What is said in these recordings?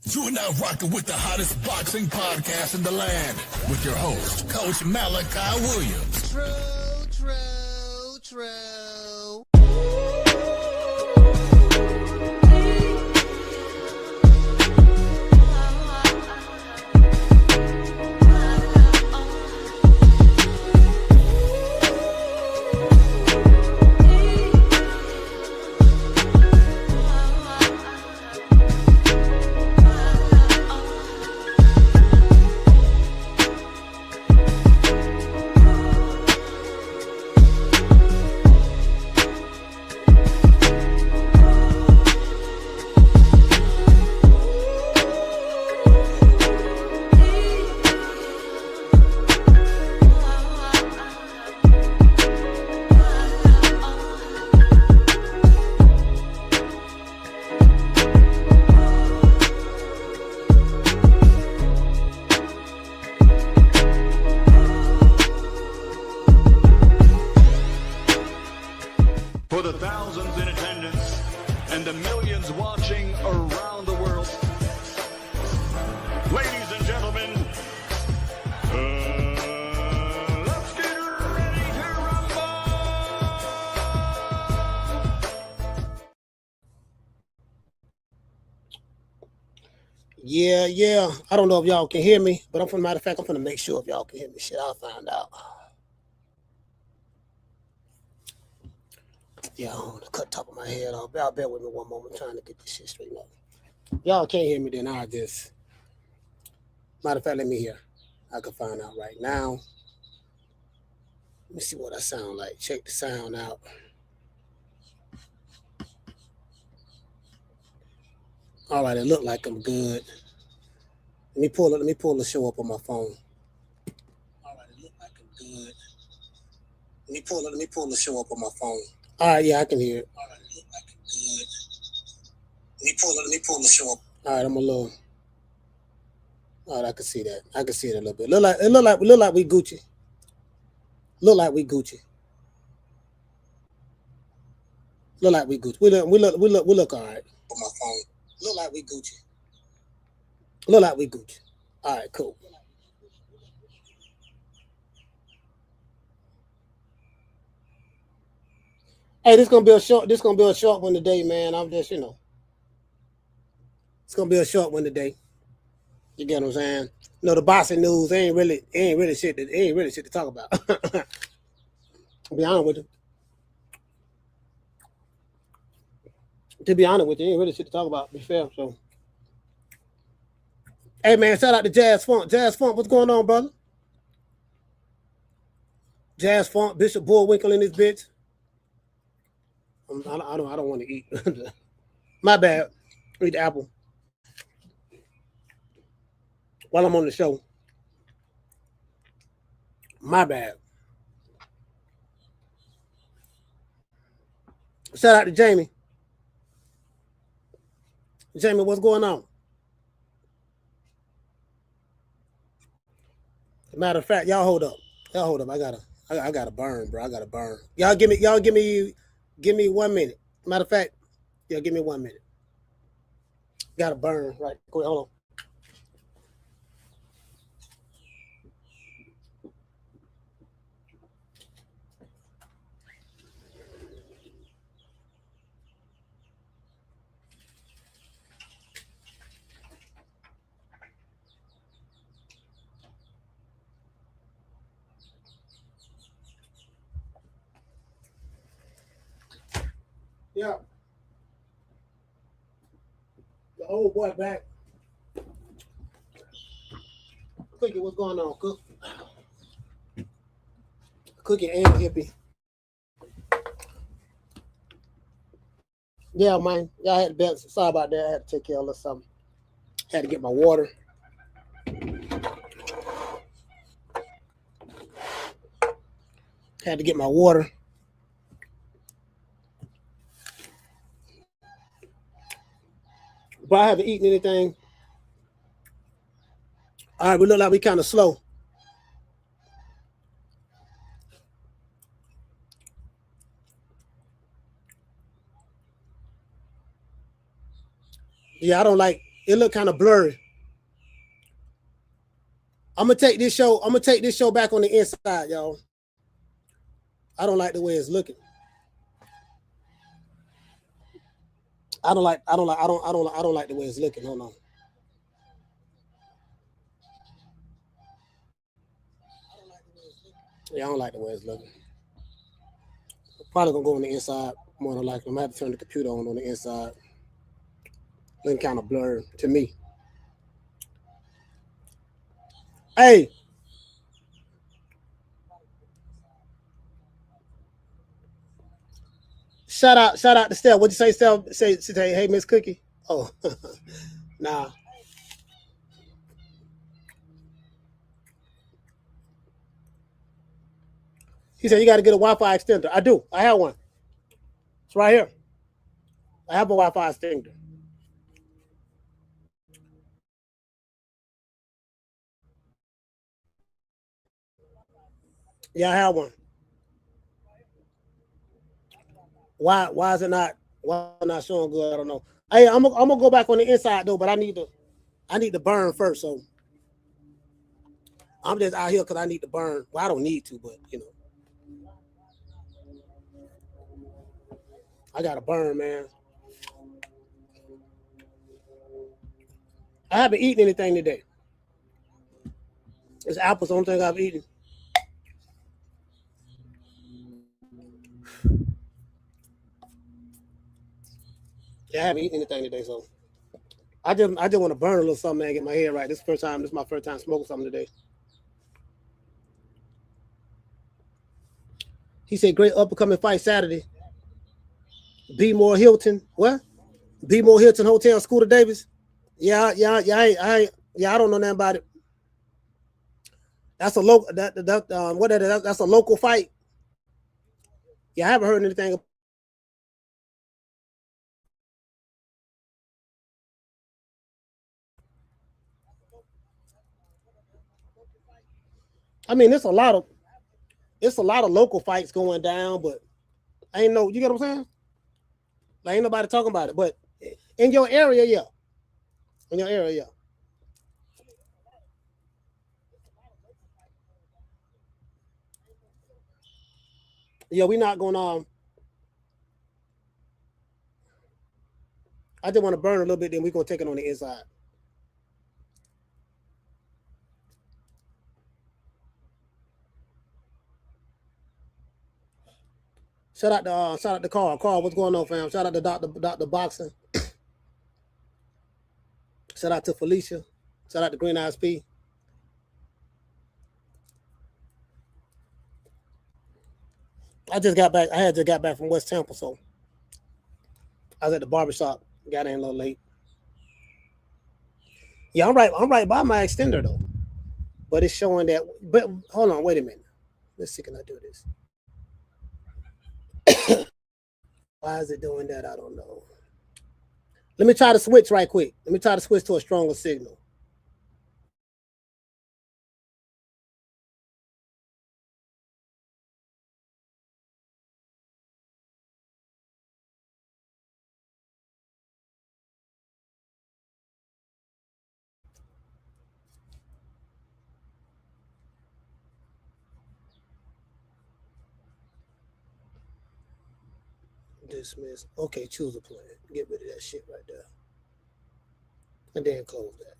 You are now rocking with the hottest boxing podcast in the land with your host, Coach Malachi Williams. True. For the thousands in attendance and the millions watching around the world, ladies and gentlemen, let's get ready to rumble! Yeah. I don't know if y'all can hear me, but matter of fact, I'm finna make sure if y'all can hear me. Shit, I'll find out. Yeah, I'm gonna cut top of my head off. Y'all bear with me one moment. I'm trying to get this shit straightened up. Y'all can't hear me, then I'll just. Matter of fact, let me hear. I can find out right now. Let me see what I sound like. Check the sound out. All right, it look like I'm good. Let me pull the show up on my phone. All right, it look like I'm good. Let me pull the show up on my phone. All right, yeah, I can hear it. All right, it look like it's good. Let me pull the show up. All right, I'm a little. All right, I can see that. I can see it a little bit. Look like we Gucci. Look like we Gucci. Look like we Gucci. We look all right. On my phone. Look like we Gucci. Look like we Gucci. All right, cool. Hey, this gonna be a short one today, man. I'm just, it's gonna be a short one today. You get what I'm saying? The boxing news ain't really shit to talk about. To be honest with you. Ain't really shit to talk about, to be fair. So hey man, shout out to Jazz Funk. Jazz Funk, what's going on, brother? Jazz Funk, Bishop Bullwinkle in this bitch. I don't want to eat. My bad. Eat the apple while I'm on the show. My bad. Shout out to Jamie. Jamie, what's going on? Matter of fact, y'all hold up. I gotta burn, bro. I gotta burn. Y'all give me 1 minute. Matter of fact, give me 1 minute. Gotta burn. Right. Quick, hold on. Yeah. The old boy back. Cookie, what's going on, Cook? Cookie and Hippie. Yeah, man. Y'all had to sorry about that. I had to take care of something. Had to get my water. Had to get my water. But I haven't eaten anything. All right, we look like we kind of slow. Yeah, I don't like It look kind of blurry. I'm gonna take this show back on the inside, y'all. I don't like the way it's looking. I don't like the way it's looking. Hold on. Yeah, I don't like the way it's looking. Probably gonna go on the inside more than likely. I'm gonna have to turn the computer on the inside. Looking kind of blurred to me. Hey. Shout out to Steph. What'd you say, Steph? Say, hey, Miss Cookie. Oh, nah. He said you got to get a Wi-Fi extender. I do. I have one. It's right here. I have a Wi-Fi extender. Yeah, I have one. Why is it not? Why not showing good? I don't know. Hey, I'm gonna go back on the inside though, but I need to burn first. So I'm just out here because I need to burn. Well, I don't need to, but you know, I gotta burn, man. I haven't eaten anything today. It's apples, the only thing I've eaten. Yeah, I haven't eaten anything today, so I just want to burn a little something and get my head right. This is my first time smoking something today. He said, great upcoming fight Saturday. B More Hilton. What? B More Hilton Hotel, Scooter Davis. Yeah. I don't know nothing about it. That's a local. That's a local fight. Yeah, I haven't heard anything. I mean, it's a lot of local fights going down, but I ain't no. You get what I'm saying? Like, ain't nobody talking about it. But in your area, yeah. In your area, yeah. Yeah, we not going on. I just want to burn a little bit, then we're gonna take it on the inside. Shout out to Carl. Carl, what's going on, fam? Shout out to Dr. Boxing. Shout out to Felicia. Shout out to Green Eyes P. I just got back. I had just got back from West Tampa, so I was at the barbershop. Got in a little late. Yeah, I'm right by my extender though. But it's showing that. But hold on, wait a minute. Let's see, can I do this? Why is it doing that? I don't know. Let me try to switch right quick. Let me try to switch to a stronger signal. Dismiss. Okay, choose a plan. Get rid of that shit right there. And then close that.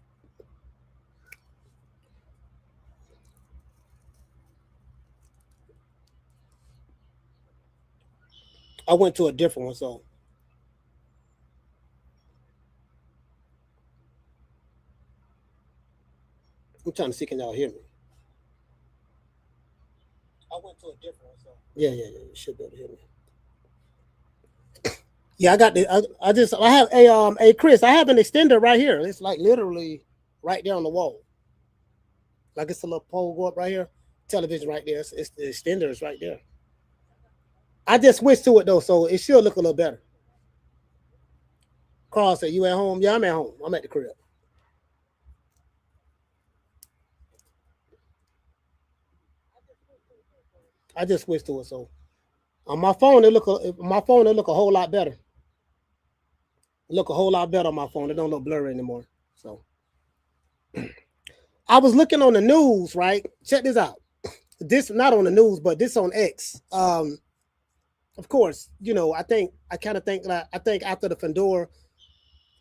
I went to a different one, so I'm trying to see, can y'all hear me? I went to a different one, so yeah, you should be able to hear me. Yeah, I got the. I have a Chris. I have an extender right here. It's like literally right there on the wall. Like it's a little pole go up right here. Television right there. It's the extender is right there. I just switched to it though, so it should look a little better. Carl said, "You at home?" Yeah, I'm at home. I'm at the crib. I just switched to it, so on my phone it look a whole lot better. It look a whole lot better on my phone. It don't look blurry anymore. So I was looking on the news, right? Check this out. This not on the news, but this on X. Of course, I think after the Fundora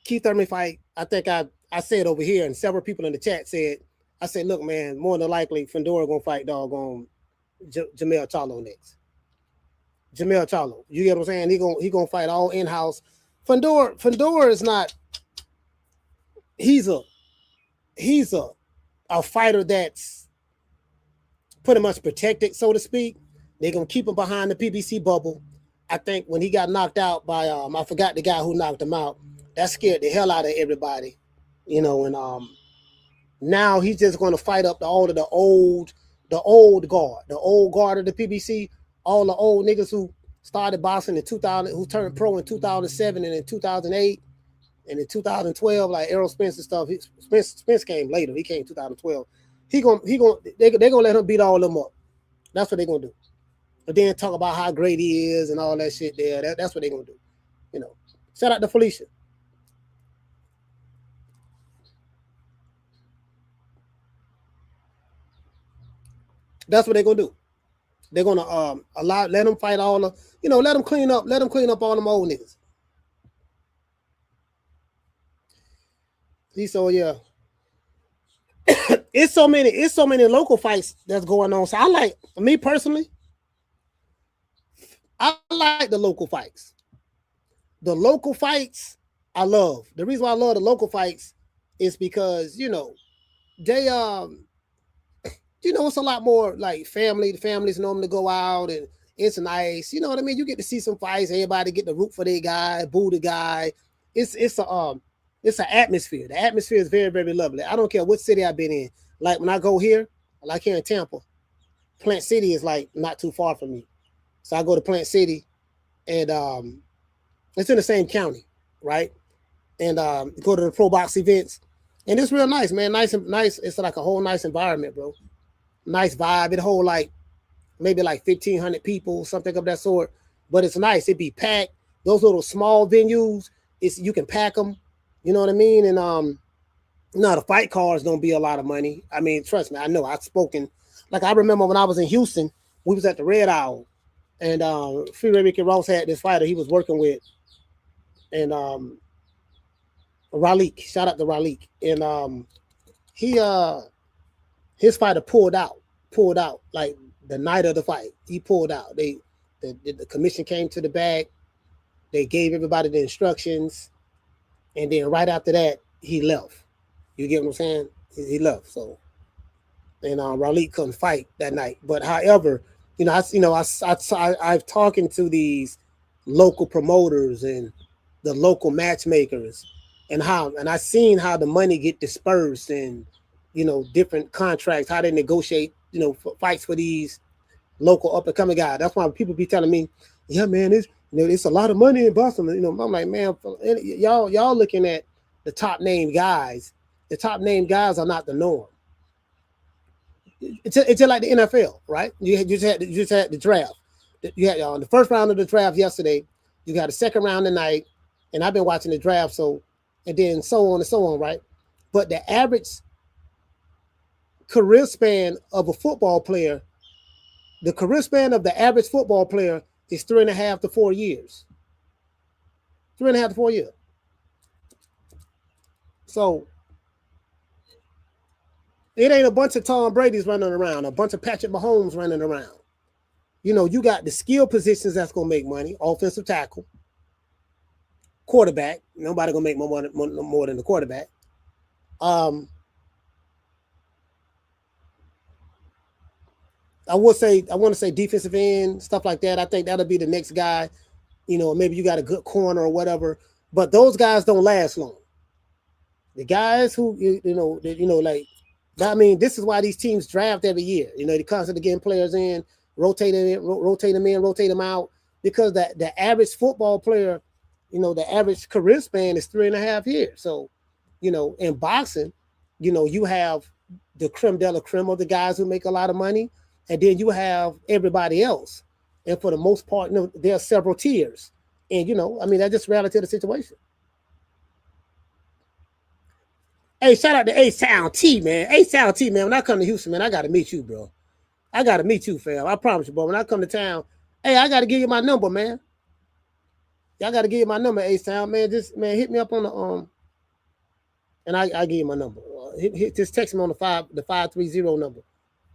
Keith Thurman fight, I think I said over here, and several people in the chat said, I said, look, man, more than likely Fundora gonna fight doggone Jermell Charlo next. Jermell Charlo, you get what I'm saying? He gonna fight all in house. Fundora is not. He's a fighter that's pretty much protected, so to speak. They're gonna keep him behind the PBC bubble. I think when he got knocked out by I forgot the guy who knocked him out. That scared the hell out of everybody, and now he's just gonna fight up the old guard of the PBC, all the old niggas who started boxing in 2000, who turned pro in 2007 and in 2008 and in 2012, like Errol Spence and stuff. Spence came later. He came in 2012. They're gonna let him beat all of them up. That's what they're gonna do. But then talk about how great he is and all that shit there. That's what they're gonna do. Shout out to Felicia. That's what they're gonna do. They're gonna let them fight all the, let them clean up all them old niggas. So yeah. It's so many local fights that's going on. So me personally, I like the local fights. The local fights I love. The reason why I love the local fights is because, they it's a lot more like family. The families know them to go out and it's nice. You know what I mean? You get to see some fights. Everybody get to root for their guy, boo the guy. It's an atmosphere. The atmosphere is very, very lovely. I don't care what city I've been in. Like when I go here, like here in Tampa, Plant City is like not too far from me. So I go to Plant City and it's in the same county, right? And go to the pro box events. And it's real nice, man. Nice. It's like a whole nice environment, bro. Nice vibe. It hold maybe 1,500 people, something of that sort. But it's nice. It be packed. Those little small venues, you can pack them. You know what I mean? And the fight cards don't be a lot of money. I mean, trust me, I know. I've spoken. Like I remember when I was in Houston, we was at the Red Owl, and Freeway Ricky Ross had this fighter he was working with, and Raleigh. Shout out to Raleigh, and his fighter pulled out like the night of the fight. He pulled out. The commission came to the back. They gave everybody the instructions. And then right after that, he left. You get what I'm saying? He left. So, and Raleigh couldn't fight that night. But however, I've talking to these local promoters and the local matchmakers, and I seen how the money get dispersed and different contracts, how they negotiate fights for these local up and coming guys. That's why people be telling me, yeah, man, it's a lot of money in Boston. I'm like, man, y'all looking at the top name guys. The top name guys are not the norm. It's just like the NFL, right? You just had the draft. You had the first round of the draft yesterday. You got a second round tonight, and I've been watching the draft. So, and then so on and so on, right? But the average career span of a football player, the career span of the average football player is 3.5 to 4 years. 3.5 to 4 years. So it ain't a bunch of Tom Brady's running around, a bunch of Patrick Mahomes running around. You got the skill positions that's gonna make money: offensive tackle, quarterback. Nobody gonna make more than the quarterback. I want to say defensive end, stuff like that. I think that'll be the next guy. Maybe you got a good corner or whatever, but those guys don't last long. The guys who, I mean, this is why these teams draft every year. They constantly getting players in, rotate them in, rotate them out, because the average football player, the average career span is 3.5 years. So, in boxing, you have the creme de la creme of the guys who make a lot of money. And then you have everybody else. And for the most part, there are several tiers. And, that's just reality of the situation. Hey, shout out to A-Sound T, man. A-Sound T, man. When I come to Houston, man, I got to meet you, bro. I got to meet you, fam. I promise you, bro. When I come to town, hey, I got to give you my number, man. Y'all got to give you my number, A-Sound, man. Just, man, hit me up on the, and I give you my number. Just text me on the 530 number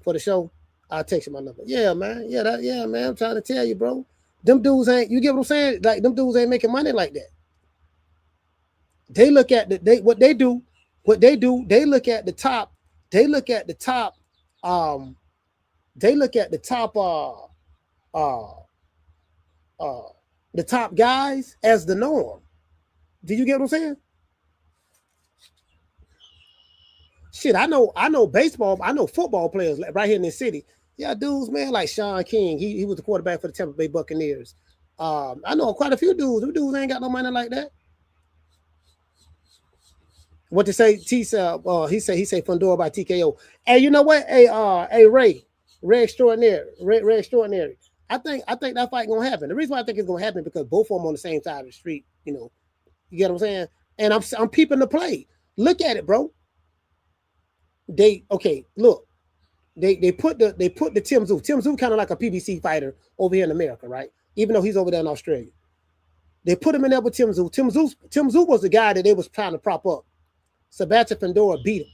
for the show. I'll text you my number. Yeah, man. Yeah, man. I'm trying to tell you, bro. Them dudes ain't, you get what I'm saying? Like, them dudes ain't making money like that. They look at what they do, they look at the top, the top guys as the norm. Do you get what I'm saying? Shit, I know baseball, I know football players right here in this city. Yeah, dudes, man, like Sean King. He was the quarterback for the Tampa Bay Buccaneers. I know quite a few dudes. Them dudes ain't got no money like that. What to say? He say Fundora by TKO. Hey, you know what? Hey, Ray Extraordinary. I think that fight gonna happen. The reason why I think it's gonna happen is because both of them on the same side of the street. You know, you get what I'm saying? And I'm peeping the play. Look at it, bro. Look. They put the Tim Tszyu. Tim Tszyu kind of like a PBC fighter over here in America, right? Even though he's over there in Australia. They put him in there with Tim Tszyu. Tim Tszyu was the guy that they was trying to prop up. Sebastian Fundora beat him.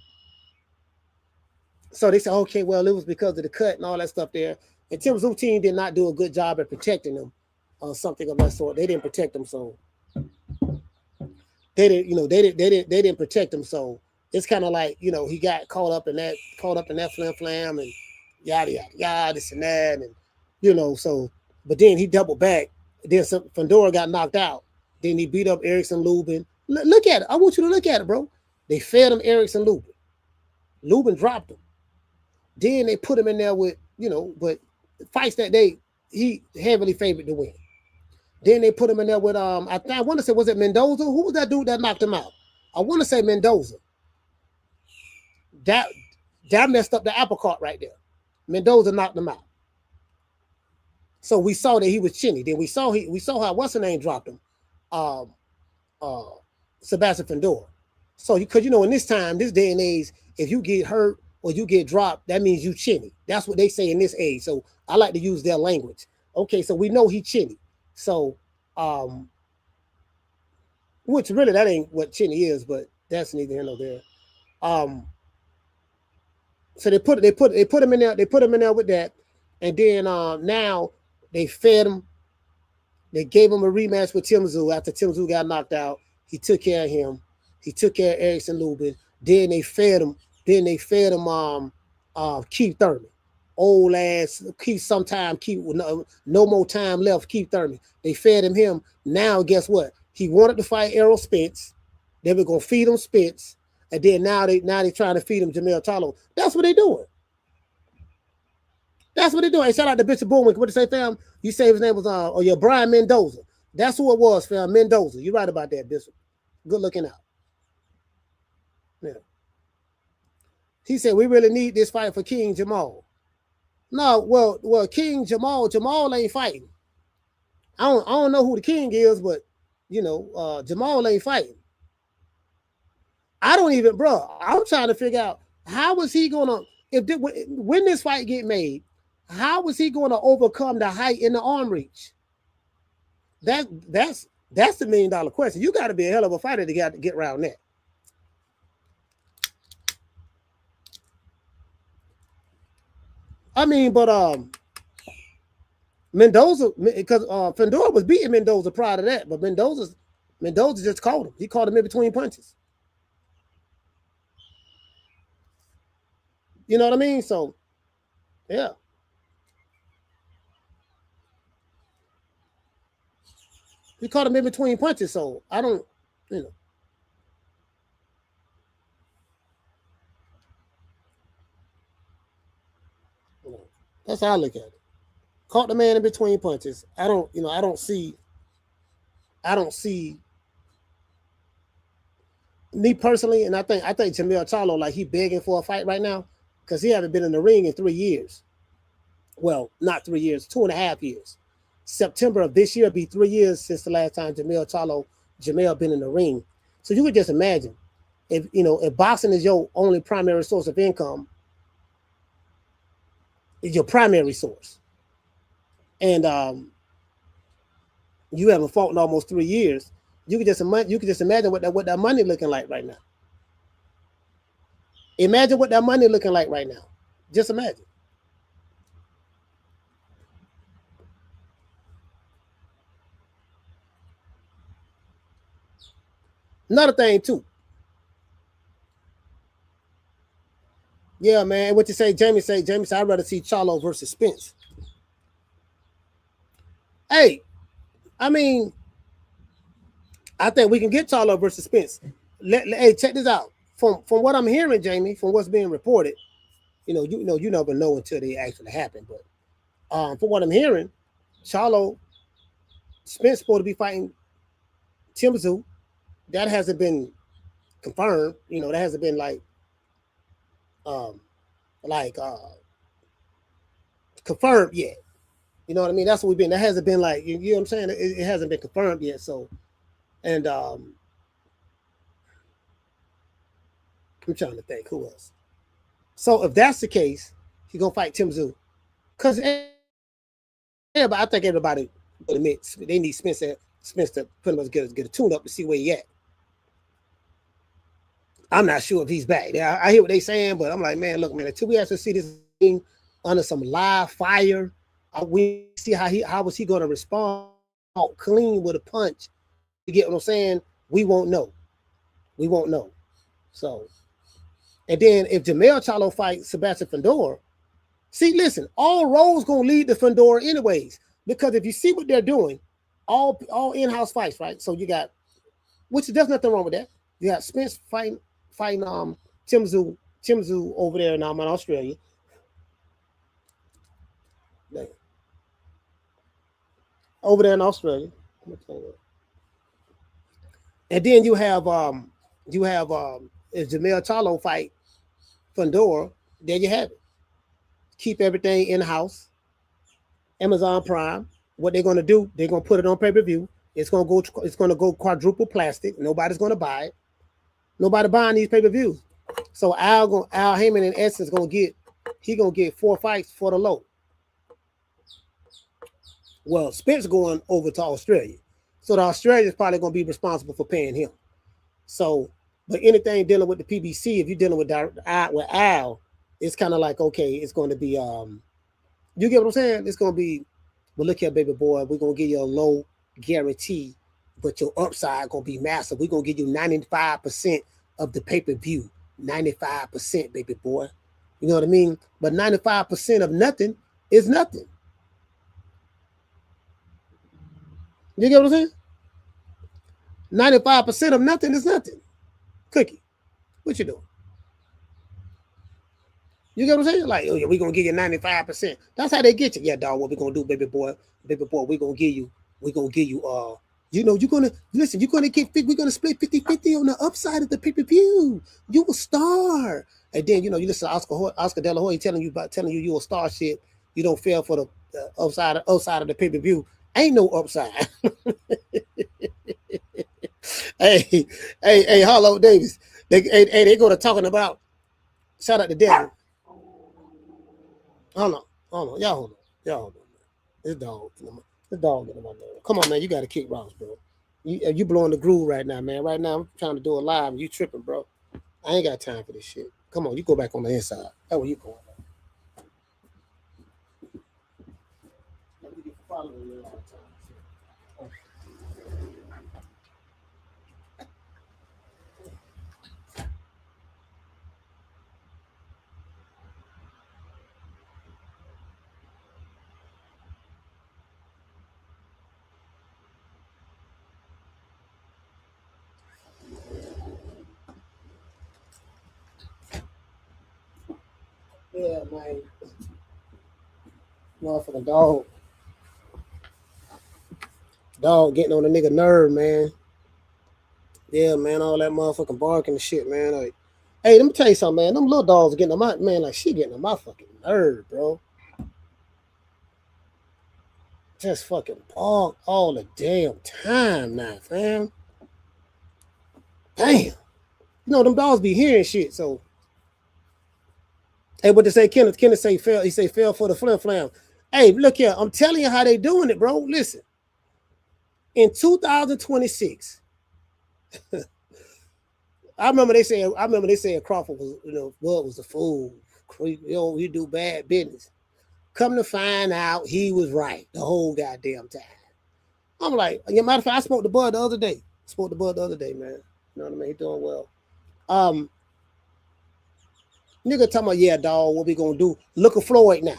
So they said, okay, well, it was because of the cut and all that stuff there. And Tim Tszyu team did not do a good job at protecting him or something of that sort. They didn't protect him, so they didn't protect him. So it's kind of like, you know, he got caught up in that flam and yada, this and that. And, you know, so, but then he doubled back. Then Fundora got knocked out. Then he beat up Erickson Lubin. Look at it. I want you to look at it, bro. They fed him Erickson Lubin. Lubin dropped him. Then they put him in there with, you know, but fights that he heavily favored to win. Then they put him in there with, I want to say, was it Mendoza? Who was that dude that knocked him out? I want to say Mendoza. That messed up the apple cart right there. Mendoza knocked him out. So we saw that he was chinny. Then we saw how what's her name dropped him. Sebastian Fundora. So because you know, in this day and age, if you get hurt or you get dropped, that means you chinny. That's what they say in this age. So I like to use their language. Okay, so we know he chinny. So which really that ain't what chinny is, but that's neither here nor there. So they put him in there with that, and then now they fed him. They gave him a rematch with Tim Tszyu after Tim Tszyu got knocked out. He took care of him. He took care of Erickson Lubin. Then they fed him. Keith Thurman. Old ass Keith with no more time left. Keith Thurman. They fed him. Now guess what? He wanted to fight Errol Spence. They were gonna feed him Spence. And then now they trying to feed him Jermell Charlo. That's what they doing. Hey, shout out to Bishop Boomwick. What did you say, fam? You say his name was Brian Mendoza. That's who it was, fam. Mendoza. You're right about that, Bishop. Good looking out. Yeah. He said we really need this fight for King Jermell. No, well, King Jermell ain't fighting. I don't know who the king is, but you know, Jermell ain't fighting. I don't even, bro. I'm trying to figure out how is he gonna when this fight get made, how is he gonna overcome the height and the arm reach? That's the $1 million question. You got to be a hell of a fighter to get around that. I mean, but Mendoza, because Fundora was beating Mendoza prior to that, but Mendoza just caught him. He caught him in between punches. You know what I mean? So, yeah. He caught him in between punches, so I don't, you know. That's how I look at it. Caught the man in between punches. I don't see me personally, and I think Jermell Charlo, like, he begging for a fight right now because he haven't been in the ring in 3 years. Well, not 3 years, 2.5 years. September of this year will be 3 years since the last time Jermell been in the ring. So you could just imagine if boxing is your only primary source of income, is your primary source, and you haven't fought in almost 3 years, you can just imagine what that money looking like right now. Imagine what that money looking like right now. Just imagine. Another thing too. Yeah, man. What you say, Jamie? I'd rather see Charlo versus Spence. Hey, I mean, I think we can get Charlo versus Spence. Hey, check this out. From what I'm hearing, Jamie, from what's being reported, you never know until they actually happen. But from what I'm hearing, Charlo, Spence supposed to be fighting Tim Tszyu. That hasn't been confirmed. That hasn't been confirmed yet. You know what I mean? That's what we've been. That hasn't been you know what I'm saying? It hasn't been confirmed yet. So, and I'm trying to think who else. So if that's the case, he's gonna fight Tim Tszyu. Because I think everybody would admit they need Spence to pretty much get a tune up to see where he at. I'm not sure if he's back. I hear what they saying, but I'm like, man, look, man, until we actually see this thing under some live fire, we see how was he going to respond clean with a punch. You get what I'm saying? We won't know. So, and then if Jermell Charlo fights Sebastian Fundora, see, listen, all roads gonna lead to Fundora anyways, because if you see what they're doing, all in-house fights, right? So you got, which there's nothing wrong with that. You got Spence fighting Tim Tszyu over there in Australia. Over there in Australia. And then you have if Jermell Charlo fight Fundora, there you have it. Keep everything in-house. Amazon Prime. What they're gonna do, they're gonna put it on pay-per-view. It's gonna go quadruple plastic. Nobody's gonna buy it. Nobody buying these pay-per-views. So Al Heyman in essence gonna get 4 fights for the low. Well, Spence going over to Australia. So the Australians probably gonna be responsible for paying him. So, but anything dealing with the PBC, if you're dealing with Al, it's kind of like, okay, it's going to be you get what I'm saying? It's gonna be, well, look here, baby boy, we're gonna give you a low guarantee, but your upside gonna be massive. We're gonna give you 95% of the pay-per-view. 95%, baby boy. You know what I mean? But 95% of nothing is nothing. You get what I'm saying? 95% of nothing is nothing. Cookie, what you doing? You get what I'm saying? Like, oh yeah, we're gonna give you 95%. That's how they get you. Yeah, dog, what we gonna do, baby boy? Baby boy, we're gonna give you, you're gonna get, we're gonna split 50-50 on the upside of the pay-per-view. You a star. And then you listen to Oscar De La Hoya telling you you a star shit. You don't fail for the upside of the pay-per-view. Ain't no upside. Hey, Harlow Davis. They go to talking about, shout out to Devin. Hold on. Y'all hold on. This dog getting my nerve. Come on, man. You got to kick rocks, bro. You blowing the groove right now, man. Right now, I'm trying to do it live, and you tripping, bro. I ain't got time for this shit. Come on, you go back on the inside. That's where you going. Yeah, man. Motherfucking dog. Dog getting on the nigga nerve, man. Yeah, man, all that motherfucking barking and shit, man. Like, hey, let me tell you something, man. Them little dogs getting on my, man, like, she getting on my fucking nerve, bro. Just fucking bark all the damn time now, fam. Damn. them dogs be hearing shit. So, hey, what to say? Kenneth say fell. He say fell for the flim flam. Hey, look here. I'm telling you how they doing it, bro. Listen. In 2026, I remember they said Crawford was, Bud was a fool. He do bad business. Come to find out, he was right the whole goddamn time. I'm like, matter of fact, I spoke to Bud the other day. Man. You know what I mean? He doing well. Nigga talking about, yeah, dog, what we gonna do? Look at Floyd now.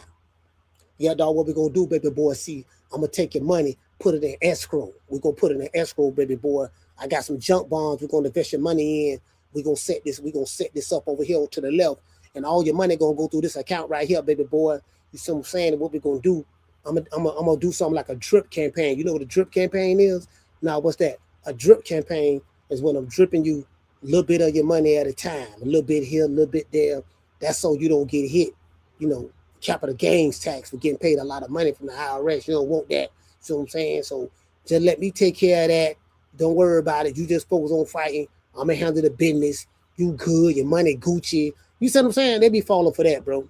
Yeah, dog, what we gonna do, baby boy? See, I'm gonna take your money, put it in escrow. We're gonna put it in escrow, baby boy. I got some junk bonds. We're gonna invest your money in. We're gonna set this up over here to the left, and all your money gonna go through this account right here, baby boy. You see what I'm saying? And what we're gonna do? I'm gonna do something like a drip campaign. You know what a drip campaign is? Now, what's that? A drip campaign is when I'm dripping you a little bit of your money at a time, a little bit here, a little bit there. That's so you don't get hit, capital gains tax for getting paid a lot of money from the IRS. You don't want that. See what I'm saying? So just let me take care of that. Don't worry about it. You just focus on fighting. I'm gonna handle the business. You good? Your money Gucci. You see what I'm saying? They be falling for that, bro.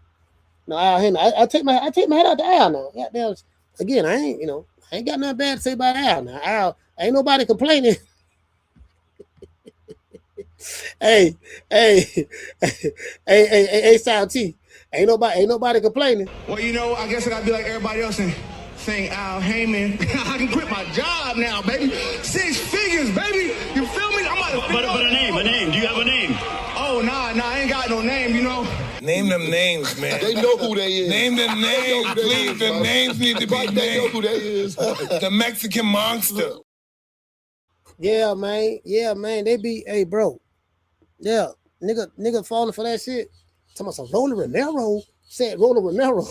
No, I take my head out the aisle now. Goddamn, again, I ain't got nothing bad to say about Al now. Al, ain't nobody complaining. hey, South T. Ain't nobody complaining. Well, I guess I gotta be like everybody else and saying Al Heyman. I can quit my job now, baby. 6 figures, baby. You feel me? But a name. Do you have a name? Oh, nah, I ain't got no name, Name them names, man. They know who they is. Name them names, please. Them names need to be named. They know who they is. The Mexican monster. Yeah, man. They be, hey, bro. Yeah, nigga falling for that shit. Talking about some Roller Romero. Said Roller Romero.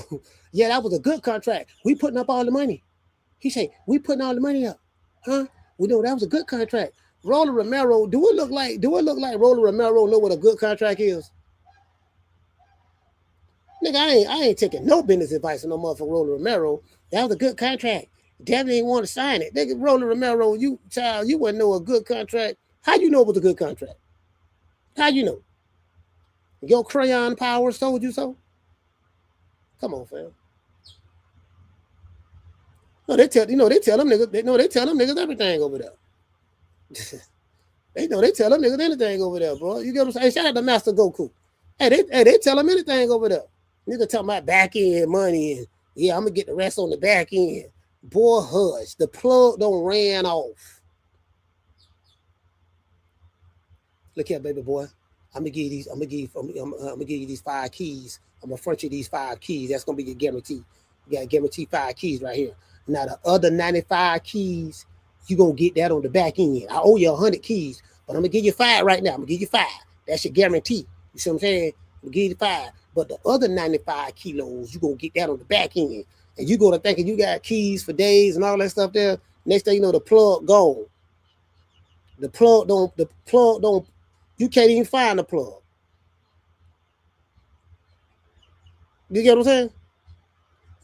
Yeah, that was a good contract. We putting up all the money. He said, we putting all the money up. Huh? We know that was a good contract. Roller Romero, do it look like Roller Romero know what a good contract is? Nigga, I ain't taking no business advice from no motherfucker Roller Romero. That was a good contract. Definitely ain't want to sign it. Nigga, Roller Romero, you wouldn't know a good contract. How you know it was a good contract? How you know? Your crayon powers told you so? Come on, fam. No, they tell them niggas everything over there. They tell them niggas anything over there, bro. You get what I'm saying? Shout out to Master Goku. Hey, they tell them anything over there. Nigga talking about back end money and yeah, I'm gonna get the rest on the back end. Boy, hush. The plug don't ran off. Look here, baby boy. I'm gonna give you these 5 keys. I'm gonna front you these 5 keys. That's gonna be your guarantee. You got guaranteed 5 keys right here. Now the other 95 keys, you gonna get that on the back end. I owe you 100 keys, but I'm gonna give you 5 right now. I'm gonna give you 5. That's your guarantee. You see what I'm saying? I'm gonna give you 5. But the other 95 kilos, you gonna get that on the back end. And you go to thinking you got keys for days and all that stuff there. Next thing you know, the plug gone. The plug don't, you can't even find the plug. You get what I'm saying?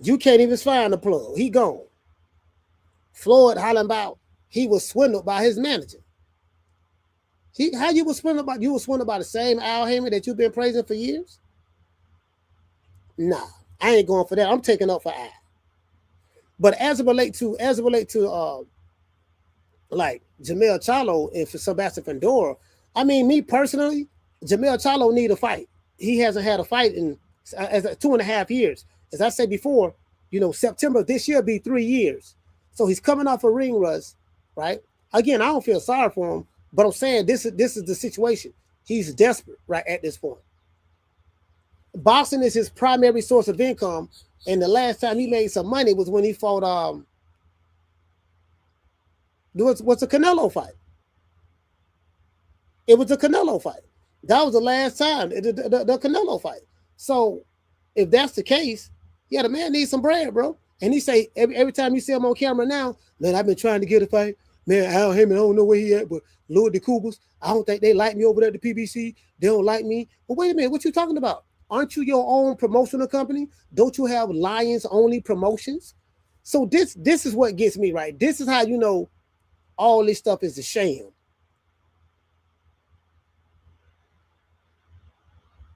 You can't even find the plug. He gone. Floyd hollering about he was swindled by his manager. How you was swindled about? You was swindled by the same Al Heyman that you've been praising for years? Nah, I ain't going for that. I'm taking up for Al. But as it relate to like Jermell Charlo and for Sebastian Fundora, I mean, me personally, Jermell Charlo need a fight. He hasn't had a fight in 2.5 years. As I said before, September this year be 3 years. So he's coming off a ring rust, right? Again, I don't feel sorry for him, but I'm saying this is the situation. He's desperate right at this point. Boxing is his primary source of income, and the last time he made some money was when he fought what's a Canelo fight. It was a Canelo fight. That was the last time, the Canelo fight. So if that's the case, yeah, the man needs some bread, bro. And he say every time you see him on camera now, man, I've been trying to get a fight. Man, Al Heyman, I don't know where he at, but Louis the Cougars, I don't think they like me over there at the PBC. They don't like me. But wait a minute, what you talking about? Aren't you your own promotional company? Don't you have Lions only promotions? So this is what gets me right. This is how you know all this stuff is a sham.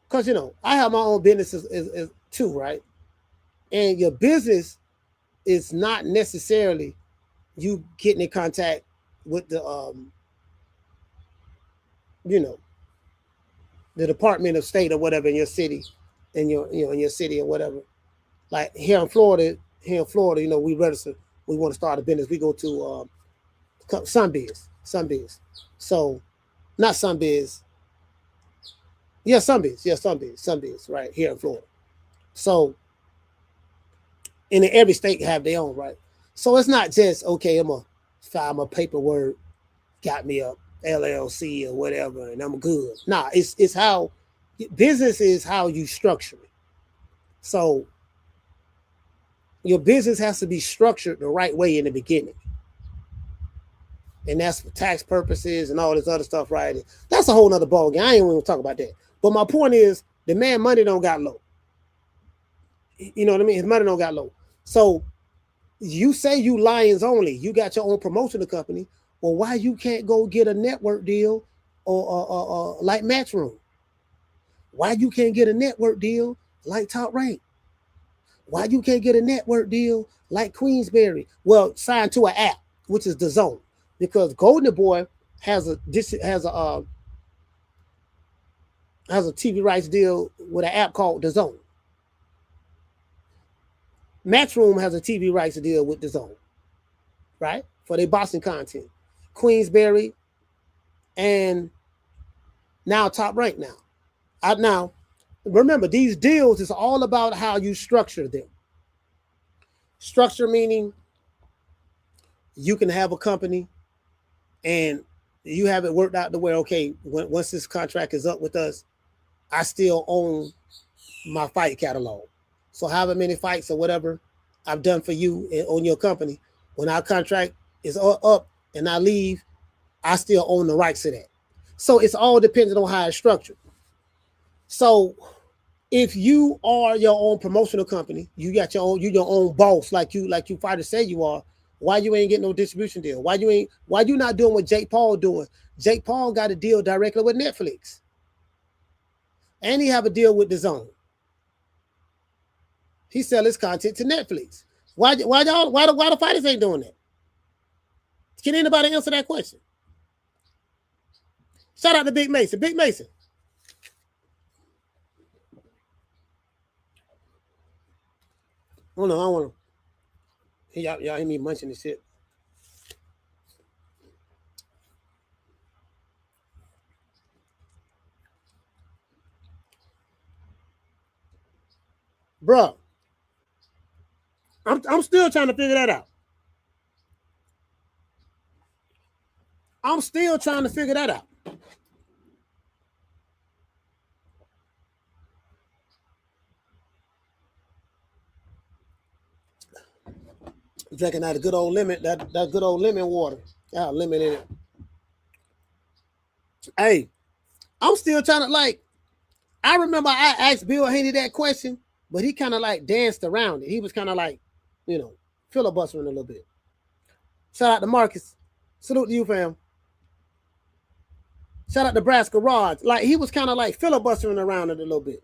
because you know I have my own business as too, right? And your business is not necessarily you getting in contact with the you know, the Department of State or whatever in your city, in your city or whatever. Like here in Florida, you know, we register, we want to start a business. We go to Sunbiz. So not Sunbiz. Yeah, Sunbiz, right here in Florida. So, and in every state have their own, right? So it's not just okay, I'm gonna file my paperwork, got me a LLC or whatever, and I'm good. Nah, it's how business is how you structure it. So your business has to be structured the right way in the beginning. And that's for tax purposes and all this other stuff, right? That's a whole nother ballgame. I ain't even gonna talk about that. But my point is the man money don't got low. You know what I mean? His money don't got low. So you say you Lions only, you got your own promotional company. Well, why you can't go get a network deal or like Matchroom? Why you can't get a network deal like Top Rank? Why you can't get a network deal like Queensberry? Well, signed to an app, which is the Zone, because Golden Boy has a TV rights deal with an app called the Zone. Matchroom has a TV rights deal with the Zone, right? For their boxing content. Queensberry and now Top Rank now. Now, remember, these deals is all about how you structure them. Structure meaning you can have a company and you have it worked out the way, okay, once this contract is up with us, I still own my fight catalog. So however many fights or whatever I've done for you on your company, when our contract is up and I leave, I still own the rights to that. So it's all dependent on how it's structured. So if you are your own promotional company, you got your own boss, like you fighters say you are, why you ain't getting no distribution deal? Why you not doing what Jake Paul doing? Jake Paul got a deal directly with Netflix. And he have a deal with the Zone. He sell his content to Netflix. Why the fighters ain't doing that? Can anybody answer that question? Shout out to Big Mason. Big Mason. Hold on, I want to. Y'all hear me munching this shit. Bruh, I'm still trying to figure that out. I'm still trying to figure that out. Drinking that good old lemon, that good old lemon water. Got lemon in it. Hey, I'm still trying to I remember I asked Bill Haney that question, but he kind of danced around it. He was kind of filibustering a little bit. Shout out to Marcus. Salute to you, fam. Shout out to Nebraska Rods. He was kind of filibustering around it a little bit.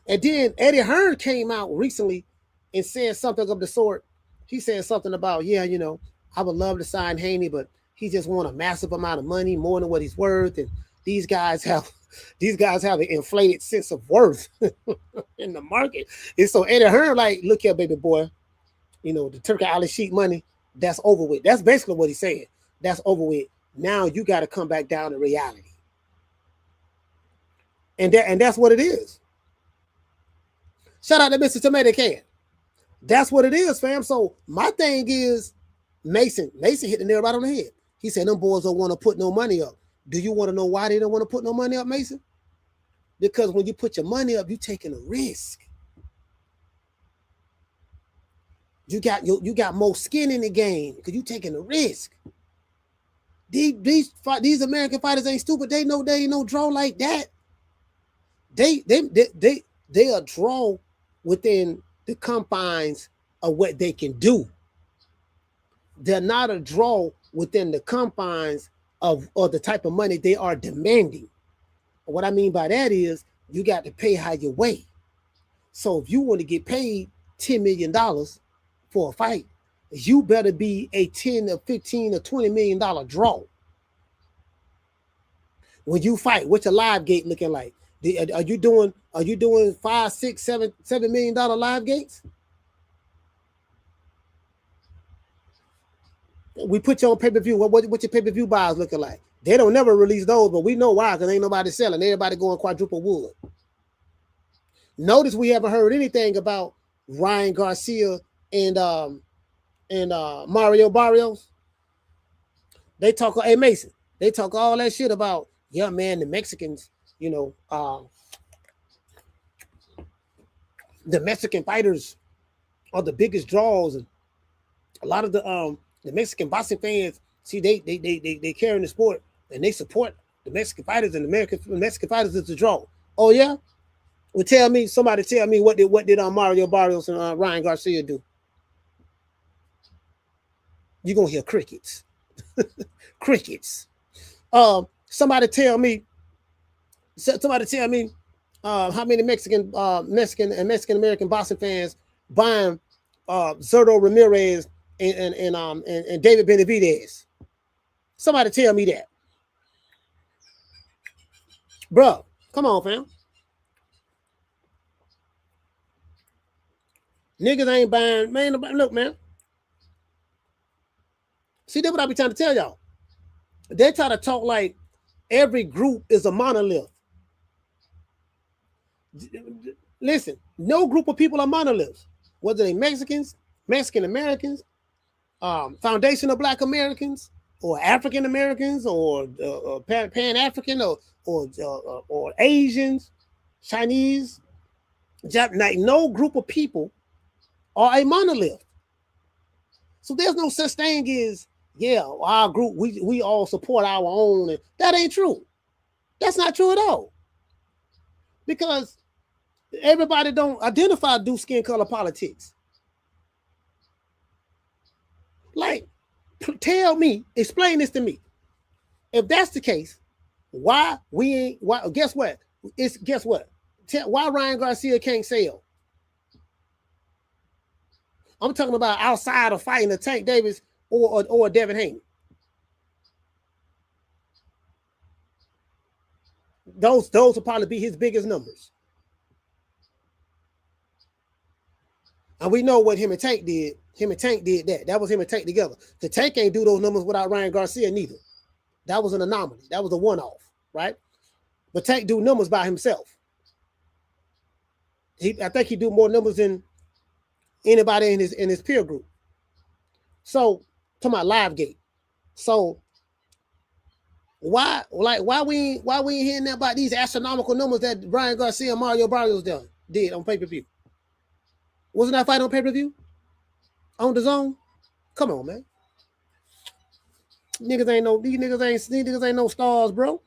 And then Eddie Hearn came out recently and said something of the sort. He said something about, I would love to sign Haney, but he just want a massive amount of money, more than what he's worth. And these guys have an inflated sense of worth in the market. And so Eddie Hearn, look here, baby boy, the Turkey Island sheet money, that's over with. That's basically what he's saying. That's over with. Now you got to come back down to reality. And that's what it is. Shout out to Mr. Tomato Can. That's what it is, fam. So my thing is Mason hit the nail right on the head. He said them boys don't want to put no money up. Do you want to know why they don't want to put no money up, Mason? Because when you put your money up, you're taking a risk. You got more skin in the game because you're taking a risk. These American fighters ain't stupid. They know they ain't no draw like that. They are draw within the confines of what they can do. They're not a draw within the confines of the type of money they are demanding. What I mean by that is You got to pay how you weigh. So if you want to get paid $10 million for a fight, you better be a 10 or 15 or $20 million draw. When you fight, what's your live gate looking like? Are you doing $5, $6, $7 million live gates? We put you on pay-per-view. What your pay-per-view buys looking like? They don't never release those, but we know why, because ain't nobody selling. Everybody going quadruple wood. Notice we haven't heard anything about Ryan Garcia and Mario Barrios. They talk, hey Mason, they talk all that shit about, yeah, man, the Mexicans, the Mexican fighters are the biggest draws, and a lot of the Mexican boxing fans, see, they carry in the sport and they support the Mexican fighters, and the Mexican fighters is the draw. Oh yeah, well, somebody tell me what did Mario Barrios and Ryan Garcia do? You're gonna hear crickets. Crickets. Somebody tell me how many Mexican and Mexican American boxing fans buying Zurdo Ramirez and David Benavidez. Somebody tell me that. Bro, come on, fam. Niggas ain't buying, man. Look, man. See, that's what I be trying to tell y'all. They try to talk like every group is a monolith. Listen, no group of people are monoliths. Whether they Mexicans, Mexican Americans, Foundation of Black Americans, or African Americans, or Pan African, or Asians, Chinese, Japanese. No group of people are a monolith. So there's no such thing as, yeah, our group, we all support our own. And that ain't true. That's not true at all. Because everybody don't identify do skin color politics. Like, explain this to me. If that's the case, why guess what? Why Ryan Garcia can't sell? I'm talking about outside of fighting a Tank Davis or Devin Haney. Those will probably be his biggest numbers. And we know what him and Tank did. Him and Tank did that. That was him and Tank together. The Tank ain't do those numbers without Ryan Garcia neither. That was an anomaly. That was a one-off, right? But Tank do numbers by himself. I think he do more numbers than anybody in his peer group. So, talking about live gate. So, why we ain't hearing about these astronomical numbers that Brian Garcia and Mario Barrios did on pay-per-view? Wasn't that fight on pay-per-view? On the zone? Come on, man. These niggas ain't no stars, bro.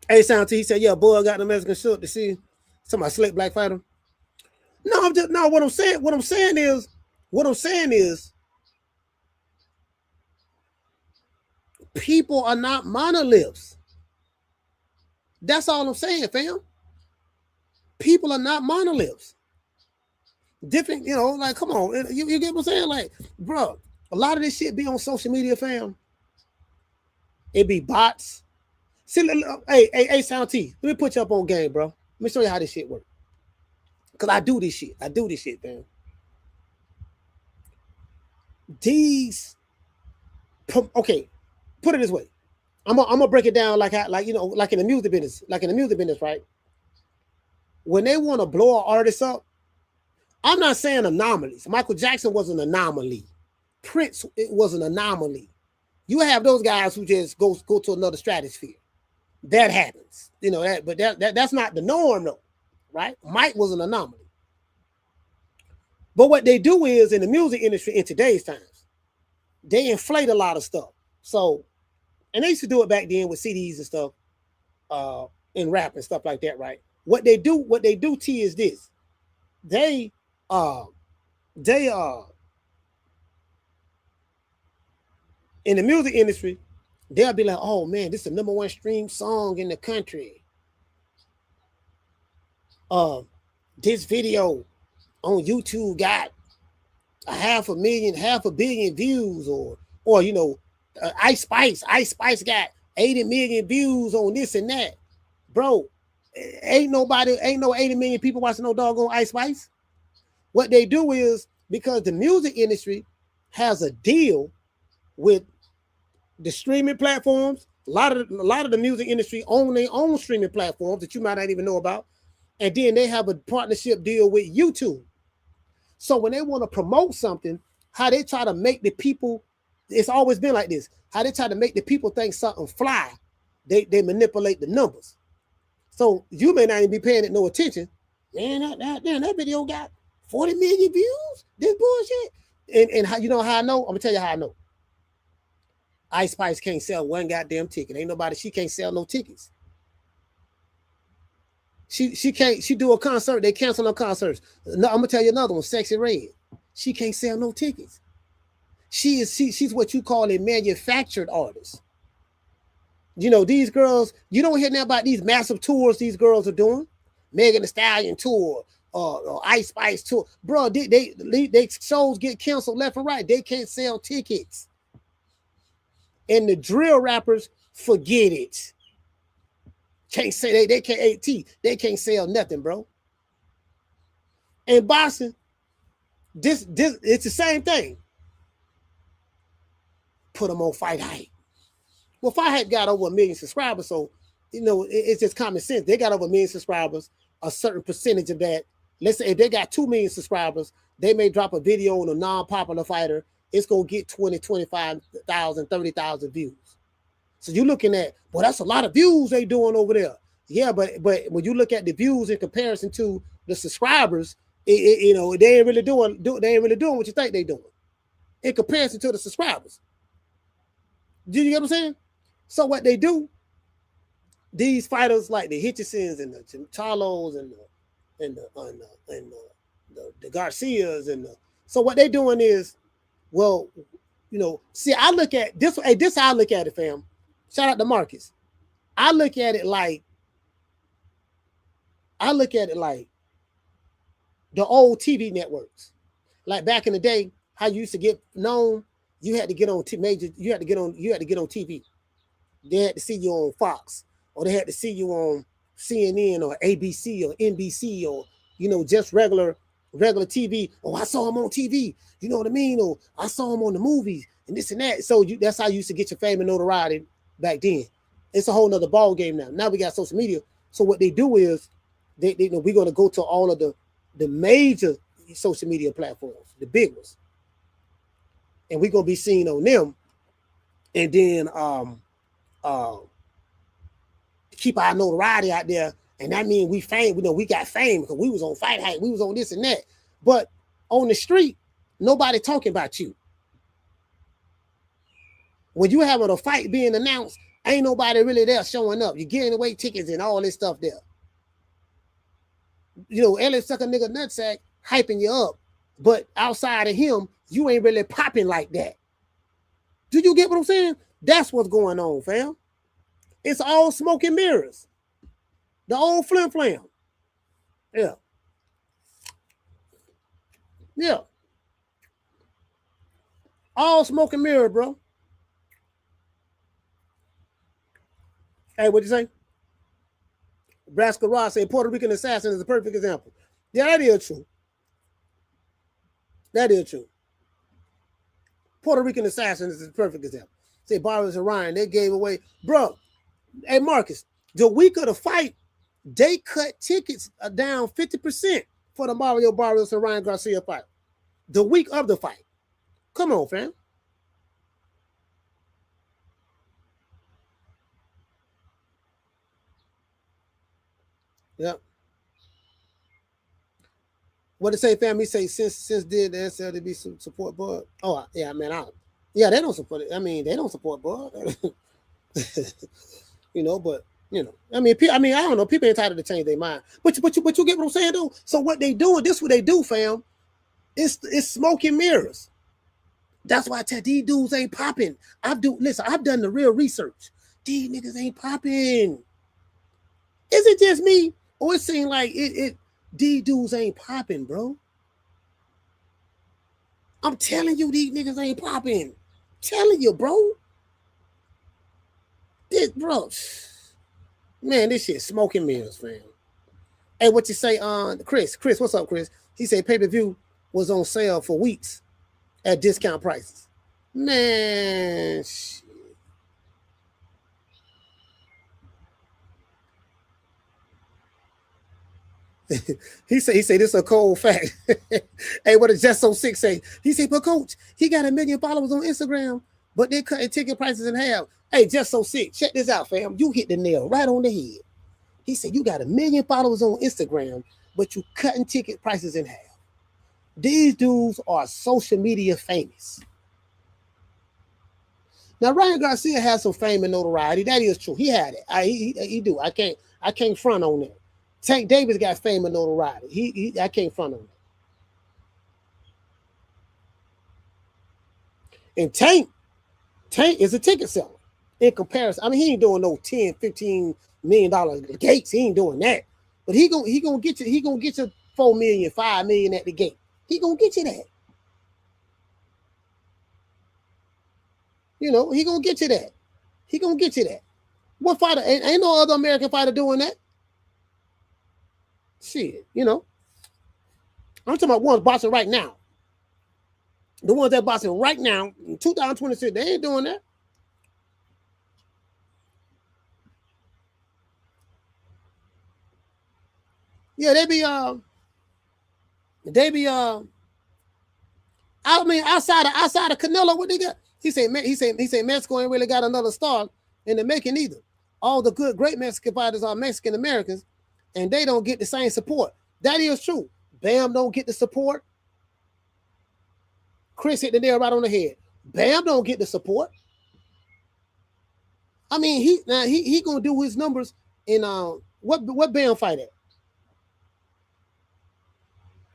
Hey, Sound T, he said, yeah, boy, I got the Mexican shirt to see somebody slick black fighter. No, what I'm saying is people are not monoliths. That's all I'm saying, fam. People are not monoliths. Different, like, come on. You get what I'm saying? Like, bro, a lot of this shit be on social media, fam. It be bots. See, hey, Sound T, let me put you up on game, bro. Let me show you how this shit works. Because I do this shit, man. Okay, put it this way. I'm gonna break it down like in the music business, right? When they want to blow an artist up, I'm not saying anomalies. Michael Jackson was an anomaly. Prince, it was an anomaly. You have those guys who just go to another stratosphere. That happens, but that's not the norm, though, right? Mike was an anomaly. But what they do is, in the music industry in today's times, they inflate a lot of stuff. So, and they used to do it back then with CDs and stuff, and rap and stuff like that, right? What they do, T, is this. They in the music industry, they'll be like, oh man, this is the #1 stream song in the country. This video on YouTube got 500 billion views, or you know, Ice Spice got 80 million views on this and that. Bro, ain't no 80 million people watching no doggone Ice Spice. What they do is, because the music industry has a deal with the streaming platforms, a lot of the music industry own their own streaming platforms that you might not even know about, and then they have a partnership deal with YouTube. So when they want to promote something, how they try to make the people, it's always been like this, how they try to make the people think something fly, they manipulate the numbers. So you may not even be paying it no attention. Man, that video got 40 million views. This bullshit. And how you know how I know? I'm gonna tell you how I know. Ice Spice can't sell one goddamn ticket. Ain't nobody, she can't sell no tickets. She can't, she do a concert, they cancel her concerts. No, I'm gonna tell you another one, Sexy Red. She can't sell no tickets. She's what you call a manufactured artist. You know, these girls, you don't hear nothing about these massive tours these girls are doing. Megan Thee Stallion tour, or Ice Spice tour. Bro, they shows get canceled left and right. They can't sell tickets. And the drill rappers, forget it. Can't say they can't they can't sell nothing, bro. And boxing, this it's the same thing. Put them on Fight Hype. Well, Fight Hype got over 1 million subscribers, so you know it's just common sense. They got over 1 million subscribers. A certain percentage of that, let's say if they got 2 million subscribers, they may drop a video on a non-popular fighter. It's gonna get 20, 25,000, 30,000 views. So you're looking at, well, that's a lot of views they doing over there. Yeah, but when you look at the views in comparison to the subscribers, you know, they ain't really doing what you think they doing in comparison to the subscribers. Do you get what I'm saying? So what they do, these fighters like the Hitchisons and the Charlos and the Garcias so what they doing is, well, you know, see, I look at this. Hey, this how I look at it, fam. Shout out to Marcus. I look at it like the old TV networks. Like back in the day, how you used to get known, you had to get on you had to get on TV. They had to see you on Fox, or they had to see you on CNN or ABC or NBC, or you know, just regular TV. Oh, I saw him on TV. You know what I mean? Or I saw him on the movies and this and that. So that's how you used to get your fame and notoriety back then. It's a whole nother ball game now. Now we got social media. So what they do is they you know, we're going to go to all of the major social media platforms, the big ones, and we're going to be seen on them. And then keep our notoriety out there. And that means we fame. You know, we got fame because we was on Fight Hype. We was on this and that. But on the street, nobody talking about you. When you having a fight being announced, ain't nobody really there showing up. You're giving away tickets and all this stuff there. You know, Elliot suck a nigga nutsack hyping you up. But outside of him, you ain't really popping like that. Do you get what I'm saying? That's what's going on, fam. It's all smoke and mirrors. The old flim flam. Yeah. Yeah. All smoke and mirror, bro. Hey, what'd you say? Nebraska Ross said Puerto Rican assassin is a perfect example. Yeah, that is true. That is true. Puerto Rican assassin is a perfect example. Say Barrios and Ryan, they gave away. Bro, hey, Marcus, the week of the fight, they cut tickets down 50% for the Mario Barrios and Ryan Garcia fight. The week of the fight. Come on, fam. Yep. What to say, fam? He say since did the SLDB support Bud? Oh yeah, man. They don't support it. I mean, they don't support Bud. You know, but you know, I mean, I don't know. People ain't entitled to change their mind. But you get what I'm saying, though. So what they doing? This what they do, fam. It's smoke and mirrors. That's why I tell these dudes ain't popping. I've done the real research. These niggas ain't popping. Is it just me? Or it seems like these dudes ain't popping, bro. I'm telling you, these niggas ain't popping. Telling you, bro. Bro. Man, this shit smoking mirrors, fam. Hey, what you say, Chris? Chris, what's up, Chris? He said pay-per-view was on sale for weeks at discount prices. Man, shit. he said this is a cold fact. Hey, what does Just So Sick say? He said, but coach, he got 1 million followers on Instagram, but they're cutting ticket prices in half. Hey, Just So Sick, check this out, fam. You hit the nail right on the head. He said you got 1 million followers on Instagram, but you cutting ticket prices in half. These dudes are social media famous. Now, Ryan Garcia has some fame and notoriety. That is true. He had it. He do. I can't front on that. Tank Davis got fame and notoriety. I can't front on that. And Tank is a ticket seller in comparison. I mean, he ain't doing no $10, $15 million gates. He ain't doing that. But he gonna get you 4 million, 5 million at the gate. He gonna get you that. You know, he gonna get you that. He gonna get you that. What fighter? Ain't no other American fighter doing that. Shit, you know. I'm talking about ones boxing right now. The ones that boxing right now in 2026, they ain't doing that. Yeah, they be I mean, outside of Canelo, what they got? He said Mexico ain't really got another star in the making either. All the great Mexican fighters are Mexican Americans, and they don't get the same support. That is true. Bam don't get the support. Chris hit the nail right on the head. Bam don't get the support. I mean, he gonna do his numbers in what Bam fight at?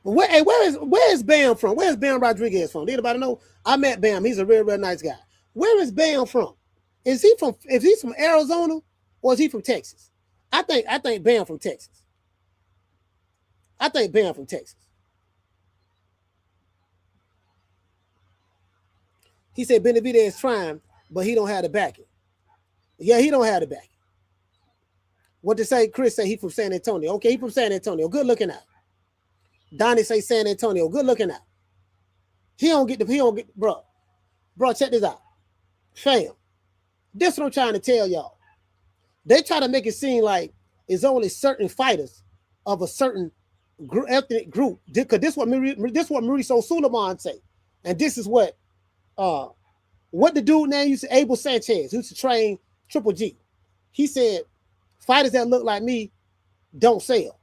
Where is Bam from? Where is Bam Rodriguez from? Anybody know? I met Bam. He's a real nice guy. Where is Bam from? Is he from Arizona or is he from Texas? I think Bam from Texas. I think Bam from Texas. He said Benavidez is trying, but he don't have the backing. Yeah, he don't have the backing. What to say? Chris say he from San Antonio. Okay, he from San Antonio. Good looking out. Donnie say San Antonio. Good looking out. He don't get, bro, check this out. Fam, this is what I'm trying to tell y'all. They try to make it seem like it's only certain fighters of a certain ethnic group. Because this is what Mauricio Suleiman say. And this is what the dude name used to, Abel Sanchez, who used to train Triple G. He said, fighters that look like me don't sell.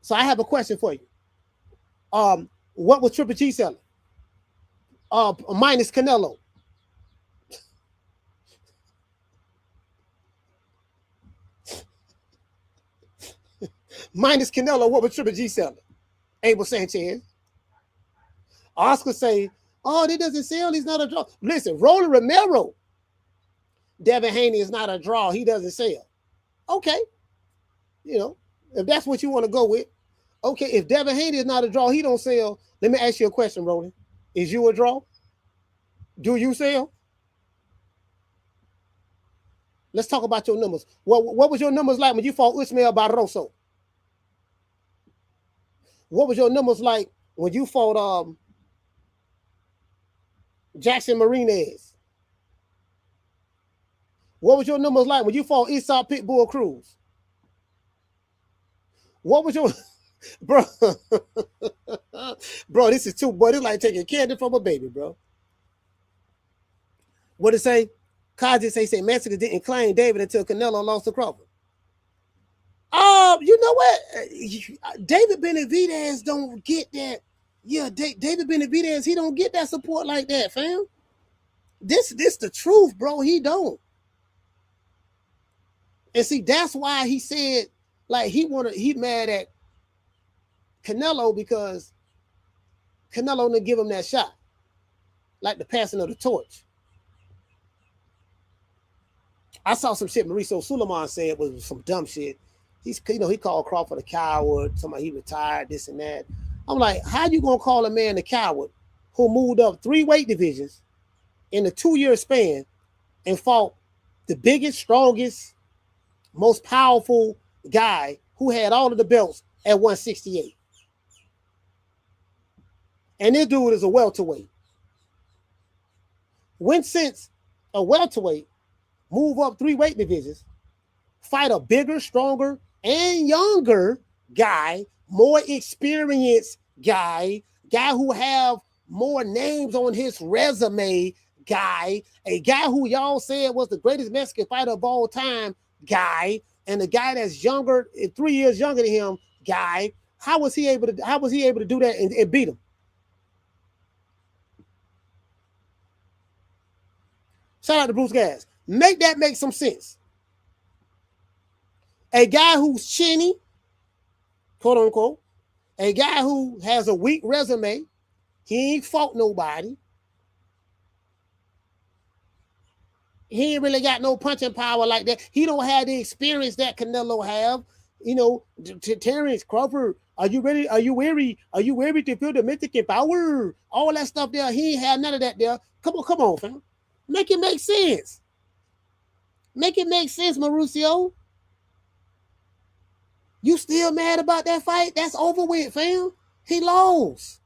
So I have a question for you. What was Triple G selling? Minus Canelo. Minus Canelo, what was Triple G selling? Abel Sanchez. Oscar say, oh, that doesn't sell. He's not a draw. Listen, Roland Romero, Devin Haney is not a draw. He doesn't sell. Okay. You know, if that's what you want to go with. Okay, if Devin Haney is not a draw, he don't sell. Let me ask you a question, Roland. Is you a draw? Do you sell? Let's talk about your numbers. What was your numbers like when you fought Ismael Barroso? What was your numbers like when you fought Jackson Marinez? What was your numbers like when you fought Esau Pitbull Cruz? What was your bro? Bro, this is too boy. This is like taking candy from a baby, bro. What it say? Kaji say Mexico didn't claim David until Canelo lost to Crawford. You know what? David Benavidez don't get that. Yeah, David Benavidez, he don't get that support like that, fam. This the truth, bro. He don't. And see, that's why he said, like, he mad at Canelo because Canelo didn't give him that shot. like the passing of the torch. I saw some shit Mauricio Suleiman said was some dumb shit. He called Crawford a coward, somebody he retired, this and that. I'm like, how you gonna call a man a coward who moved up 3 weight divisions in a 2-year span and fought the biggest, strongest, most powerful guy who had all of the belts at 168? And this dude is a welterweight. When since a welterweight move up 3 weight divisions, fight a bigger, stronger, and younger guy, more experienced guy who have more names on his resume guy, a guy who y'all said was the greatest Mexican fighter of all time guy, and the guy that's younger, 3 years younger than him guy. How was he able to do that and beat him? Shout out to Bruce Gas. Make that make some sense. A guy who's chinny, quote unquote, a guy who has a weak resume, he ain't fought nobody. He ain't really got no punching power like that. He don't have the experience that Canelo have. You know, Terrence Crawford, are you ready? Are you weary? Are you weary to feel the Mexican power? All that stuff there. He ain't had none of that there. Come on, fam. Make it make sense. Make it make sense, Mauricio. You still mad about that fight? That's over with, fam. He lost.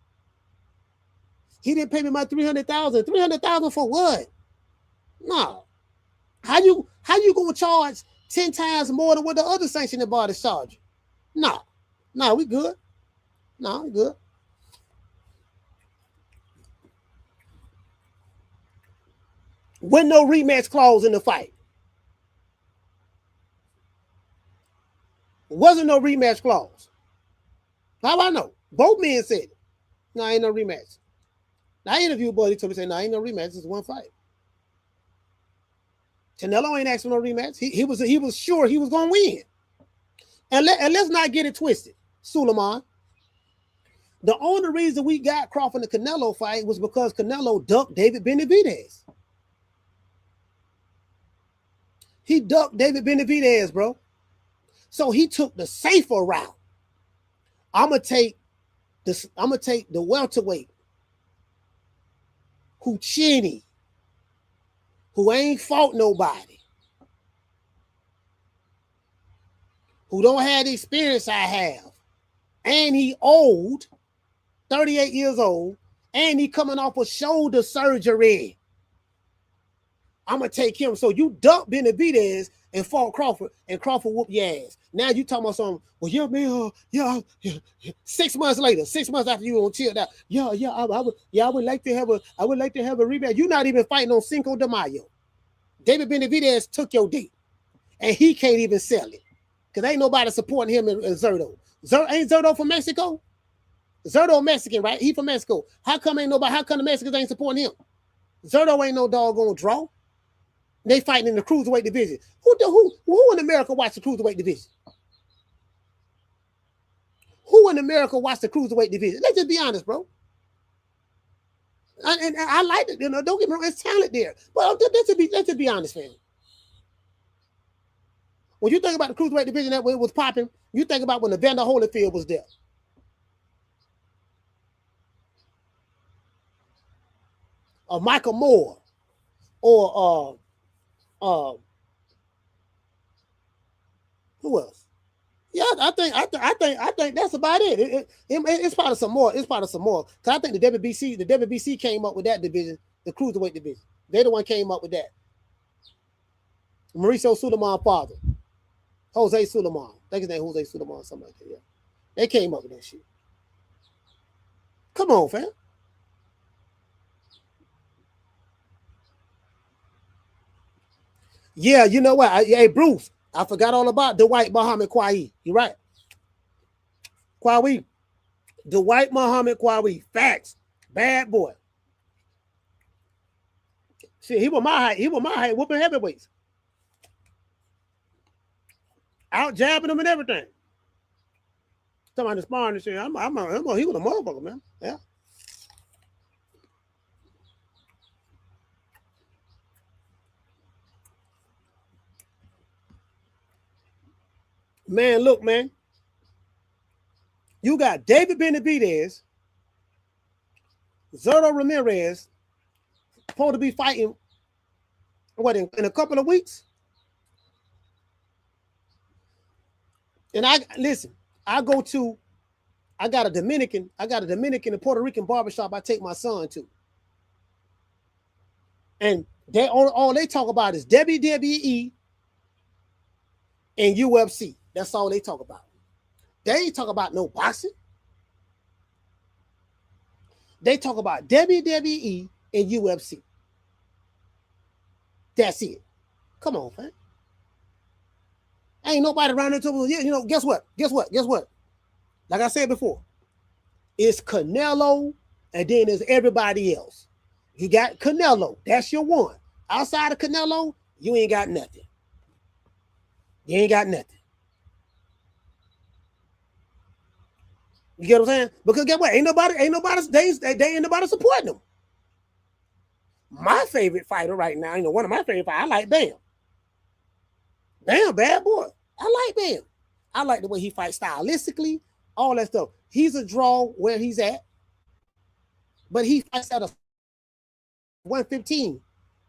He didn't pay me my $300,000. $300,000 for what? No. How you gonna charge 10 times more than what the other sanctioning bodies charge? No, we good. No, we good. With no rematch clause in the fight. Wasn't no rematch clause. How I know? Both men said it. No, ain't no rematch. I interviewed Buddy, told me, say, no, ain't no rematch. It's one fight. Canelo ain't asking no rematch. He was sure he was gonna win. And let's not get it twisted, Suleiman. The only reason we got Crawford and the Canelo fight was because Canelo ducked David Benavidez. He ducked David Benavidez, bro. So he took the safer route. I'm gonna take the welterweight who chinny, who ain't fought nobody, who don't have the experience I have, and he old, 38 years old, and he coming off of shoulder surgery. I'm gonna take him. So you duck Benavidez and fought Crawford, and Crawford whooped your ass. Now you talking about something? Well, yeah, man, yeah. 6 months later, 6 months after you on chill out, I would like to have a rematch. You're not even fighting on Cinco de Mayo. David Benavidez took your date, and he can't even sell it because ain't nobody supporting him in Zurdo. Ain't Zurdo from Mexico? Zurdo Mexican, right? He from Mexico. How come the Mexicans ain't supporting him? Zurdo ain't no doggone draw. They fighting in the cruiserweight division. Who in America watch the cruiserweight division? Who in America watch the cruiserweight division? Let's just be honest, bro. And I like it, don't get me wrong, it's talent there. But let's just be honest, man. When you think about the cruiserweight division that was popping, you think about when Evander Holyfield was there. Or Michael Moore. Or who else? Yeah, I think that's about it. It's part of some more. It's part of some more. Because I think the WBC came up with that division, the cruiserweight division. They're the one came up with that. Mauricio Suleiman father. Jose Suleiman. I think his name Jose Suleiman, something like that. Yeah. They came up with that shit. Come on, fam. Yeah, you know what? Hey, Bruce, I forgot all about Dwight Muhammad Kwayi. You're right. Kwayi. Dwight Muhammad Kwayi. Facts. Bad boy. Shit, he was my height. Whooping heavyweights. Out jabbing them and everything. Talking about the sparring and shit. He was a motherfucker, man. Yeah. Man, look, man. You got David Benavidez, Zerto Ramirez, supposed to be fighting, what, in a couple of weeks? And I got a Dominican and Puerto Rican barbershop I take my son to. And all they talk about is WWE and UFC. That's all they talk about. They ain't talk about no boxing. They talk about WWE and UFC. That's it. Come on, man. Ain't nobody around there talking, you know, guess what? Like I said before, it's Canelo and then there's everybody else. You got Canelo. That's your one. Outside of Canelo, you ain't got nothing. You ain't got nothing. You get what I'm saying? Because guess what? Ain't nobody supporting them. My favorite fighter right now, you know, one of my favorite fighters, I like Bam. Bam, bad boy. I like Bam. I like the way he fights stylistically, all that stuff. He's a draw where he's at, but he fights at a 115.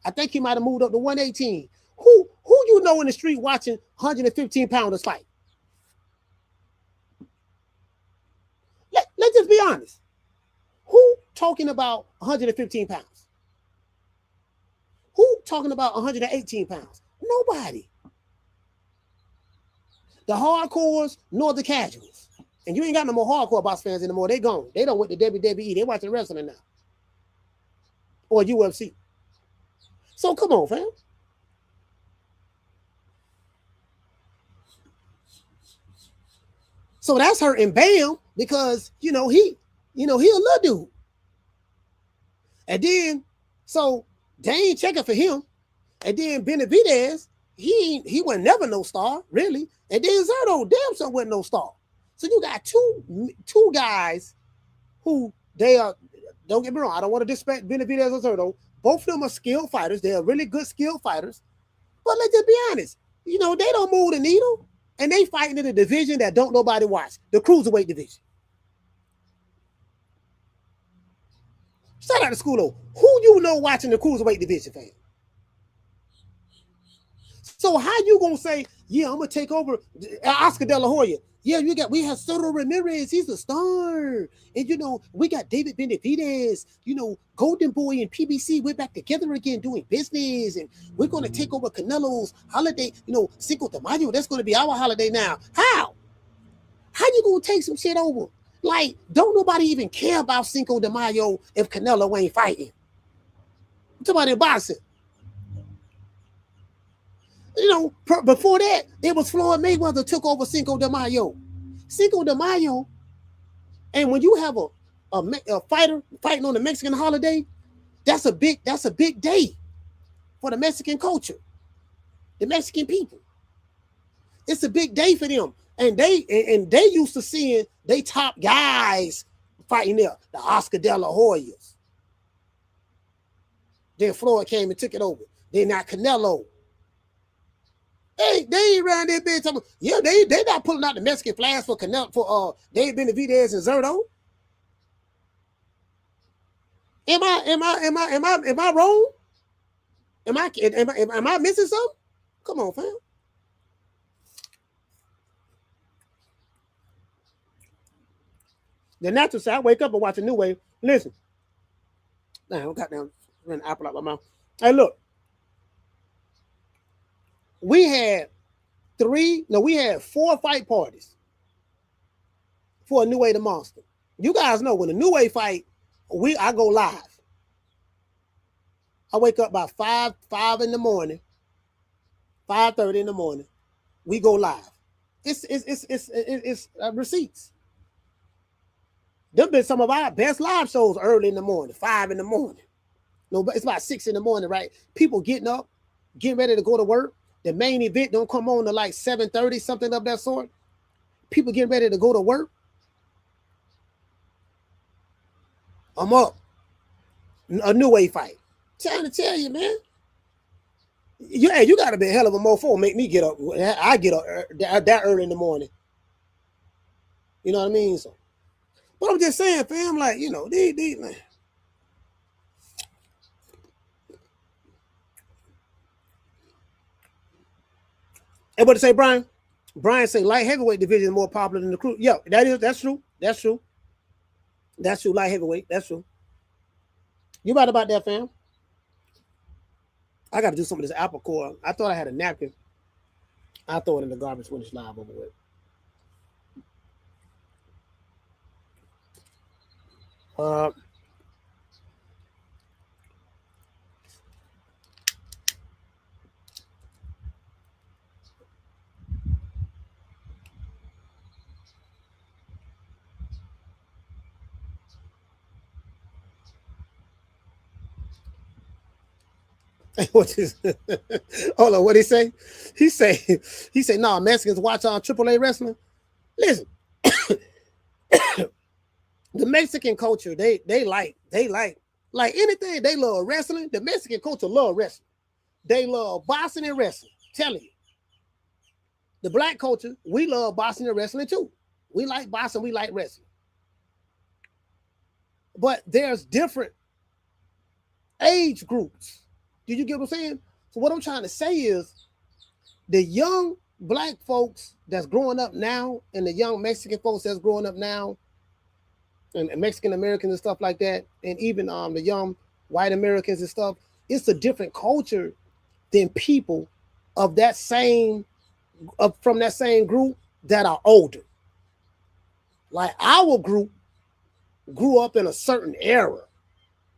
I think he might have moved up to 118. Who you know in the street watching 115-pounders fight? Let's just be honest. Who talking about 115 pounds? Who talking about 118 pounds? Nobody. The hardcores nor the casuals. And you ain't got no more hardcore box fans anymore. They gone. They don't went to WWE. They watching wrestling now. Or UFC. So come on, fam. So that's hurting Bam because, he a little dude. And then, so they ain't checking for him. And then Benavidez, he was never no star, really. And then Zerto, damn sure wasn't no star. So you got two guys who they are, don't get me wrong, I don't want to disrespect Benavidez or Zerto. Both of them are skilled fighters. They are really good skilled fighters. But let's just be honest. They don't move the needle. And they fighting in a division that don't nobody watch. The cruiserweight division. Shout out to school though. Who you know watching the cruiserweight division, fam? So how you gonna say, yeah, I'm gonna take over Oscar De La Hoya? Yeah, we have Soto Ramirez, he's a star. And we got David Benavidez, Golden Boy and PBC, we're back together again doing business, and we're gonna take over Canelo's holiday, Cinco de Mayo, that's gonna be our holiday now. How you gonna take some shit over? Like, don't nobody even care about Cinco de Mayo if Canelo ain't fighting. I'm talking about in boxing. Before that, it was Floyd Mayweather took over Cinco de Mayo. Cinco de Mayo, and when you have a fighter fighting on the Mexican holiday, that's a big day for the Mexican culture, the Mexican people. It's a big day for them, and they used to seeing they top guys fighting there, the Oscar De La Hoyas. Then Floyd came and took it over. Then not Canelo. They ain't around there bitch talking, yeah, they not pulling out the Mexican flags for Canelo, for David Benavidez and Zerto. Am I wrong? Am I missing something? Come on, fam. The natural side, I wake up and watch a New Wave. Listen. Now I got down, run apple out my mouth. Hey, look. We had 4 fight parties for a New Way the Monster. You guys know when a New Way fight, I go live. I wake up by 5 in the morning, 5:30 in the morning. We go live. It's receipts. Them been some of our best live shows early in the morning, 5 in the morning. No, but it's about 6 in the morning, right? People getting up, getting ready to go to work. The main event don't come on to like 7:30, something of that sort. People getting ready to go to work. I'm up. A New Way fight. Trying to tell you, man. You got to be a hell of a mofo make me get up. I get up that early in the morning. You know what I mean? So, but I'm just saying, fam, like, you know, these man. And what to say, Brian? Brian say light heavyweight division is more popular than the crew. Yeah, that's true. That's true. That's true. Light heavyweight. That's true. You right about that, fam? I got to do some of this apple core. I thought I had a napkin. I'll throw it in the garbage when it's live over with. What is hold on, what he say? He say, no, Mexicans watch on AAA wrestling. Listen, the Mexican culture, they like anything. They love wrestling. The Mexican culture love wrestling. They love boxing and wrestling. Telling you. The black culture, we love boxing and wrestling too. We like boxing, we like wrestling. But there's different age groups. Did you get what I'm saying? So what I'm trying to say is the young black folks that's growing up now and the young Mexican folks that's growing up now and Mexican Americans and stuff like that, and even the young white Americans and stuff, it's a different culture than people of that same from that same group that are older. Like our group grew up in a certain era.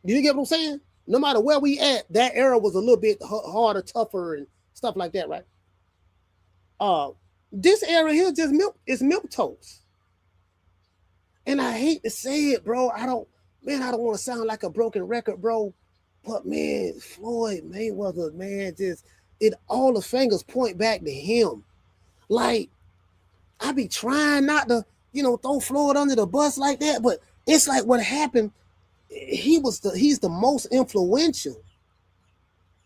Do you get what I'm saying? No matter where we at, that era was a little bit harder, tougher, and stuff like that, right? This era here just milk toast. And I hate to say it, bro. I don't want to sound like a broken record, bro. But man, Floyd Mayweather, man, all the fingers point back to him. Like, I be trying not to, throw Floyd under the bus like that, but it's like what happened. He's the most influential.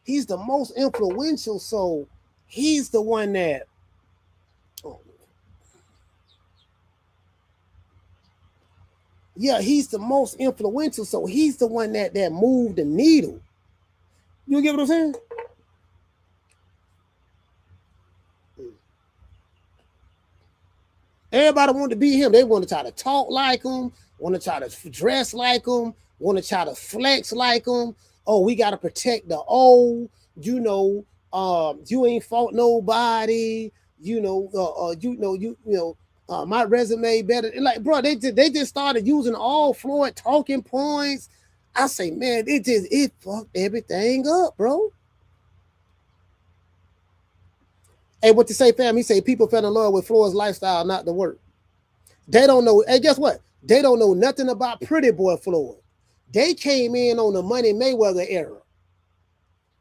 He's the most influential, so he's the one that he's the most influential, so he's the one that moved the needle. You get what I'm saying? Everybody wanted to be him. They want to try to talk like him, want to try to dress like him, want to try to flex like him. Oh, we got to protect the old. You ain't fought nobody. My resume better. Like, bro, they just started using all Floyd talking points. I say, man, it fucked everything up, bro. Hey, what to say, fam? He say people fell in love with Floyd's lifestyle, not the work. They don't know. Hey, guess what? They don't know nothing about Pretty Boy Floyd. They came in on the Money Mayweather era.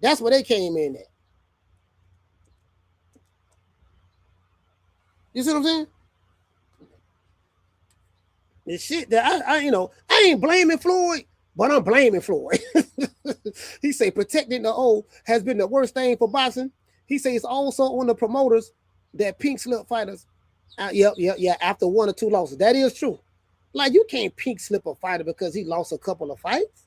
That's where they came in at. You see what I'm saying? The shit that I ain't blaming Floyd, but I'm blaming Floyd. He say protecting the old has been the worst thing for boxing. He says it's also on the promoters that pink slip fighters. After 1 or 2 losses. That is true. Like, you can't pink slip a fighter because he lost a couple of fights.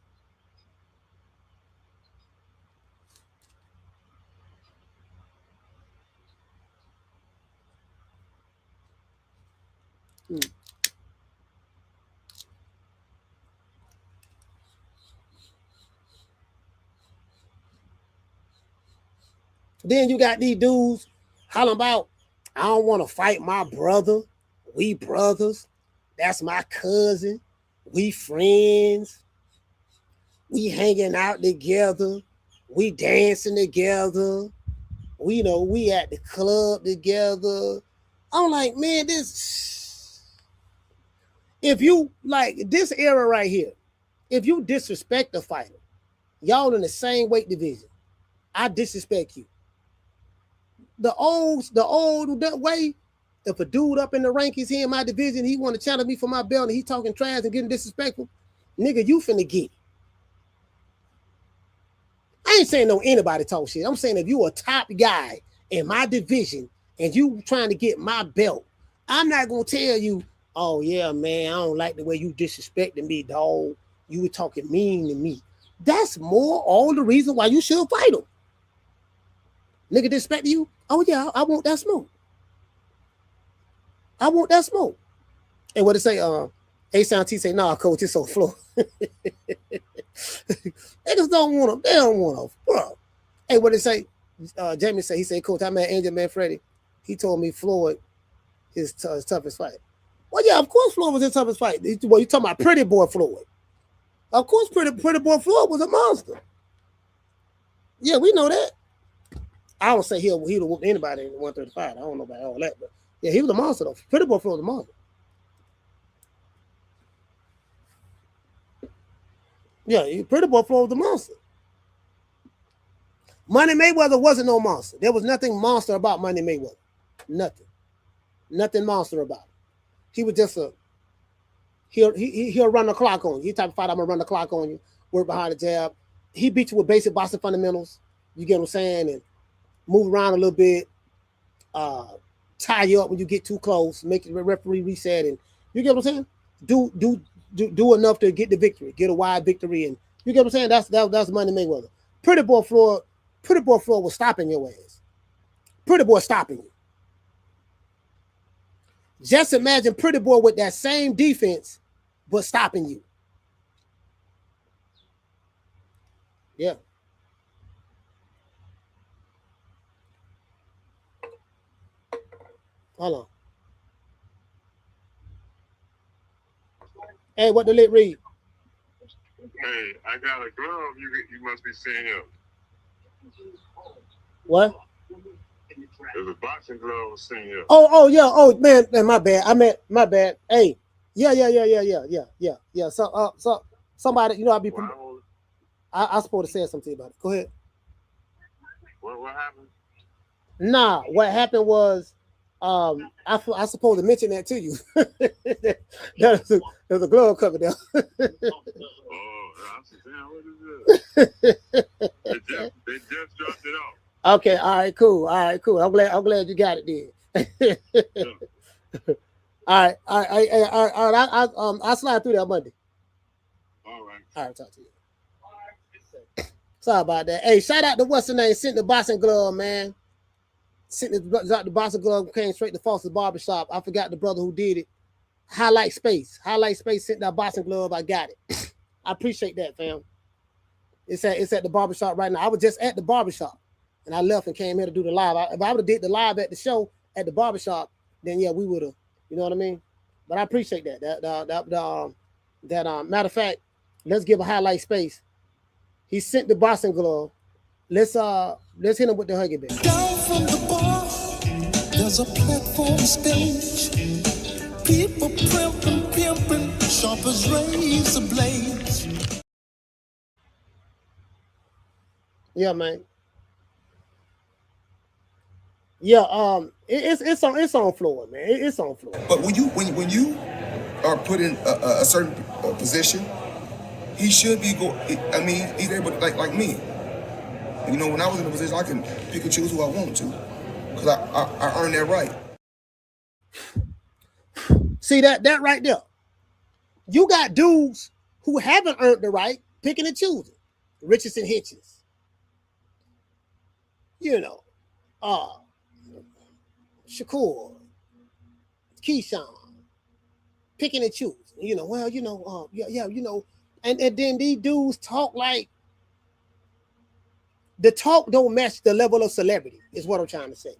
Then you got these dudes hollering about, I don't want to fight my brother. We brothers. That's my cousin. We friends. We hanging out together. We dancing together. We at the club together. I'm like, man, if you like this era right here, if you disrespect the fighter, y'all in the same weight division, I disrespect you. The old way, if a dude up in the rankings here in my division, he want to challenge me for my belt and he talking trash and getting disrespectful, nigga, you finna get it. I ain't saying no anybody talk shit. I'm saying if you a top guy in my division and you trying to get my belt, I'm not gonna tell you, oh yeah, man, I don't like the way you disrespecting me, dog. You were talking mean to me. That's more all the reason why you should fight him. Nigga disrespect you? Oh yeah, I want that smoke. I want that smoke. And what it say? A-Sound T say, nah, coach, it's on floor. They just don't want him. They don't want him, bro. Hey, what it say? Jamie say, he said, coach, I met Angel Man Freddy. He told me Floyd his toughest fight. Well, yeah, of course Floyd was his toughest fight. Well, you talking about Pretty Boy Floyd. Of course, Pretty Boy Floyd was a monster. Yeah, we know that. I don't say he'd have whooped anybody in 135. I don't know about all that, but yeah, he was a monster though. Pretty Boy Floyd was a monster. Yeah, Pretty Boy Floyd was a monster. Money Mayweather wasn't no monster. There was nothing monster about Money Mayweather. Nothing monster about him. He was just he'll run the clock on you. He type of fight, I'm gonna run the clock on you, work behind the jab. He beat you with basic boxing fundamentals. You get what I'm saying? And move around a little bit, tie you up when you get too close, make the referee reset, and you get what I'm saying? Do enough to get the victory, get a wide victory, and you get what I'm saying? That's Money Mayweather. Pretty Boy Floyd was stopping your ass. Pretty Boy stopping you. Just imagine Pretty Boy with that same defense, but stopping you. Yeah. Hold on. Hey, what the lit read? Hey, I got a glove. You must be seeing him. What? There's a boxing glove sitting here. Oh, yeah. Oh, man, my bad. My bad. Hey, yeah. So somebody, I'm supposed to say something about it. Go ahead. What happened? Nah, what happened was, I supposed to mention that to you. There's a glove cover there. Oh, I said, damn, what is this? They just dropped it off. Okay, all right, cool. I'm glad you got it then. All right. I'll slide through that Monday. All right, talk to you. Sorry about that. Hey, shout out to what's the name? Sent the boxing glove, man. Sent the boxing glove, came straight to Foster's Barbershop. I forgot the brother who did it. Highlight Space sent that boxing glove. I got it. I appreciate that, fam. It's at the barbershop right now. I was just at the barbershop and I left and came here to do the live. If I would have did the live at the show at the barbershop, then yeah, we would have, you know what I mean? But I appreciate that. Matter of fact, let's give a Highlight Space. He sent the boxing glove. Let's hit him with the Huggy Bear. Down from the bar, there's a platform stage. People pimping, sharp as razor blades. Yeah, man. Yeah, it's on floor, man. It's on floor. But when you are put in a certain position, he should be he's able to, like me. You know, when I was in a position, I can pick and choose who I want to, because I earned that right. See that right there. You got dudes who haven't earned the right, picking and choosing. Richardson Hitchens. You know, Shakur, Keyshawn, picking and choosing. You know, well, and then these dudes talk like the talk don't match the level of celebrity, is what I'm trying to say.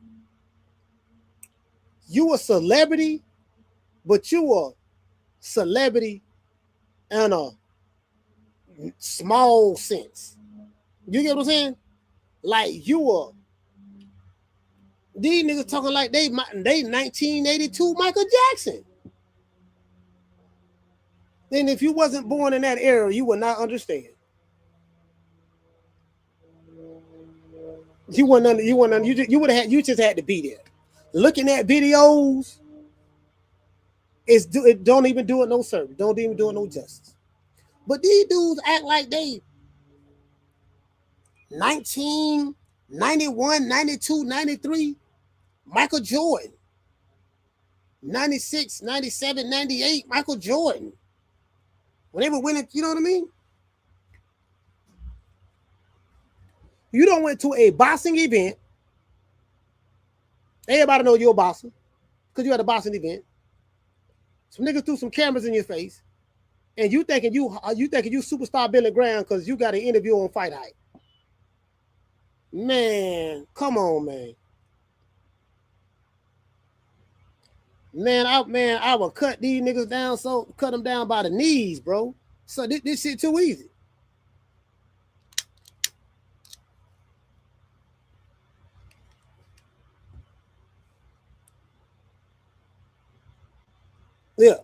You a celebrity, but you a celebrity in a small sense. You get what I'm saying? Like these niggas talking like they 1982 Michael Jackson. Then if you wasn't born in that era, you would not understand. You just had to be there. Looking at videos, it don't even do it no service. Don't even do it no justice. But these dudes act like they 1991, 92, 93, Michael Jordan. 96, 97, 98, Michael Jordan. When they were winning, you know what I mean? You don't went to a boxing event. Everybody know you're a boxer because you had a boxing event. Some niggas threw some cameras in your face, and you thinking you superstar Billy Graham because you got an interview on Fight Hype. Man, come on, man. I would cut these niggas down, cut them down by the knees, bro. So this shit too easy. Yeah.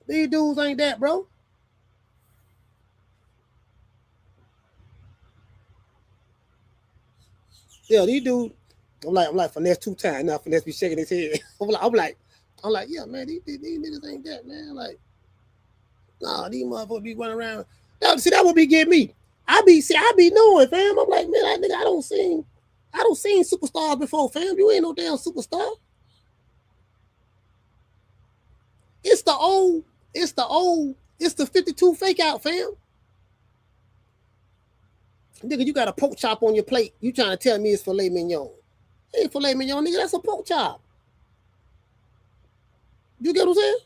These dudes ain't that, bro. Yeah, these dudes. I'm like finesse 2 times. Now finesse be shaking his head. I'm like, yeah, man, these niggas ain't that, man. Like, nah, these motherfuckers be running around. See, that would be getting me. I be knowing, fam. I'm like, man, I don't seen superstars before, fam. You ain't no damn superstar. It's the 52 fake out, fam. Nigga, you got a pork chop on your plate. You trying to tell me it's filet mignon. It ain't filet mignon, nigga. That's a pork chop. You get what I'm saying?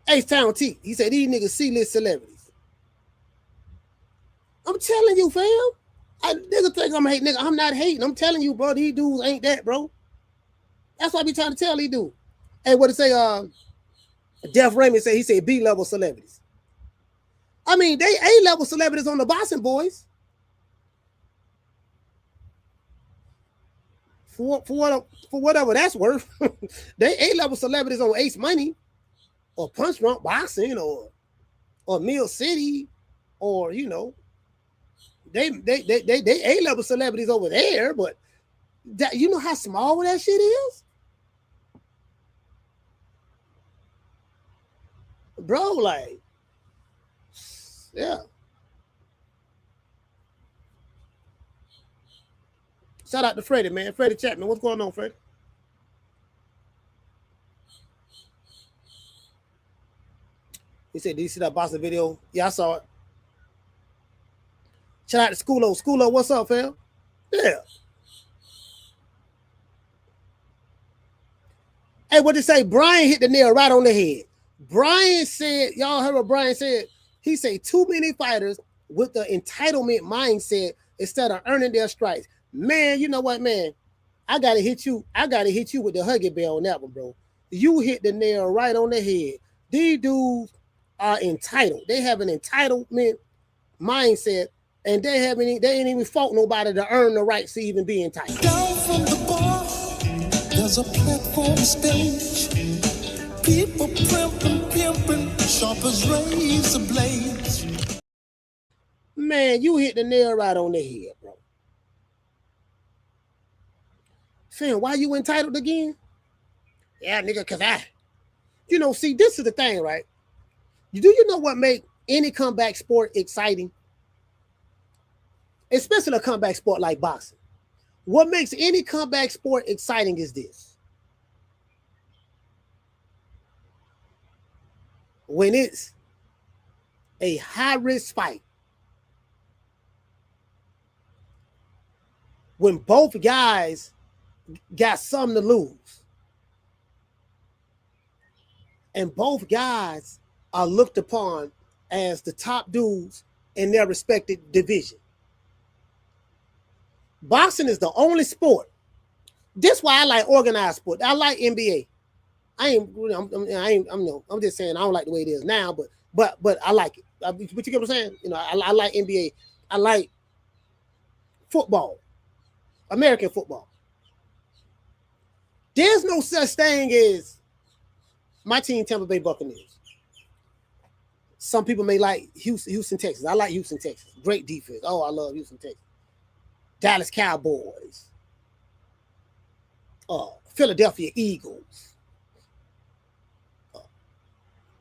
H-Town T. He said these niggas C-list celebrities. I'm telling you, fam. Nigga think I'm hating. Nigga, I'm not hating. I'm telling you, bro. These dudes ain't that, bro. That's what I be trying to tell these dudes. Hey, what it say? Def Raymond said he said B-level celebrities. I mean, they A-level celebrities on the boxing boys. For whatever that's worth. They A-level celebrities on Ace Money or Punch Drunk Boxing or Mill City or, you know, they A-level celebrities over there, but that, you know how small that shit is? Bro, like, yeah. Shout out to Freddie, man. Freddie Chapman. What's going on, Freddie? He said, did you see that boxing video? Yeah, I saw it. Shout out to Schoolo. Schoolo, what's up, fam? Yeah. Hey, what did it say? Brian hit the nail right on the head. Brian said, y'all heard what Brian said? He said too many fighters with the entitlement mindset instead of earning their stripes. Man, you know what, man? I gotta hit you with the Huggy Bear on that one, bro. You hit the nail right on the head. These dudes are entitled. They have an entitlement mindset, and they ain't even fought nobody to earn the right to even be entitled. Down from the bar, there's a platform stage. People pimping, sharp as razor blades. Man, you hit the nail right on the head, bro. Fam, why you entitled again? Yeah, nigga, cause see, this is the thing, right? Do you know what make any comeback sport exciting? Especially a comeback sport like boxing. What makes any comeback sport exciting is this. When it's a high-risk fight, when both guys got something to lose, and both guys are looked upon as the top dudes in their respective division. Boxing is the only sport. That's why I like organized sport. I like NBA. I'm just saying I don't like the way it is now, but I like it. But you get what I'm saying? You know, I like NBA. I like football, American football. There's no such thing as my team, Tampa Bay Buccaneers. Some people may like Houston, Texas. I like Houston, Texas. Great defense. Oh, I love Houston, Texas. Dallas Cowboys. Philadelphia Eagles.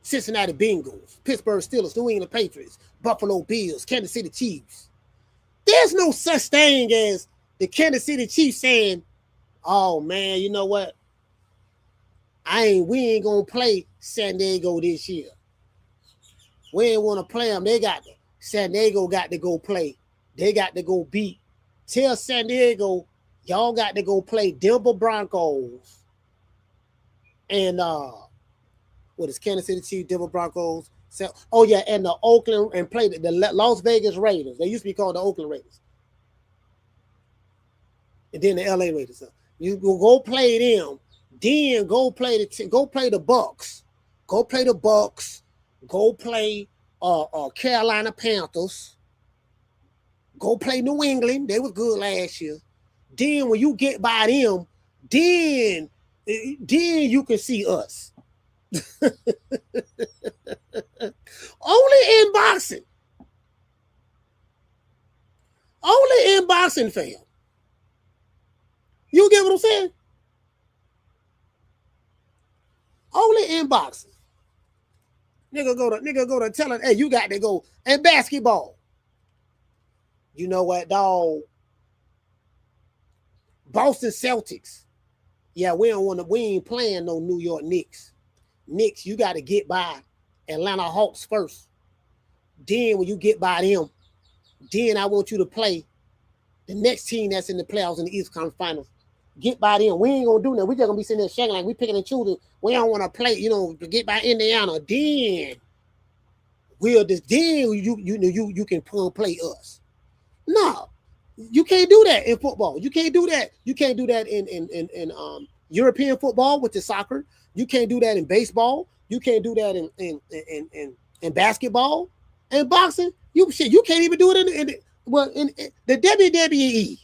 Cincinnati Bengals, Pittsburgh Steelers, New England Patriots, Buffalo Bills, Kansas City Chiefs. There's no such thing as the Kansas City Chiefs saying, oh man, you know what? We ain't gonna play San Diego this year. We ain't want to play them. San Diego got to go play. They got to go beat. Tell San Diego, y'all got to go play Denver Broncos. And what is Kansas City Chiefs, Denver Broncos? And the Oakland, and play the Las Vegas Raiders. They used to be called the Oakland Raiders. And then the LA Raiders. You go play them. Then go play the Bucks. Go play the Bucks. Go play Carolina Panthers. Go play New England. They was good last year. Then when you get by them, then you can see us. Only in boxing. Only in boxing, fam. You get what I'm saying? Only in boxing. Nigga go to tell it, hey, you got to go. And basketball. You know what, dog? Boston Celtics. Yeah, we ain't playing no New York Knicks. Knicks, you got to get by Atlanta Hawks first. Then when you get by them, then I want you to play the next team that's in the playoffs in the East Conference Finals. Get by them. We ain't gonna do that. We just gonna be sitting there shaking like we picking and choosing. We don't want to play, to get by Indiana. Then you can play us. No, you can't do that in football. You can't do that. You can't do that in European football with the soccer. You can't do that in baseball. You can't do that in basketball and boxing. You can't even do it in the WWE.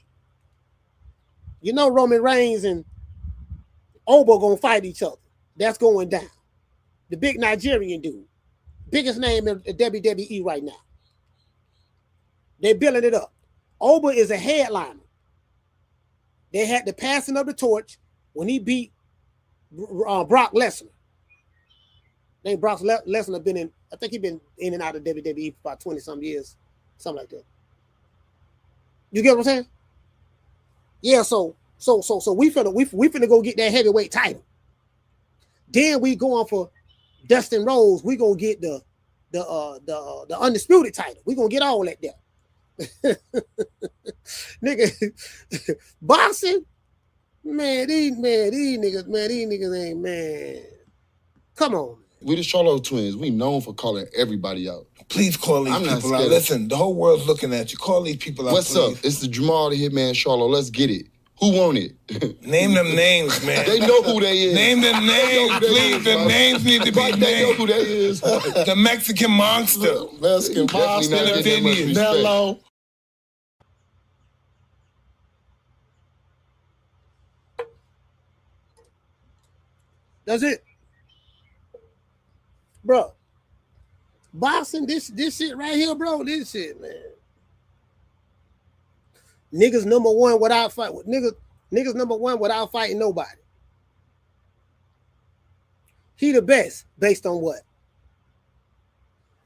Roman Reigns and Oba gonna fight each other. That's going down. The big Nigerian dude, biggest name in the WWE right now. They're building it up. Oba is a headliner. They had the passing of the torch when he beat Brock Lesnar. Brock Lesnar been in. I think he's been in and out of WWE for about 20-some years, something like that. You get what I'm saying? Yeah, so we finna go get that heavyweight title. Then we going for Dustin Rhodes. We gonna get the undisputed title. We gonna get all that there. Nigga, boxing, these niggas ain't, man. Come on. We the Charlo twins. We known for calling everybody out. Please call these people out. Listen, the whole world's looking at you. Call these people out, What's please. up? It's the Jermell the Hitman Charlo. Let's get it. Who want it? Name them names, man. They know who they is. Name them names, please. The names need to be named. They know who they is. The Mexican Monster. Mexican Monster. Mellow. That's it. Bro. Boxing, this shit right here, bro. This shit, man. Niggas number one without fight. Niggas number one without fighting nobody. He the best based on what?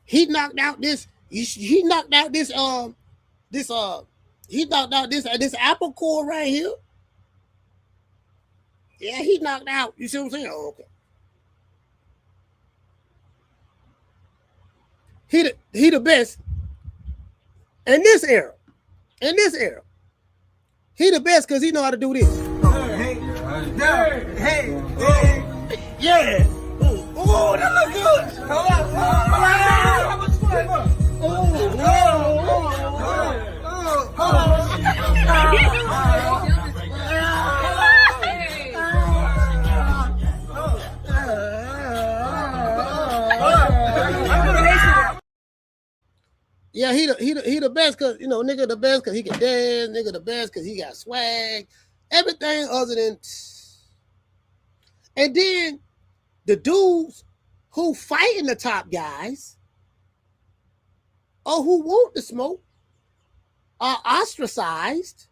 He knocked out this. He knocked out this. He knocked out this apple core right here. Yeah, he knocked out. You see what I'm saying? Oh, okay. He the best in this era. In this era. He the best because he know how to do this. Yeah. Oh, that look good. Yeah, he the best because nigga the best because he can dance, nigga the best because he got swag, everything other than. And then the dudes who fighting the top guys or who want the smoke are ostracized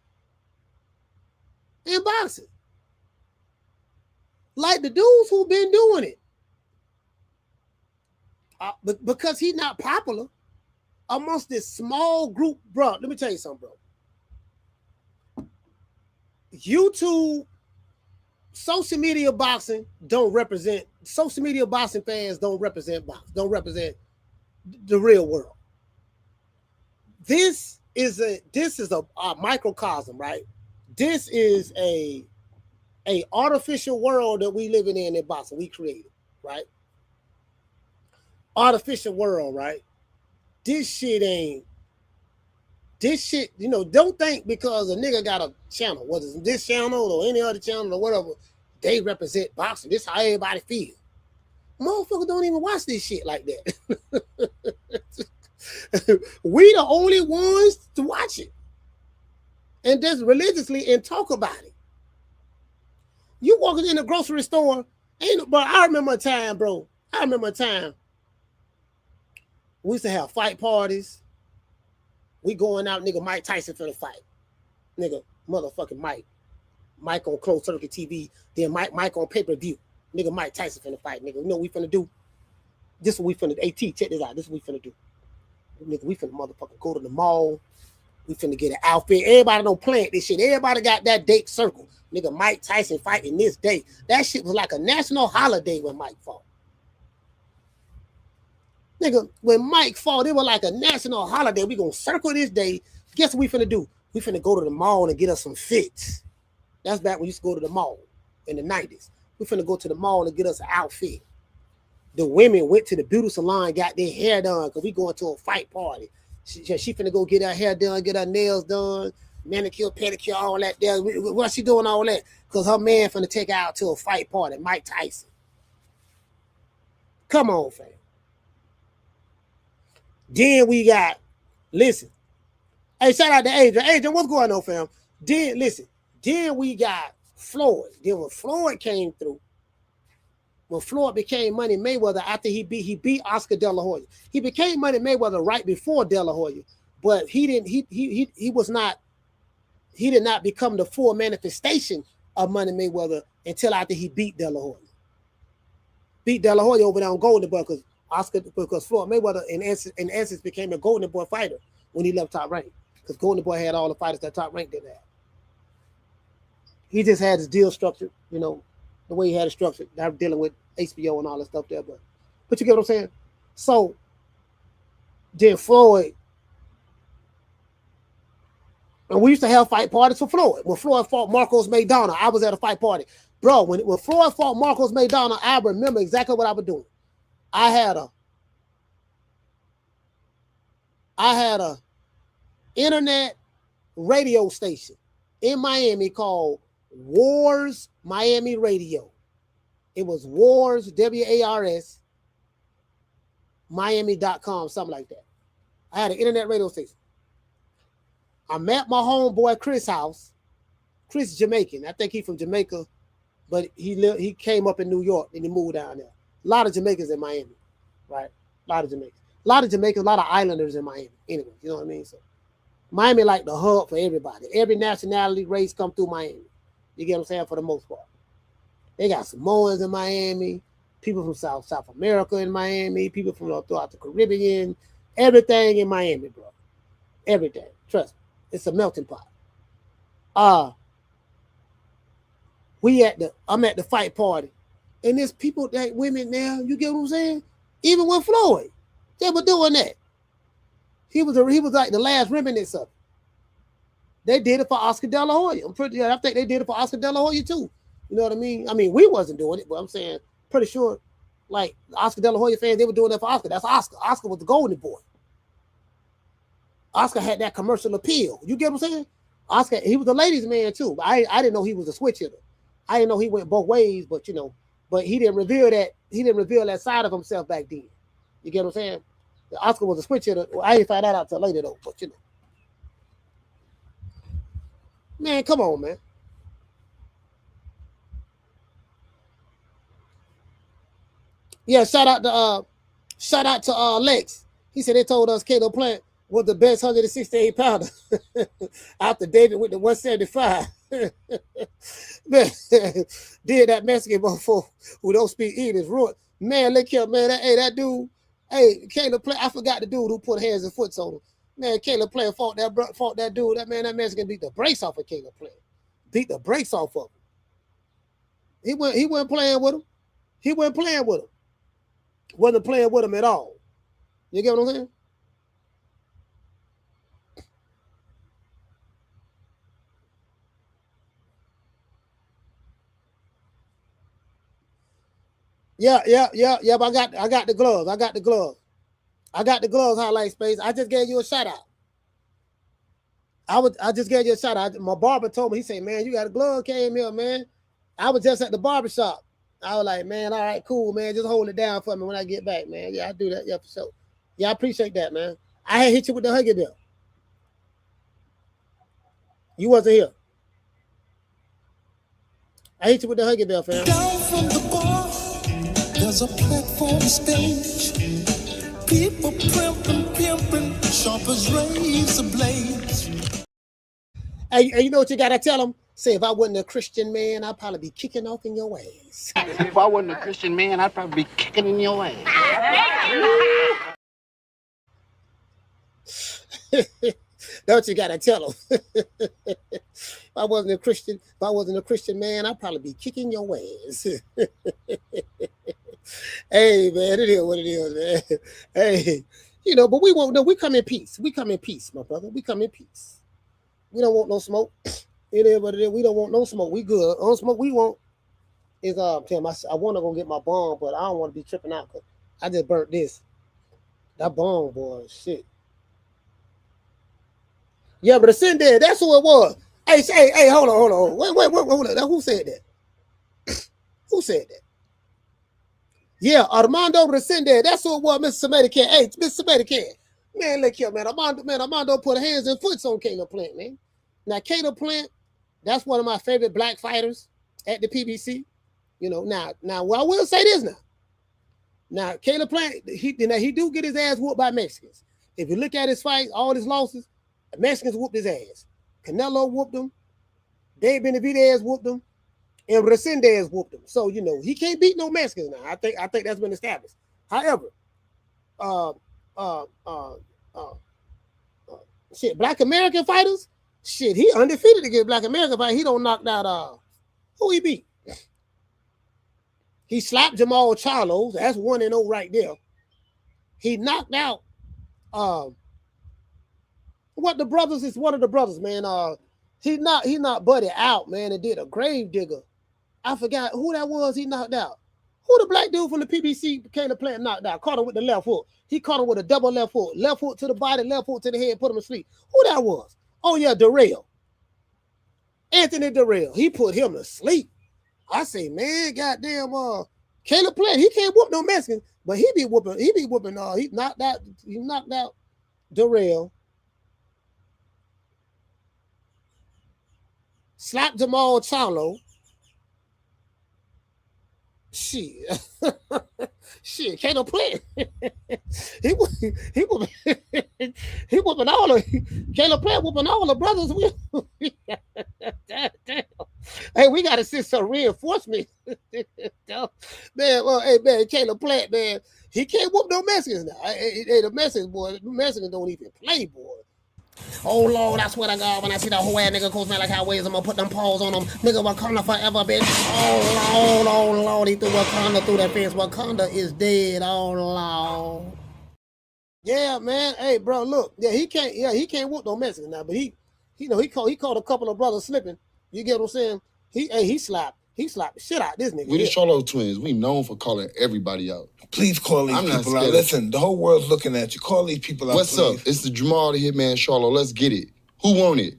in boxing. Like the dudes who been doing it. But because he's not popular amongst this small group, bro. Let me tell you something, bro. YouTube, social media boxing don't represent. Social media boxing fans don't represent boxing. Don't represent the real world. This is a microcosm, right? This is a artificial world that we living in boxing. We created, right? Artificial world, right? This shit, you know, don't think because a nigga got a channel, whether it's this channel or any other channel or whatever, they represent boxing. This is how everybody feels. Motherfuckers don't even watch this shit like that. We the only ones to watch it. And just religiously and talk about it. You walking in the grocery store, but I remember a time, bro. We used to have fight parties. We going out, nigga, Mike Tyson for the fight. Nigga, motherfucking Mike. Mike on closed circuit TV, then Mike on pay-per-view. Nigga, Mike Tyson finna fight, nigga. You know what we finna do? This is what we finna do. AT, check this out. This is what we finna do. Nigga, we finna motherfucking go to the mall. We finna get an outfit. Everybody don't plant this shit. Everybody got that date circle. Nigga, Mike Tyson fighting this day. That shit was like a national holiday when Mike fought. Nigga, when Mike fought, it was like a national holiday. We gonna circle this day. Guess what we finna do? We finna go to the mall and get us some fits. That's back when we used to go to the mall in the 90s. We finna go to the mall and get us an outfit. The women went to the beauty salon, got their hair done, because we going to a fight party. She finna go get her hair done, get her nails done, manicure, pedicure, all that there. What's she doing all that? Because her man finna take her out to a fight party, Mike Tyson. Come on, fam. Then we got, listen. Hey, shout out to Adrian. Adrian, what's going on, fam? Then we got Floyd. Then when Floyd came through, when Floyd became Money Mayweather after he beat Oscar De La Hoya. He became Money Mayweather right before De La Hoya, but he did not become the full manifestation of Money Mayweather until after he beat De La Hoya. Beat De La Hoya over there on Golden Boy because Floyd Mayweather in essence became a Golden Boy fighter when he left Top Rank. Because Golden Boy had all the fighters that Top Rank didn't have. He just had his deal structured, you know, the way he had it structured, dealing with HBO and all that stuff there. But you get what I'm saying? So then Floyd, and we used to have fight parties for Floyd. When Floyd fought Marcos Maidana, I was at a fight party. Bro, when Floyd fought Marcos Maidana, I remember exactly what I was doing. I had a internet radio station in Miami called Wars Miami Radio. It was Wars, WARS, Miami.com, something like that. I had an internet radio station. I'm at my homeboy Chris' house. Chris Jamaican. I think he's from Jamaica, but he came up in New York and he moved down there. A lot of Jamaicans in Miami, right? A lot of Jamaicans, a lot of islanders in Miami. Anyway, you know what I mean? So Miami like the hub for everybody. Every nationality, race come through Miami. You get what I'm saying? For the most part. They got Samoans in Miami, people from South America in Miami, people from throughout the Caribbean, everything in Miami, bro. Everything. Trust me. It's a melting pot. I'm at the fight party. And there's people that women now, you get what I'm saying? Even with Floyd, they were doing that. He was like the last remnants of it. They did it for Oscar De La Hoya. I think they did it for Oscar De La Hoya too. You know what I mean? I mean, we wasn't doing it, but I'm saying pretty sure, like Oscar De La Hoya fans, they were doing that for Oscar. That's Oscar. Oscar was the golden boy. Oscar had that commercial appeal. You get what I'm saying? Oscar, he was a ladies' man too. But I didn't know he was a switch hitter. I didn't know he went both ways, but you know, but he didn't reveal that. He didn't reveal that side of himself back then. You get what I'm saying? Oscar was a switch hitter. Well, I didn't find that out till later though, but you know. Man, come on, man. Yeah, shout out to Lex. He said they told us Cato Plant was the best 168 pounder after David with the 175. Man, did that Mexican motherfucker who don't speak English ruin. Man, look here, man. That dude, Hey, Caleb Plant, I forgot the dude who put hands and foots on him. Man, Caleb Plant fought that dude. That Mexican beat the brakes off of Caleb Plant. Beat the brakes off of him. He wasn't playing with him. He wasn't playing with him. Wasn't playing with him at all. You get what I'm saying? Yeah. But I got the gloves. I got the gloves. Highlight space. I just gave you a shout out. I just gave you a shout out. My barber told me, he said, man, you got a glove came here, man. I was just at the barber shop. I was like, man, all right, cool, man. Just hold it down for me when I get back, man. Yeah, I do that. Yeah, for sure. Yeah, I appreciate that, man. I had hit you with the Huggy Bear. You wasn't here. I hit you with the Huggy Bear, fam. Down from the bar, there's a platform stage. People pimping, sharp as razor blades. Hey, you know what you gotta tell them? Say, if I wasn't a Christian man, I'd probably be kicking off in your ass. If I wasn't a Christian man, I'd probably be kicking in your ass. That's what you gotta tell them. If I wasn't a Christian man, I'd probably be kicking your ass. Hey, man, it is what it is, man. Hey, you know, but we won't know. We come in peace. We come in peace, my brother. We come in peace. We don't want no smoke. It is what it is. We don't want no smoke. We good. Only smoke we want is Tim. I want to go get my bomb, but I don't want to be tripping out because I just burnt this. That bomb, boy, shit. Yeah, but the sin there, that's who it was. Hey, hold on. Wait, hold on. Who said that? Who said that? Yeah, Armando Resende. That's who it was, Mr. Medicaid. Hey, Mr. Medicaid. Man, look here, man. Armando put hands and foots on Caleb Plant, man. Now, Caleb Plant, that's one of my favorite black fighters at the PBC. You know, now, well, I will say this now. Now, Caleb Plant, he do get his ass whooped by Mexicans. If you look at his fights, all his losses, the Mexicans whooped his ass. Canelo whooped him. Dave Benavidez whooped him. And Resendez whooped him. So, you know, he can't beat no Mexicans now. I think that's been established. However, black American fighters, shit, he undefeated against black American fighters. He don't knock out who he beat. He slapped Jermell Charlo. That's 1-0 right there. He knocked out one of the brothers, man. He knocked Buddy out, man, and did a grave digger. I forgot who that was he knocked out. Who the black dude from the PBC Caleb Plant knocked out? Caught him with the left hook. He caught him with a double left hook. Left hook to the body, left hook to the head, put him to sleep. Who that was? Oh, yeah, Darrell. Anthony Darrell. He put him to sleep. I say, man, goddamn, Caleb Plant, he can't whoop no Mexicans, but he knocked out Darrell. Slapped Jermell Charlo. Shit, Caleb Plant. he whooping all of Caleb Plant whooping all the brothers. Hey, we gotta send some reinforcement. Man, well, hey man, Caleb Plant, man, he can't whoop no Mexicans now. Hey, the Mexicans don't even play, boy. Oh Lord, I swear to God, when I see that whole ass nigga coach man like how ways, I'm gonna put them paws on him. Nigga, Wakanda forever, bitch. Oh Lord, he threw Wakanda through that fence. Wakanda is dead. Oh Lord. Yeah, man. Hey, bro, look. Yeah, he can't whoop no Mexican now, but he caught a couple of brothers slipping. You get what I'm saying? He slapped the shit out this nigga. We the Charlo twins. We known for calling everybody out. Please call these people out. Listen, the whole world's looking at you. Call these people out. What's up? It's the Jermell the Hitman Charlo. Let's get it. Who want it?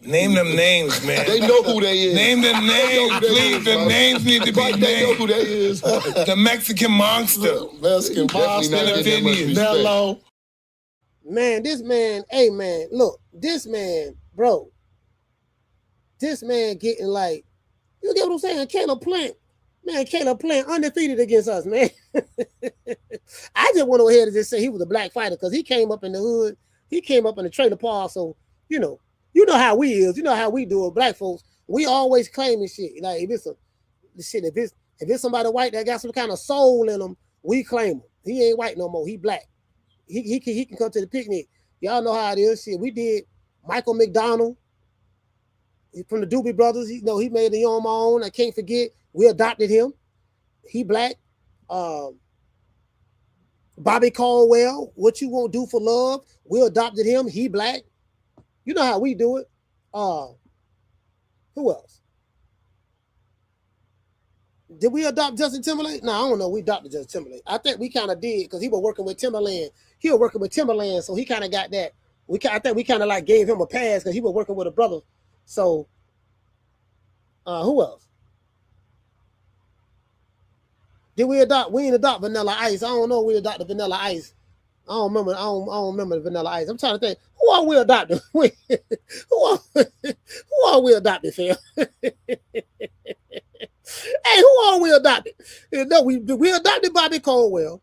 Name them names, man. They know who they is. Name them names, please. The names need to be named. They know who they is. The Mexican monster. Mexican monster. Hello. Man, this man, hey man, look, this man, bro. This man getting like, you get what I'm saying? Caleb Plant undefeated against us, man. I just went over here to just say he was a black fighter because he came up in the hood. He came up in the trailer park. So, you know how we is. You know how we do it. Black folks, we always claiming shit. Like if it's somebody white that got some kind of soul in them, we claim them. He ain't white no more. He black. He can come to the picnic. Y'all know how it is. Shit, we did Michael McDonald from the Doobie Brothers. He made it on my own. I can't forget. We adopted him. He black. Bobby Caldwell, What You Won't Do for Love. We adopted him. He black. You know how we do it. Who else? Did we adopt Justin Timberlake? No, I don't know. We adopted Justin Timberlake. I think we kind of did because he was working with Timberland. So he kind of got that. I think we kind of like gave him a pass because he was working with a brother. So, who else? Did we adopt? We didn't adopt Vanilla Ice. I don't know. We adopted Vanilla Ice. I don't remember. I don't remember the Vanilla Ice. I'm trying to think. Who are we adopted? who are we adopted, fam? Hey, who are we adopted? No, we adopted Bobby Caldwell.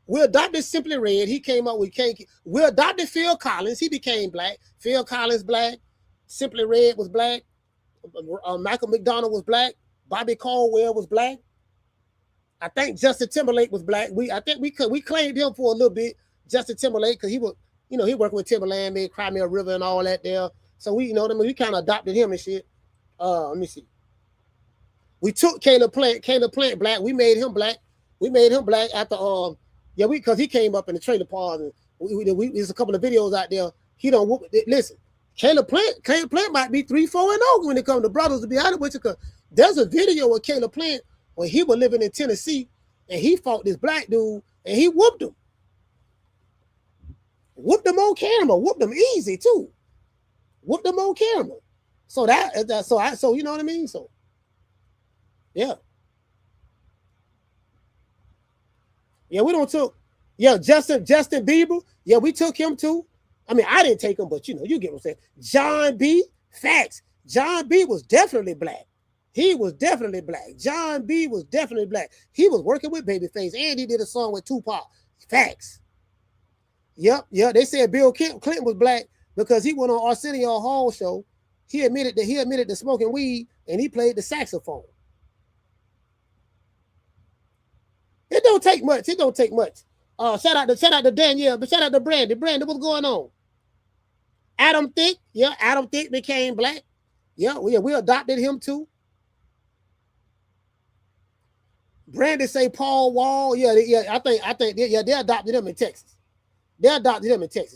We adopted Simply Red. He came up with Cake. We adopted Phil Collins. He became black. Phil Collins black. Simply Red was black. Michael McDonald was black. Bobby Caldwell was black. I think Justin Timberlake was black. I think we claimed him for a little bit. Justin Timberlake, because he was, he working with Timberland, made Cry Me a River and all that there. So we, we kind of adopted him and shit. Let me see. We took Caleb Plant black. We made him black. After because he came up in the trailer park and there's a couple of videos out there. He don't whoop. Listen, Caleb Plant might be 3-4-0 when it comes to brothers, to be honest with you, because there's a video of Caleb Plant when he was living in Tennessee and he fought this black dude and he whooped him. Whooped him on camera. Whooped him easy too. Whooped him on camera. So so you know what I mean? So yeah. Yeah, we don't took. Yeah, Justin Bieber. Yeah, we took him too. I mean, I didn't take him, but you get what I'm saying. John B. Facts. John B. was definitely black. He was definitely black. John B. was definitely black. He was working with Babyface, and he did a song with Tupac. Facts. Yep. They said Bill Clinton was black because he went on Arsenio Hall show. He admitted to smoking weed, and he played the saxophone. It don't take much. Shout out to Danielle, but shout out to Brandy. Brandy, what's going on? Adam Thicke. Yeah, Adam Thicke became black. Yeah, we adopted him too. Brandy say Paul Wall. Yeah, I think they adopted him in Texas.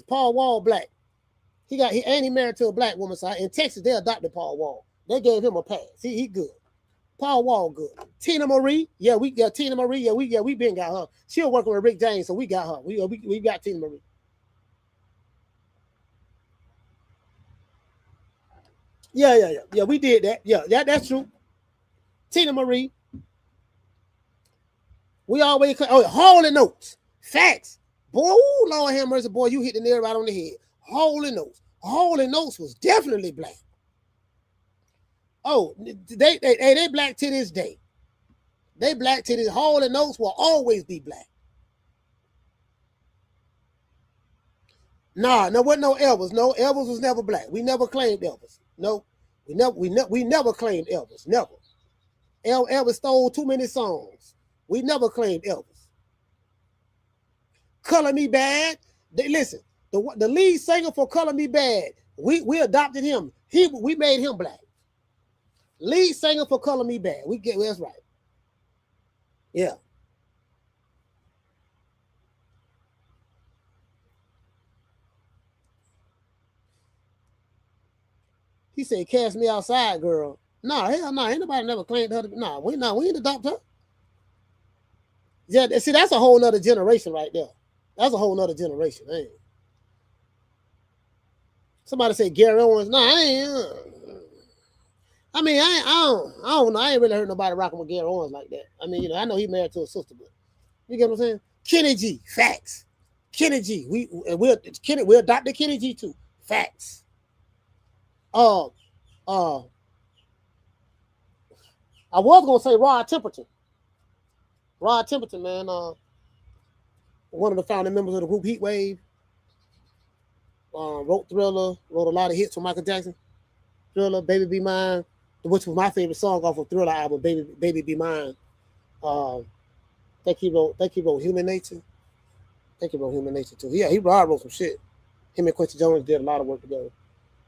Paul Wall black. He married to a black woman, so in Texas they adopted Paul Wall. They gave him a pass. He good. Paul Wall good. Tina Marie. Yeah, we got Tina Marie. Yeah, we been got her. She was working with Rick James, so we got her. We got Tina Marie. Yeah, we did that. Yeah, that's true. Tina Marie. We always Hall & Oates. Facts. Boy, ooh, Lord have mercy, boy, you hit the nail right on the head. Hall & Oates. Hall & Oates was definitely black. Oh, they black to this day. They black to this. Hall & Oates will always be black. Nah, no, wasn't no Elvis. No, Elvis was never black. We never claimed Elvis. No, we never claimed Elvis. Never. Elvis stole too many songs. We never claimed Elvis. Color Me Bad. Listen, the lead singer for Color Me Bad, we adopted him. We made him black. Lead singer for Color Me Bad. That's right. Yeah. He said, "Cast me outside, girl." No, hell no. Ain't nobody never claimed her. No, we ain't adopt her. Yeah, see, that's a whole nother generation right there. That's a whole nother generation. Hey. Somebody said Gary Owens. No, I ain't. I mean, I don't know. I ain't really heard nobody rocking with Gary Owens like that. I mean, I know he married to a sister, but you get what I'm saying? Kenny G, facts. Kenny G, we adopted Kenny G too. Facts. I was gonna say Rod Temperton. Rod Temperton, man, one of the founding members of the group Heat Wave. Wrote Thriller, wrote a lot of hits for Michael Jackson. Thriller, Baby Be Mine, which was my favorite song off of Thriller album, Baby Be Mine. Think he wrote Human Nature. think he wrote Human Nature too. Yeah, he wrote some shit. Him and Quincy Jones did a lot of work together.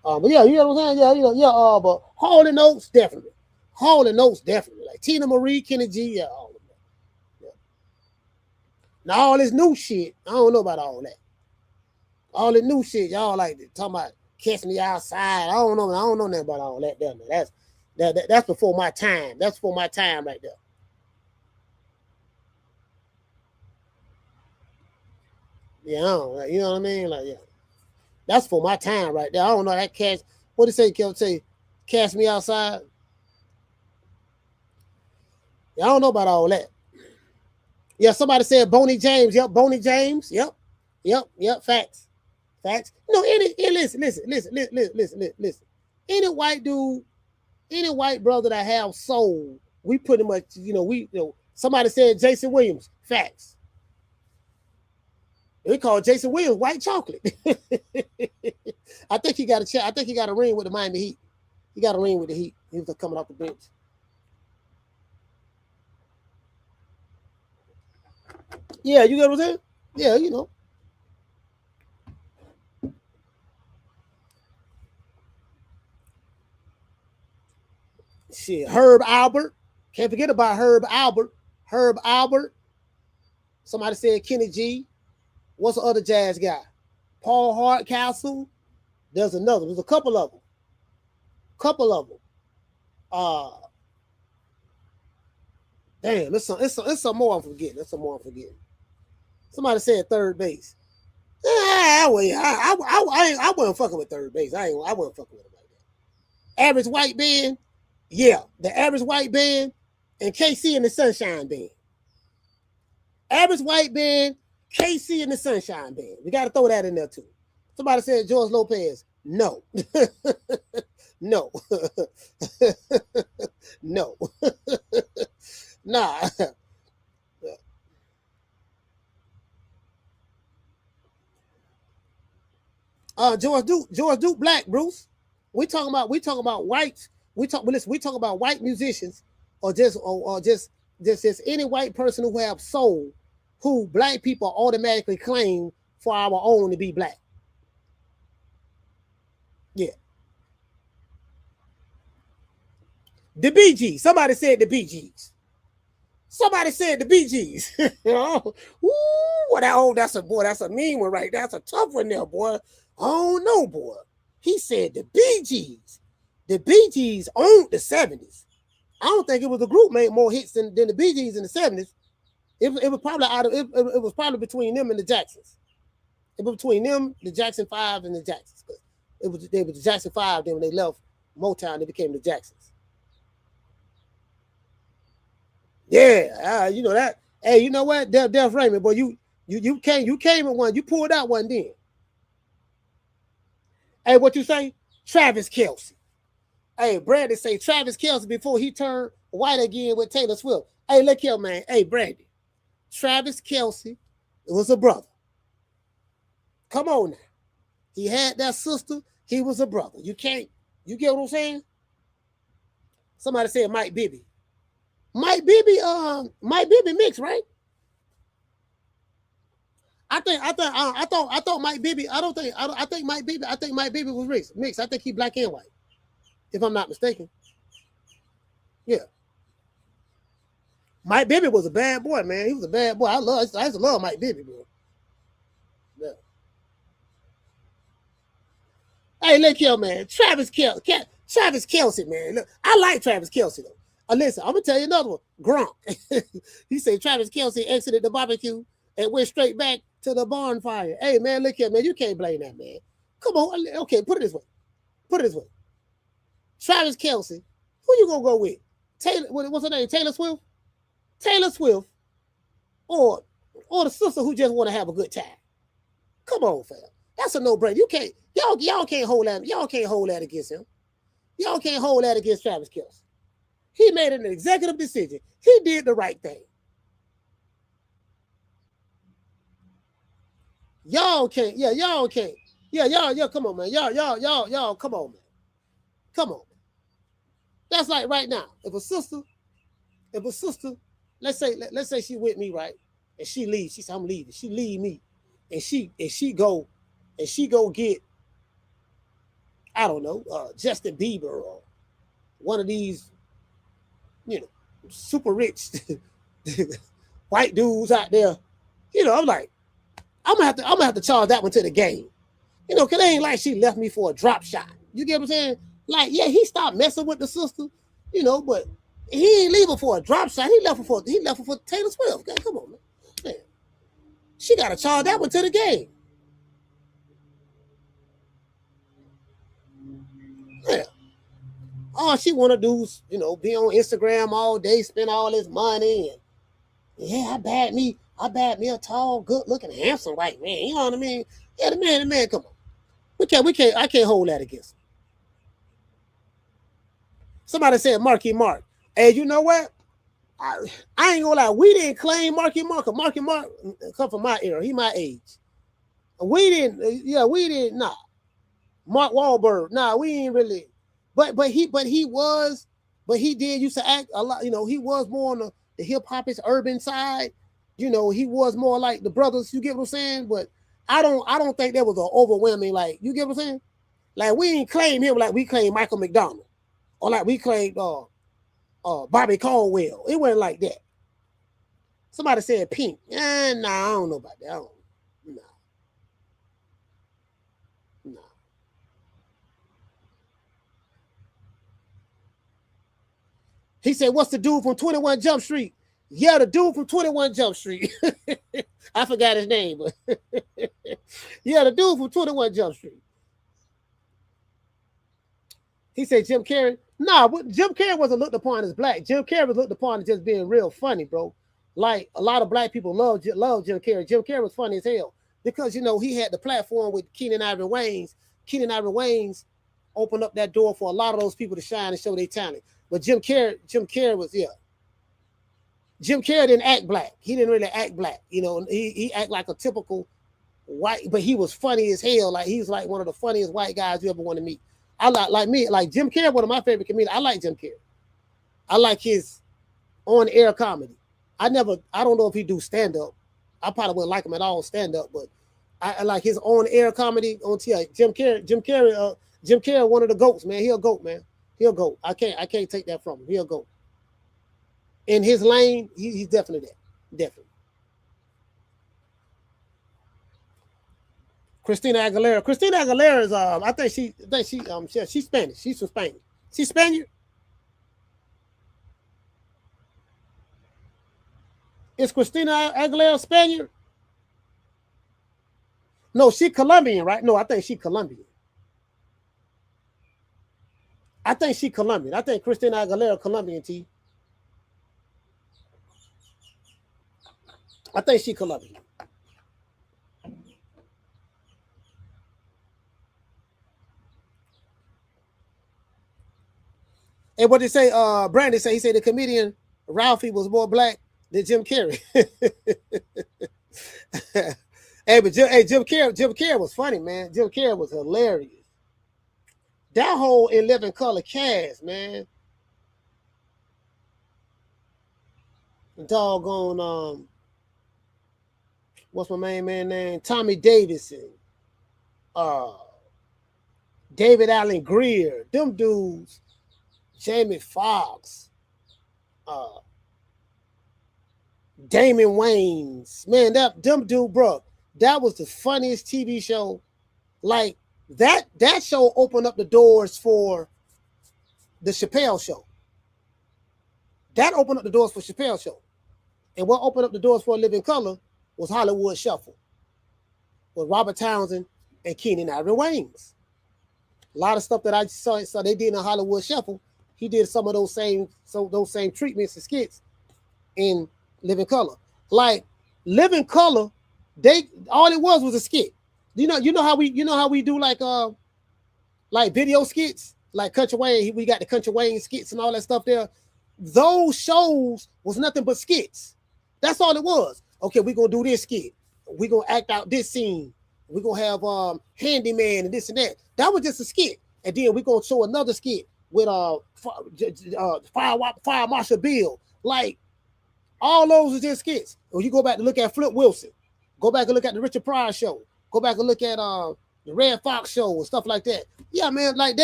But yeah, you know what I'm saying? Yeah, but Hall and Oates, definitely. Hall and Oates, definitely. Like Tina Marie, Kenny G, yeah, all of that. Yeah. Now, all this new shit, I don't know about all that. All the new shit, y'all like talking about Catch Me Outside. I don't know nothing about all that. That's before my time. That's before my time right there. Yeah, you know what I mean? Like, yeah. That's for my time right there. I don't know that catch. What did he say? Catch Me Outside. Yeah, I don't know about all that. Yeah, somebody said Boney James. Yep, Boney James. Yep. Facts. No, listen. Any white dude, any white brother that have soul, we pretty much, somebody said Jason Williams. Facts. We call Jason Williams white chocolate. I think he got a ring with the Miami Heat. He got a ring with the Heat. He was coming off the bench. Yeah, you get what I'm saying? Yeah, you know. Shit, Herb Albert. Can't forget about Herb Albert. Somebody said Kenny G. What's the other jazz guy? Paul Hardcastle. There's another. There's a couple of them. Damn, it's some more I'm forgetting. Somebody said third base. I wasn't fucking with third base. I wasn't fucking with him like that. Average white band. Yeah, the average white band and KC and the Sunshine Band. Average white band, KC and the Sunshine Band. We got to throw that in there too. Somebody said George Lopez. No. No. No. Nah. George Duke Black, Bruce. We talking about whites. We talk about white musicians or just any white person who have soul, who black people automatically claim for our own to be black. Yeah. The Bee Gees. Somebody said the Bee Gees. You know? Ooh, that's a mean one right there. That's a tough one there, boy. Oh no, boy. He said the Bee Gees. The Bee Gees owned the 70s. I don't think it was a group made more hits than the Bee Gees in the 70s. It was probably between them and the Jacksons. It was between them, the Jackson 5 and the Jacksons. They were the Jackson 5, then when they left Motown, they became the Jacksons. Yeah, you know that. Hey, you know what? Def Raymond, boy, you came in one. You pulled out one then. Hey, what you say? Travis Kelce. Hey, Brandon say Travis Kelce before he turned white again with Taylor Swift. Hey, look here, man. Hey, Brandon. Travis Kelce was a brother. Come on now. He had that sister. He was a brother. You get what I'm saying? Somebody said Mike Bibby. Mike Bibby mixed, right? I think Mike Bibby. I think Mike Bibby was mixed. I think he black and white, if I'm not mistaken. Yeah. Mike Bibby was a bad boy, man. He was a bad boy. I used to love Mike Bibby, bro. Yeah. Hey, look here, man. Travis Kelce, man. Look, I like Travis Kelce though. Listen, I'm gonna tell you another one. Gronk. He said Travis Kelce exited the barbecue and went straight back to the bonfire. Hey, man, look here, man. You can't blame that, man. Come on. Okay, put it this way. Travis Kelce. Who you gonna go with? Taylor. What's her name? Taylor Swift. Or the sister who just want to have a good time. Come on, fam. That's a no-brainer. You can't. Y'all can't hold that. Y'all can't hold that against him. Y'all can't hold that against Travis Kelce. He made an executive decision. He did the right thing. Y'all can't. Yeah, y'all can't. Yeah, y'all. Come on, man. Y'all. Come on, man. Come on. That's like right now. If a sister, let's say she with me, right? And she leaves. She said, I'm leaving. She leave me. and she go get, I don't know, Justin Bieber or one of these, super rich white dudes out there, I'm like, I'm gonna have to charge that one to the game. Cause it ain't like she left me for a drop shot. You get what I'm saying? Like, yeah, he stopped messing with the sister, but he ain't leave her for a drop shot. He left her for Taylor Swift. Okay, come on, man. She gotta charge that one to the game. Yeah. All she wanna do is, be on Instagram all day, spend all this money, and yeah, I bad me a tall, good-looking, handsome white man. You know what I mean? Yeah, the man, come on. I can't hold that against him. Somebody said Marky Mark. Hey, you know what? I ain't gonna lie. We didn't claim Marky Mark. Marky Mark come from my era. He my age. We didn't. Nah. Mark Wahlberg. Nah, we ain't really. But he did used to act a lot. He was more on the hip hop is urban side. He was more like the brothers. You get what I'm saying? But I don't think there was an overwhelming, like, you get what I'm saying? Like, we ain't claim him like we claim Michael McDonald or like we claimed Bobby Caldwell. It wasn't like that. Somebody said Pink. Nah, I don't know about that. Nah. He said, what's the dude from 21 Jump Street? Yeah, the dude from 21 Jump Street. I forgot his name, but yeah, the dude from 21 Jump Street. He said Jim Carrey. Nah, but Jim Carrey wasn't looked upon as black. Jim Carrey was looked upon as just being real funny, bro. Like, a lot of black people love Jim Carrey. Jim Carrey was funny as hell because, he had the platform with Keenan Ivory Wayans. Keenan Ivory Wayans opened up that door for a lot of those people to shine and show their talent. But Jim Carrey was, yeah. Jim Carrey didn't act black. He didn't really act black. He act like a typical white, but he was funny as hell. Like, he was like one of the funniest white guys you ever want to meet. I like Jim Carrey, one of my favorite comedians. I like Jim Carrey. I like his on-air comedy. I don't know if he do stand-up. I probably wouldn't like him at all stand-up, but I like his on-air comedy on TV. Jim Carrey, one of the GOATs, man. He a GOAT, man. He a GOAT. I can't take that from him. He a GOAT. In his lane, he's definitely that. Definitely. Christina Aguilera is I think she's Spanish. She's from Spain. She's Spaniard. Is Christina Aguilera Spaniard? No, she Colombian, right? No, I think she Colombian. I think she Colombian. I think Christina Aguilera Colombian, T. I think she Colombian. And what they say, Brandon say, he said the comedian Ralphie was more black than Jim Carrey. Jim Carrey was funny, man. Jim Carrey was hilarious. That whole In Living Color cast, man. Doggone, what's my main man name? Tommy Davidson. David Allen Greer. Them dudes. Jamie Foxx, Damon Wayans, man, them dude, bro, that was the funniest TV show. Like that show opened up the doors for the Chappelle Show. That opened up the doors for Chappelle Show, and what opened up the doors for Living Color was Hollywood Shuffle with Robert Townsend and Keenan Ivory Wayans. A lot of stuff that I saw they did in Hollywood Shuffle. He did some of those same treatments and skits in Living Color. Like Living Color, all it was a skit. You know how we do like video skits, like Country Wayne. We got the Country Wayne skits and all that stuff there. Those shows was nothing but skits. That's all it was. Okay, we're gonna do this skit. We're gonna act out this scene. We're gonna have handyman and this and that. That was just a skit. And then we're gonna show another skit with Fire Marshal Bill. Like all those are just skits. When you go back to look at Flip Wilson, Go back and look at the Richard Pryor show. Go back and look at the Red Fox show and stuff like that. Yeah, man, like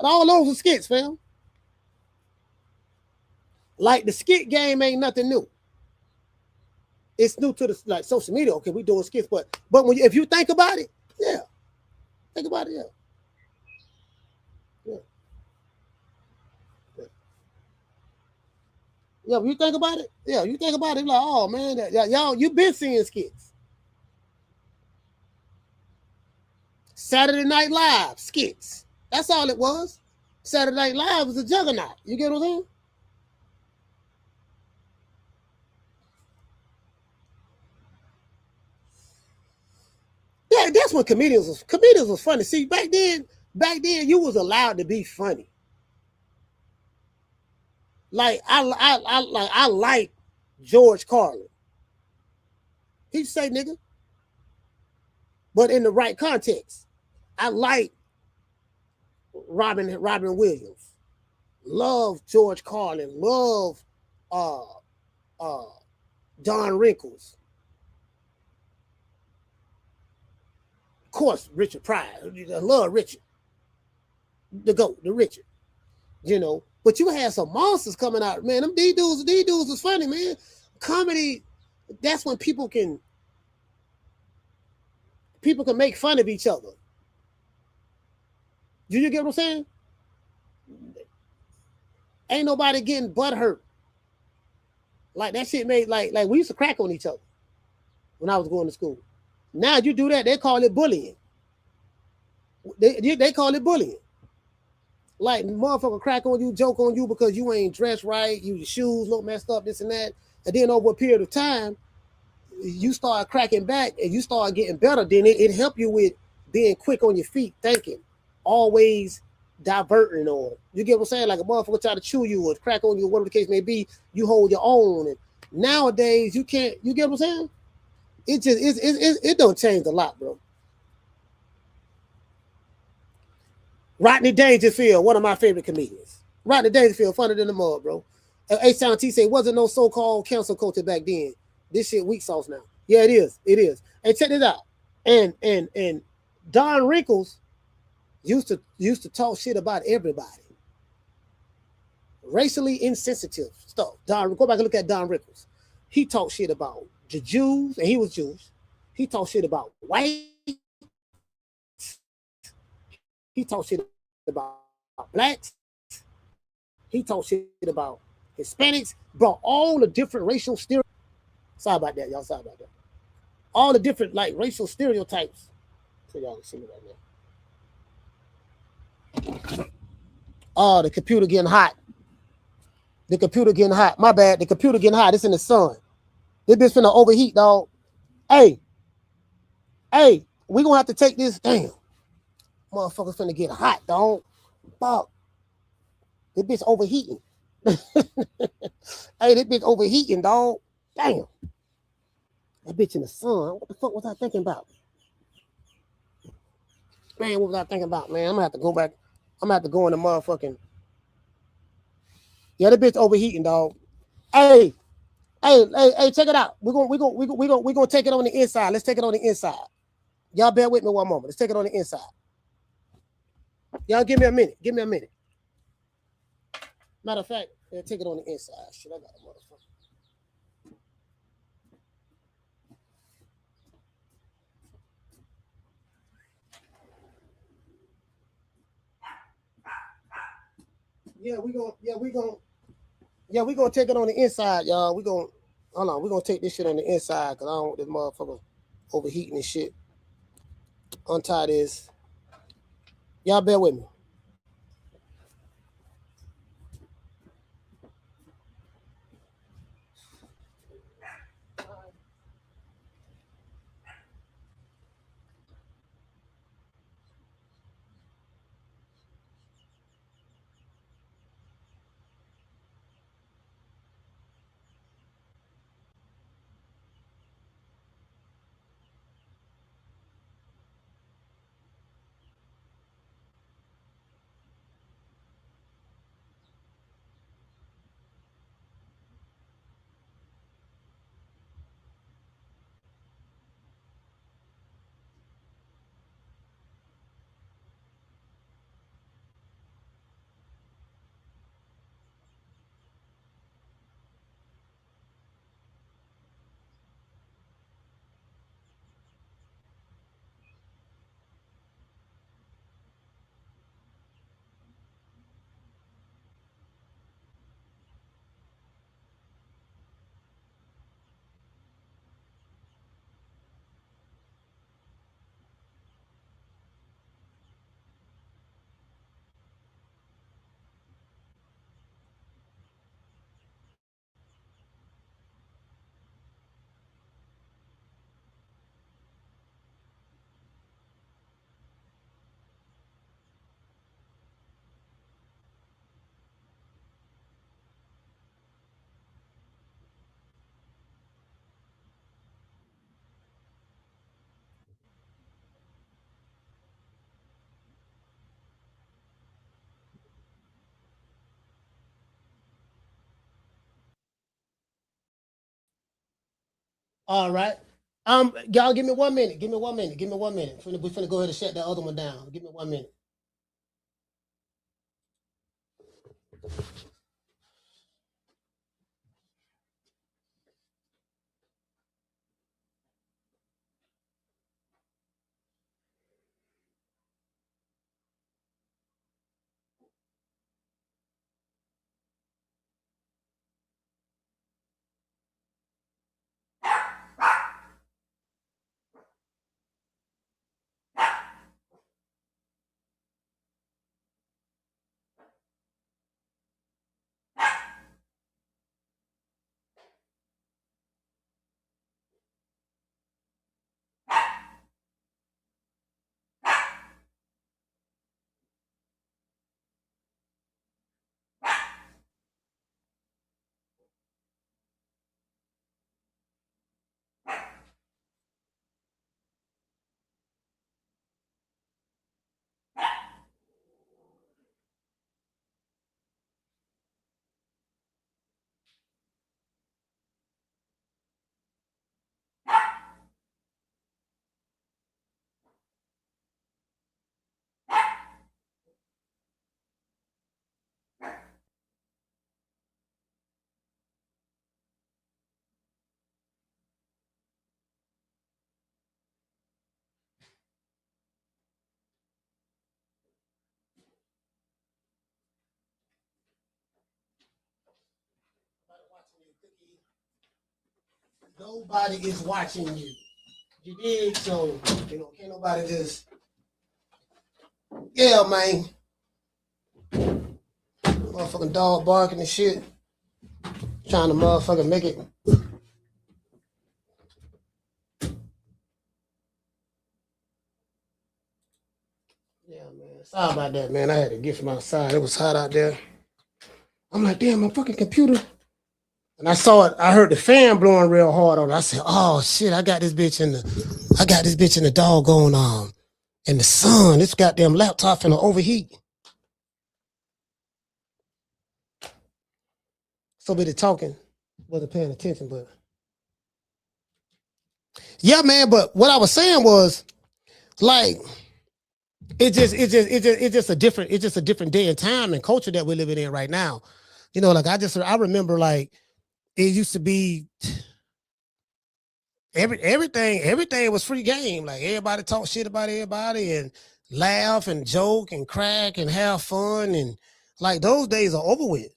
all those are skits, fam. Like the skit game ain't nothing new. It's new to the like social media. Okay, we doing skits, but when if you think about it, yeah, think about it, yeah. Yeah, you think about it. Yeah, you think about it. Like, oh man, y'all, you been seeing skits. Saturday Night Live skits. That's all it was. Saturday Night Live was a juggernaut. You get what I'm saying? Yeah, that's when comedians was funny. See, back then you was allowed to be funny. Like I like George Carlin. He'd say nigga, but in the right context. I like Robin Williams. Love George Carlin. Love Don Rickles. Of course, Richard Pryor. I love Richard. The GOAT, the Richard. You know, but you had some monsters coming out, man. These dudes was funny, man. Comedy, that's when people can make fun of each other. Do you get what I'm saying? Ain't nobody getting butt hurt. Like that shit made like we used to crack on each other when I was going to school. Now you do that, they call it bullying. They call it bullying. Like motherfucker crack on you, joke on you because you ain't dressed right, your shoes look messed up, this and that. And then over a period of time, you start cracking back and you start getting better. Then it help you with being quick on your feet, thinking, always diverting, or you get what I'm saying? Like a motherfucker try to chew you or crack on you, whatever the case may be, you hold your own. And nowadays you can't. You get what I'm saying? It don't change a lot, bro. Rodney Dangerfield, one of my favorite comedians. Rodney Dangerfield, funny than the mud, bro. H-Town T say, wasn't no so-called cancel culture back then. This shit weak sauce now. Yeah, it is. It is. And check this out. And Don Rickles used to talk shit about everybody. Racially insensitive stuff. Go back and look at Don Rickles. He talked shit about the Jews, and he was Jewish. He talked shit about white. He talked shit about blacks. He talked shit about Hispanics. Brought all the different racial stereotypes. Sorry about that, y'all. Sorry about that. All the different like racial stereotypes. So y'all can see me right now. Oh, the computer getting hot. The computer getting hot. My bad. The computer getting hot. It's in the sun. This bitch finna overheat, dog. Hey, we gonna have to take this. Damn. Motherfuckers finna get hot, dog. Fuck. This bitch overheating. Hey, this bitch overheating, dog. Damn. That bitch in the sun. What the fuck was I thinking about? Man, what was I thinking about, man? I'm gonna have to go back. I'm gonna have to go in the motherfucking. Yeah, that bitch overheating, dog. Hey, check it out. We're gonna take it on the inside. Let's take it on the inside. Y'all bear with me one moment. Let's take it on the inside. Y'all give me a minute. Give me a minute. Matter of fact, take it on the inside. Shit, I got a motherfucker. We gonna take it on the inside, y'all. Hold on, we're gonna take this shit on the inside because I don't want this motherfucker overheating and shit. Untie this. Y'all bear with me. All right. Y'all give me 1 minute. Give me 1 minute. Give me 1 minute. We finna go ahead and shut that other one down. Give me 1 minute. Nobody is watching you. You dig? So, can't nobody just, yeah, man. Motherfucking dog barking and shit. Trying to motherfucking make it. Yeah, man. Sorry about that, man. I had to get from outside. It was hot out there. I'm like, damn, my fucking computer. And I saw it. I heard the fan blowing real hard on it. I said, "Oh shit! I got this bitch in the doggone in the sun. This goddamn laptop finna overheat." So bit of talking, wasn't paying attention, but yeah, man. But what I was saying was, like, it's just a different day and time and culture that we're living in right now. Like I remember, like, it used to be everything was free game. Like, everybody talk shit about everybody and laugh and joke and crack and have fun, and like those days are over with.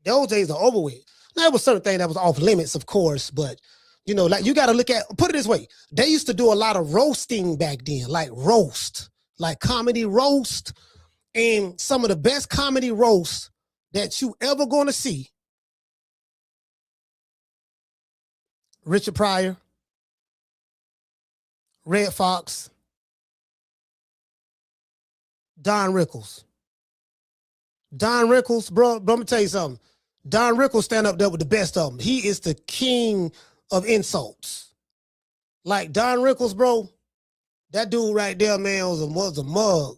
Those days are over with. Now, there was certain thing that was off limits, of course, but like, you got to put it this way. They used to do a lot of roasting back then, like comedy roast, and some of the best comedy roasts that you ever going to see. Richard Pryor, Red Fox, Don Rickles. Don Rickles, bro, let me tell you something. Don Rickles stand up there with the best of them. He is the king of insults. Like, Don Rickles, bro, that dude right there, man, was a mug.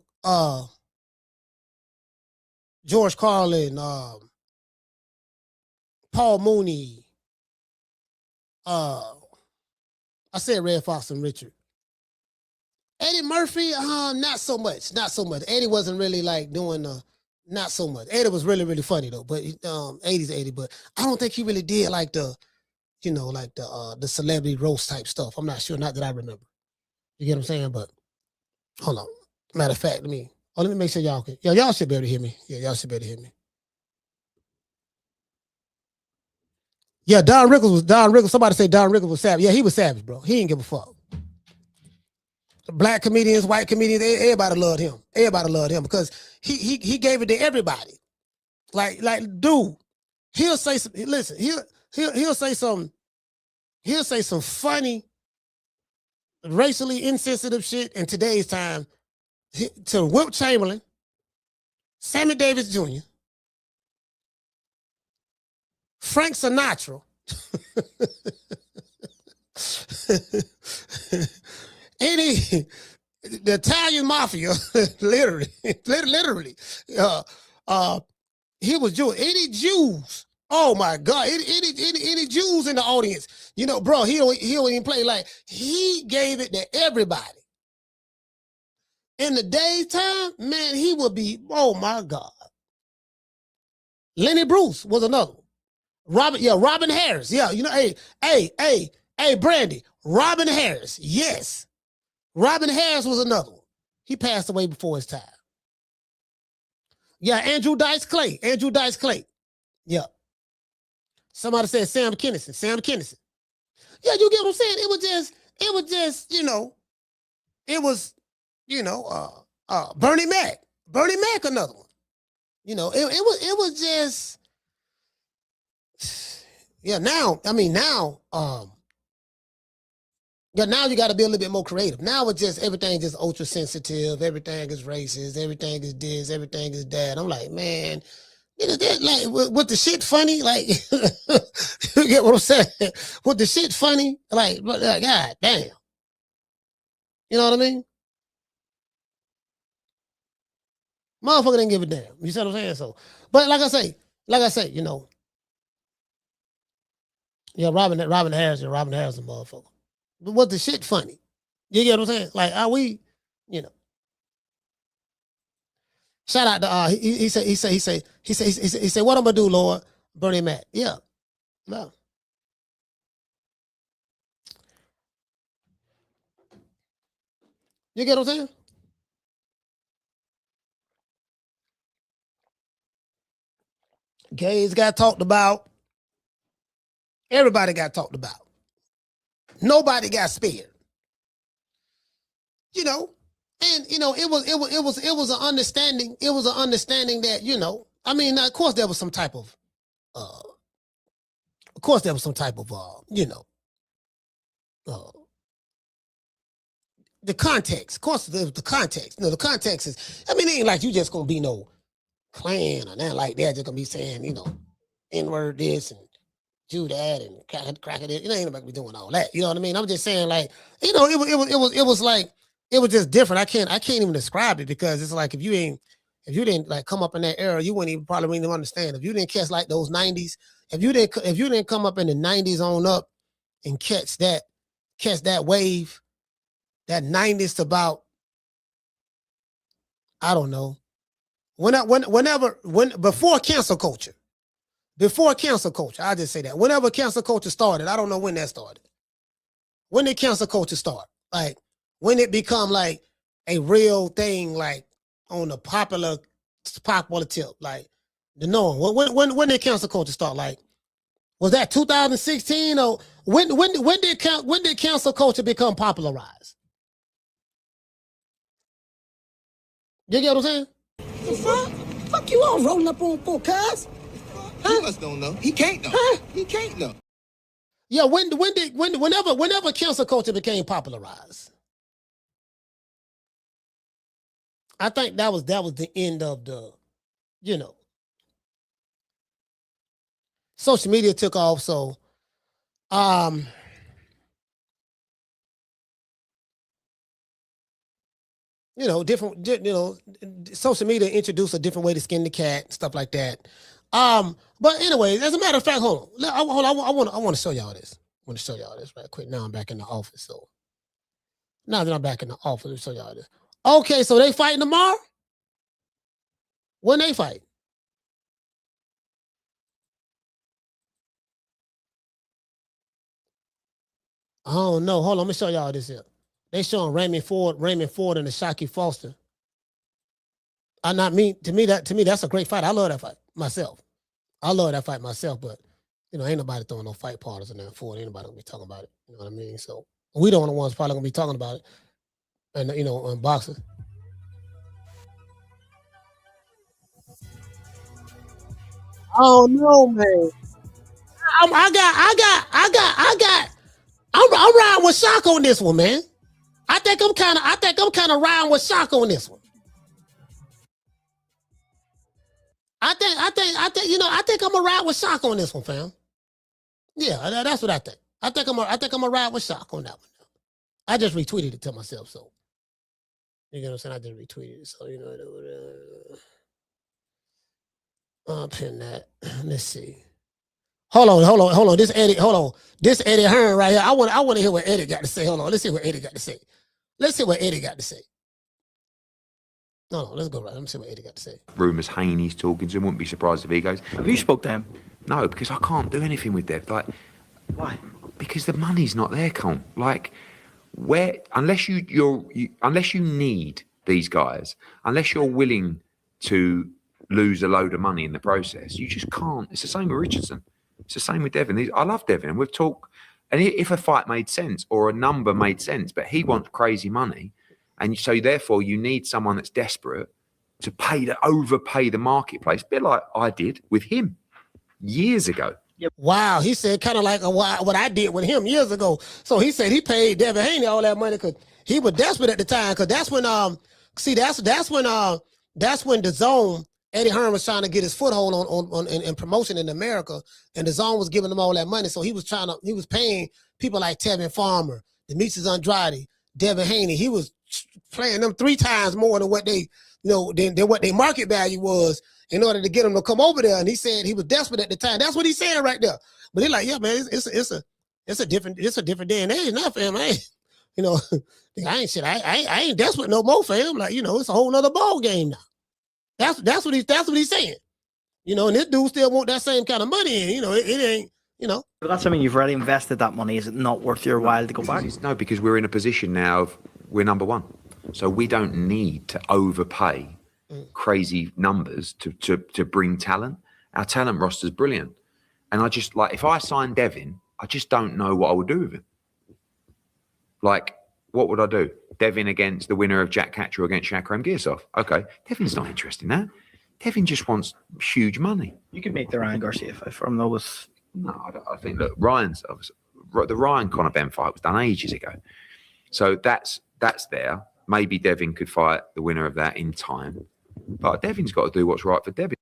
George Carlin, Paul Mooney. I said Red Fox and Richard. Eddie Murphy, not so much. Eddie wasn't really like doing not so much. Eddie was really, really funny though, but 80s Eddie, but I don't think he really did like the celebrity roast type stuff. I'm not sure, not that I remember. You get what I'm saying? But hold on. Matter of fact, let me make sure y'all can. Y'all should be able to hear me. Yeah, y'all should be able to hear me. Yeah, Don Rickles. Somebody say Don Rickles was savage. Yeah, he was savage, bro. He didn't give a fuck. Black comedians, white comedians, everybody loved him. Everybody loved him because he gave it to everybody. Like, dude, he'll say some. Listen, he'll say some funny, racially insensitive shit in today's time to Wilt Chamberlain, Sammy Davis Jr., Frank Sinatra, the Italian mafia, literally, he was Jewish. Any Jews Oh my God! Any Jews in the audience? You know, bro, he don't even play like he gave it to everybody. In the daytime, man, he would be. Oh my God! Lenny Bruce was another one. Robin Harris. Yeah, you know, hey, Brandy, Robin Harris. Yes, Robin Harris was another one. He passed away before his time. Yeah, Andrew Dice Clay. Yeah. Somebody said Sam Kinison. Yeah, you get what I'm saying? It was just, Bernie Mac. Bernie Mac, another one. You know, it was just, yeah, now you got to be a little bit more creative. Now it's just, everything is ultra sensitive. Everything is racist. Everything is this. Everything is that. I'm like, man, like, with the shit funny, like, you get what I'm saying? With the shit funny, like, God damn. You know what I mean? Motherfucker didn't give a damn. You see what I'm saying? So, but like I say, you know, yeah, Robin Harris, a motherfucker. But was the shit funny? You get what I'm saying? Like, are we, you know? Shout out to he said, what I'm gonna do, Lord? Bernie Mac. Yeah. No. You get what I'm saying? Gays got talked about. Everybody got talked about. Nobody got spared. You know, and you know, it was an understanding. It was an understanding that, you know, I mean, of course there was some type of you know, the context. Of course, there was the context. You know, the context is, I mean, it ain't like you just gonna be no Klan or nothing like that. Just gonna be saying, you know, N-word this and Jew that and crack it. You know, ain't nobody be doing all that. You know what I mean? I'm just saying, like, you know, it was like, it was just different. I can't even describe it, because it's like, if you didn't like come up in that era, you wouldn't even understand. If you didn't catch like those 90s, if you didn't come up in the 90s on up and catch that wave, that 90s to about, I don't know, before cancel culture, I just say that. Whenever cancel culture started, I don't know when that started. When did cancel culture start? Like, when it become like a real thing, like on the popular tip, like the norm. When did cancel culture start? Like, was that 2016 or when did cancel culture become popularized? You get what I'm saying? The fuck? Fuck you all rolling up on for, cuz? Huh? He don't know. He can't know. Huh? He can't know. Yeah, whenever cancel culture became popularized, I think that was the end of the, you know, social media took off. So, you know, social media introduced a different way to skin the cat, stuff like that. But anyway, as a matter of fact, hold on. I want to show y'all this. I want to show y'all this right quick. Now I'm back in the office. So now that I'm back in the office, let me show y'all this. Okay, so they fighting tomorrow? When they fight? I don't know. Hold on, let me show y'all this here. They showing Raymond Ford and the Shockey Foster. To me, that's a great fight. I love that fight myself. But you know, ain't nobody throwing no fight partners in there for it. Ain't nobody gonna be talking about it. You know what I mean? So we the only ones probably gonna be talking about it. And you know, on boxing. Oh no, man. I'm riding with Shock on this one, man. I think I'm kind of riding with Shock on this one. I think I'm gonna ride with Shock on this one, fam. Yeah, that's what I think. I think I'm gonna ride with Shock on that one. I just retweeted it to myself, so you know what I'm saying. I just retweeted it, so you know. I'll pin that. Let's see. Hold on. This Eddie Hearn right here. I want to hear what Eddie got to say. Hold on. Let's see what Eddie got to say. No, let's go right. Let me see what Eddie got to say. Rumours Haney's talking to him. Wouldn't be surprised if he goes. Have you spoke to him? No, because I can't do anything with Dev. Like, why? Because the money's not there, Con. Like, unless you need these guys, unless you're willing to lose a load of money in the process, you just can't. It's the same with Richardson. It's the same with Devin. I love Devin, and we've talked. And if a fight made sense or a number made sense, but he wants crazy money, and so therefore you need someone that's desperate to overpay the marketplace, a bit like I did with him years ago. Wow, he said kind of like what I did with him years ago. So he said he paid Devin Haney all that money because he was desperate at the time. Because that's when that's when the Zone, Eddie Hearn was trying to get his foothold on in promotion in America, and the Zone was giving him all that money. So he was paying people like Tevin Farmer, Demetrius Andrade, Devin Haney. He was paying them 3 times more than what they, than what their market value was in order to get them to come over there. And he said he was desperate at the time. That's what he's saying right there. But he's like, yeah, man, it's a different day and age now, fam. I ain't desperate no more, fam. Like, it's a whole nother ball game now. That's what he's saying. And this dude still want that same kind of money. And, it ain't, But that's something you've already invested that money. Is it not worth your while to go back? No, because we're in a position now of we're number one. So we don't need to overpay crazy numbers to bring talent. Our talent roster is brilliant. And I just, like, if I sign Devin, I just don't know what I would do with him. Like, what would I do? Devin against the winner of Jack Catcher against Shakram Girsov. Okay, Devin's not interested in that. Devin just wants huge money. You could make the Ryan Garcia fight from those. No, I think, look, the Ryan Conor Ben fight was done ages ago. So that's there. Maybe Devin could fight the winner of that in time. But Devin's got to do what's right for Devin.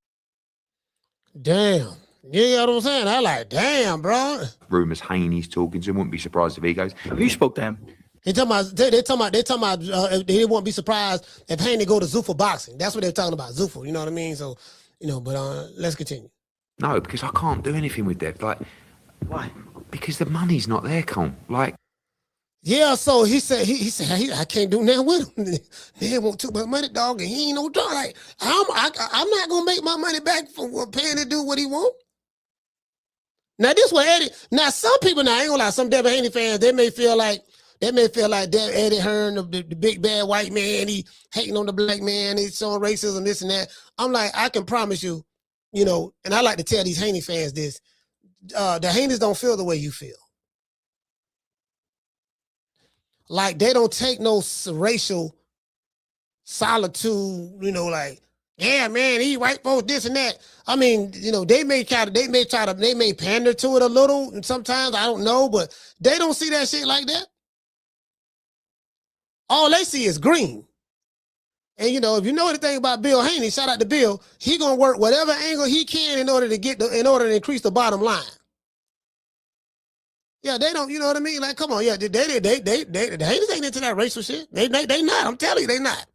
Damn. You know what I'm saying? I like, damn, bro. Rumours Haney's talking to him. Wouldn't be surprised if he goes. Have you spoke to him? They talking about they won't be surprised if Haney go to Zuffa boxing. That's what they're talking about, Zuffa. You know what I mean? So, but let's continue. No, because I can't do anything with Dev. Like, why? Because the money's not there, Con. Like, yeah. So he said I can't do nothing with him. They want too much money, dog, and he ain't no dog. Like, I'm not gonna make my money back for paying to do what he want. Now this what Eddie. Now some people, I ain't gonna lie, some Devin Haney fans, they may feel like Eddie Hearn, the big bad white man, he hating on the black man, he's showing racism, this and that. I'm like, I can promise you, and I like to tell these Haney fans this, the Haneys don't feel the way you feel. Like, they don't take no racial solitude, like, yeah, man, he white folks, this and that. I mean, they may pander to it a little, and sometimes, I don't know, but they don't see that shit like that. All they see is green. And, if you know anything about Bill Haney, shout out to Bill, he going to work whatever angle he can in order to increase the bottom line. Yeah, they don't, you know what I mean? Like, come on, yeah, the Haney's ain't into that racial shit. They not, I'm telling you, they not.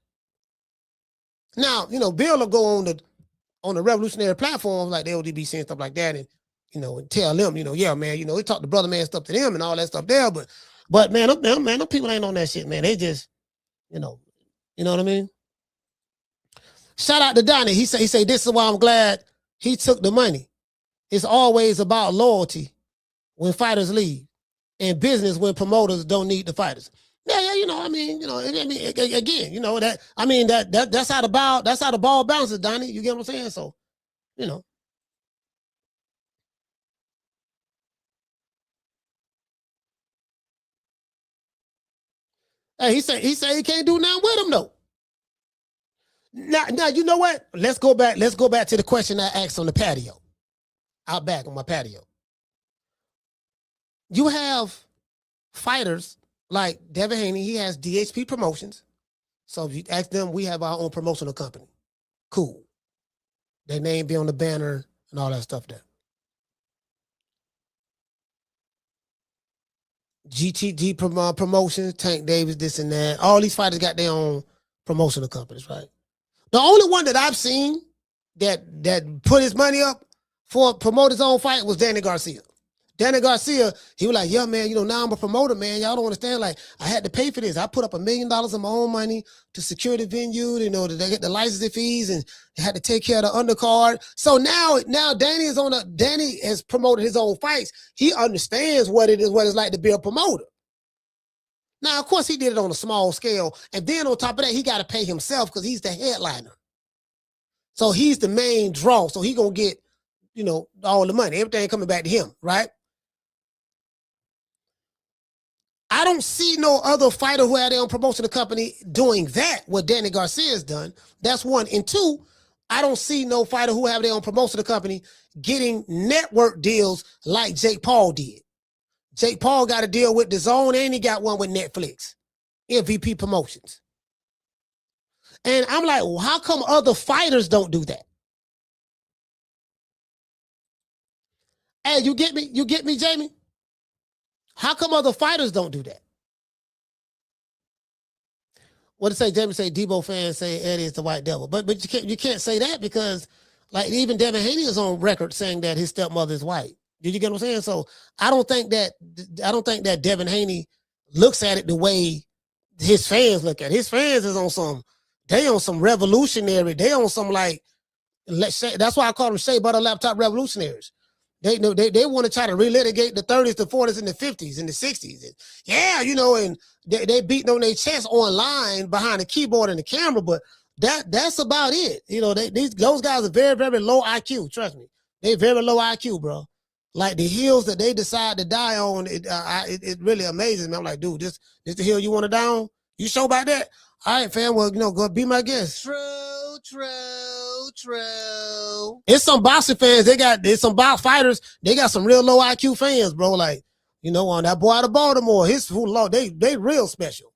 Now, Bill will go on the revolutionary platforms like the LDBC and stuff like that and, and tell them, yeah, man, he talk the brother man stuff to them and all that stuff there, but man, them people ain't on that shit, man. They just, you know what I mean? Shout out to Donnie. He say, this is why I'm glad he took the money. It's always about loyalty when fighters leave and business when promoters don't need the fighters. Yeah, again, that's how the ball bounces, Donnie. You get what I'm saying? So, Hey, he said he can't do nothing with him though. Now, you know what? Let's go back to the question I asked on the patio. Out back on my patio. You have fighters like Devin Haney, he has DHP Promotions. So if you ask them, we have our own promotional company. Cool. Their name be on the banner and all that stuff there. GTG Promotions, Tank Davis, this and that. All these fighters got their own promotional companies, right? The only one that I've seen that put his money up for promote his own fight was Danny Garcia. Danny Garcia, he was like, yeah, man, now I'm a promoter, man. Y'all don't understand. Like, I had to pay for this. I put up $1 million of my own money to secure the venue, to get the licensing fees, and had to take care of the undercard. So now Danny has promoted his own fights. He understands what it's like to be a promoter. Now, of course, he did it on a small scale. And then on top of that, he got to pay himself because he's the headliner. So he's the main draw. So he going to get, all the money, everything coming back to him, right? I don't see no other fighter who had their own promotional company doing that, what Danny Garcia has done. That's one. And two, I don't see no fighter who have their own promotional company getting network deals like Jake Paul did. Jake Paul got a deal with DAZN and he got one with Netflix, MVP Promotions. And I'm like, well, how come other fighters don't do that? Hey, you get me? You get me, Jamie? How come other fighters don't do that? What did say? Jamie say Debo fans say Eddie is the white devil, but you can't say that because like even Devin Haney is on record saying that his stepmother is white. Did you get what I'm saying? So I don't think that Devin Haney looks at it the way his fans look at it. His fans is on some revolutionary. They on some like, that's why I call them Shea Butter Laptop revolutionaries. They want to try to relitigate the 30s, the 40s, and the 50s, and the 60s. And yeah, and they beating on their chest online behind the keyboard and the camera, but that's about it. Those guys are very, very low IQ. Trust me, they very low IQ, bro. Like the hills that they decide to die on, it really amazes me. I'm like, dude, this the hill you want to die on? You sure about that? All right, fam. Well, go be my guest. True. It's some boxing fans. There's some box fighters. They got some real low IQ fans, bro. Like, on that boy out of Baltimore, they real special.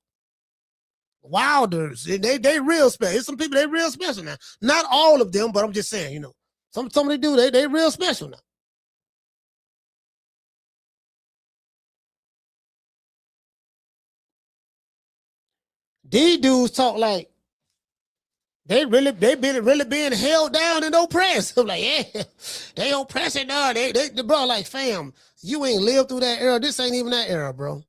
Wilders, they real special. There's some people they real special now. Not all of them, but I'm just saying, some of they do. They real special now. These dudes talk like they really being held down and oppressed. I'm like, yeah, they oppressing now. They bro, like, fam, you ain't lived through that era. This ain't even that era, bro.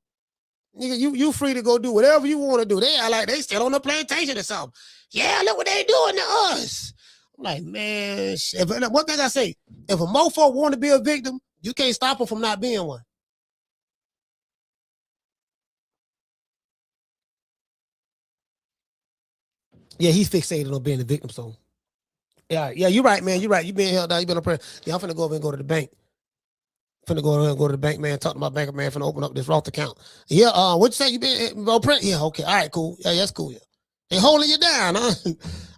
Nigga, you free to go do whatever you want to do. They are like they still on the plantation or something. Yeah, look what they doing to us. I'm like, man, one thing I say, if a mofo want to be a victim, you can't stop him from not being one. Yeah, he's fixated on being the victim. So, yeah, you're right, man. You're right. You being held down. You been oppressed. Yeah, I'm finna go over and go to the bank. Finna go over and go to the bank, man. Talk to my banker, man. Finna open up this Roth account. Yeah, what you say? You been oppressed? Yeah, okay. All right, cool. Yeah, that's cool. Yeah, they holding you down, huh?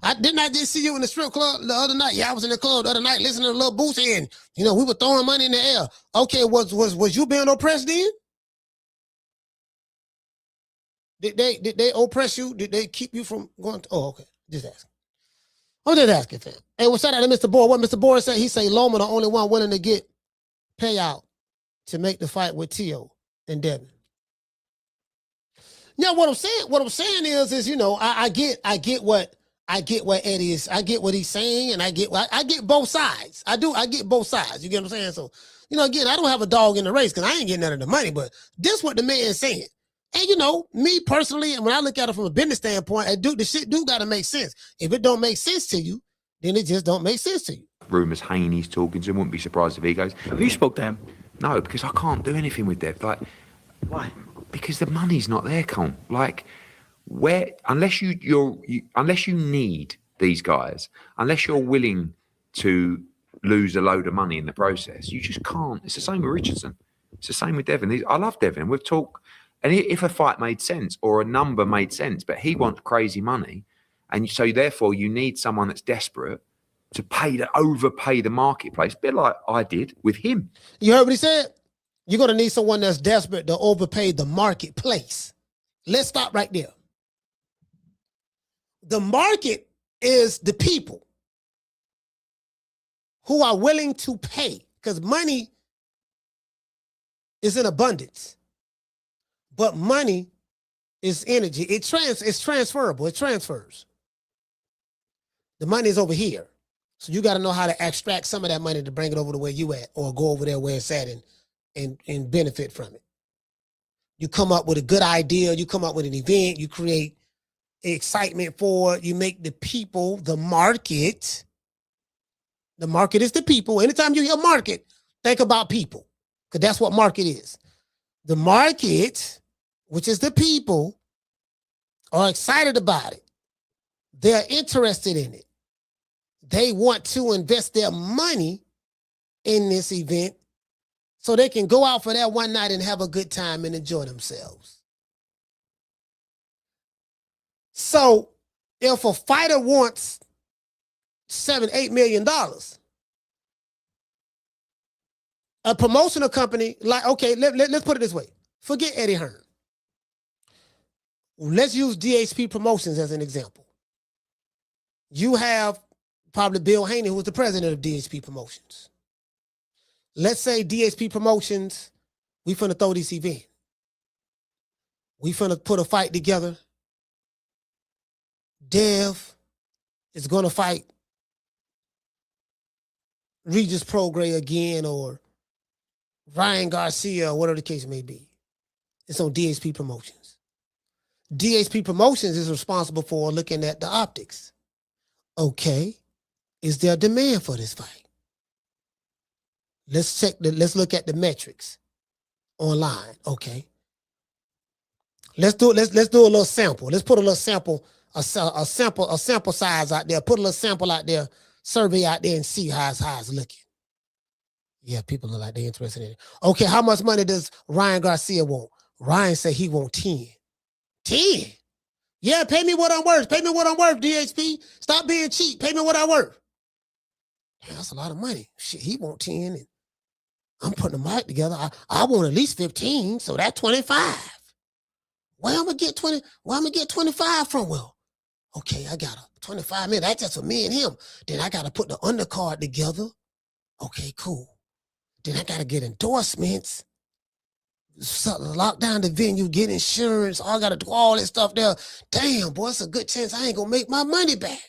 I just see you in the strip club the other night. Yeah, I was in the club the other night listening to Lil Boosie, and we were throwing money in the air. Okay, was you being oppressed then? Did they oppress you? Did they keep you from going to, oh, okay. Just asking. I'm just asking, fam. Hey, what's that out of Mr. Boyd? What Mr. Boyd said, he say Loma the only one willing to get payout to make the fight with Tio and Devin. Yeah, what I'm saying is, I get what Eddie is, I get what he's saying, and I get both sides. I get both sides. You get what I'm saying? So, again, I don't have a dog in the race because I ain't getting none of the money, but this what the man is saying. And me personally, and when I look at it from a business standpoint, the shit do gotta make sense. If it don't make sense to you, then it just don't make sense to you. Rumours Haney's talking to him. Wouldn't be surprised if he goes. Have you spoke to him? No, because I can't do anything with Dev. Like, why? Because the money's not there, Con. Like, unless you need these guys, unless you're willing to lose a load of money in the process, you just can't. It's the same with Richardson. It's the same with Devin. I love Devin. We've talked. And if a fight made sense or a number made sense, but he wants crazy money, and so therefore you need someone that's desperate to overpay the marketplace, a bit like I did with him. You heard what he said? You're going to need someone that's desperate to overpay the marketplace. Let's stop right there. The market is the people who are willing to pay because money is in abundance. But money is energy. It's transferable. It transfers. The money is over here. So you got to know how to extract some of that money to bring it over to where you at, or go over there where it's at and benefit from it. You come up with a good idea. You come up with an event. You create excitement for it. You make the people, the market. The market is the people. Anytime you hear market, think about people, because that's what market is. The market, which is the people, are excited about it. They're interested in it. They want to invest their money in this event so they can go out for that one night and have a good time and enjoy themselves. So if a fighter wants $7-8 million, a promotional company, like, okay, let's put it this way. Forget Eddie Hearn. Let's use DHP Promotions as an example. You have probably Bill Haney, who was the president of DHP Promotions. Let's say DHP Promotions, we finna throw this event. We finna put a fight together. Dev is gonna fight Regis Prograis again, or Ryan Garcia, or whatever the case may be. It's on DHP Promotions. DHP Promotions is responsible for looking at the optics. Okay, is there demand for this fight? Let's look at the metrics online. Okay. Let's do a little sample. Let's put a little sample, a sample size out there. Put a little sample out there, survey out there, and see how it's looking. Yeah, people look like they're interested in it. Okay, how much money does Ryan Garcia want? Ryan said he wants 10. 10? Yeah, pay me what I'm worth. Pay me what I'm worth, DHP. Stop being cheap. Pay me what I'm worth. Man, that's a lot of money. Shit, he want 10, and I'm putting the mic together. I want at least 15, so that's 25. Where I'm gonna get 20? Where I'm gonna get 25 from? Well, okay, I got a 25 minutes. That's just for me and him. Then I gotta put the undercard together. Okay, cool. Then I gotta get endorsements, lock down the venue, get insurance. I gotta do all this stuff there. Damn, boy, it's a good chance I ain't gonna make my money back.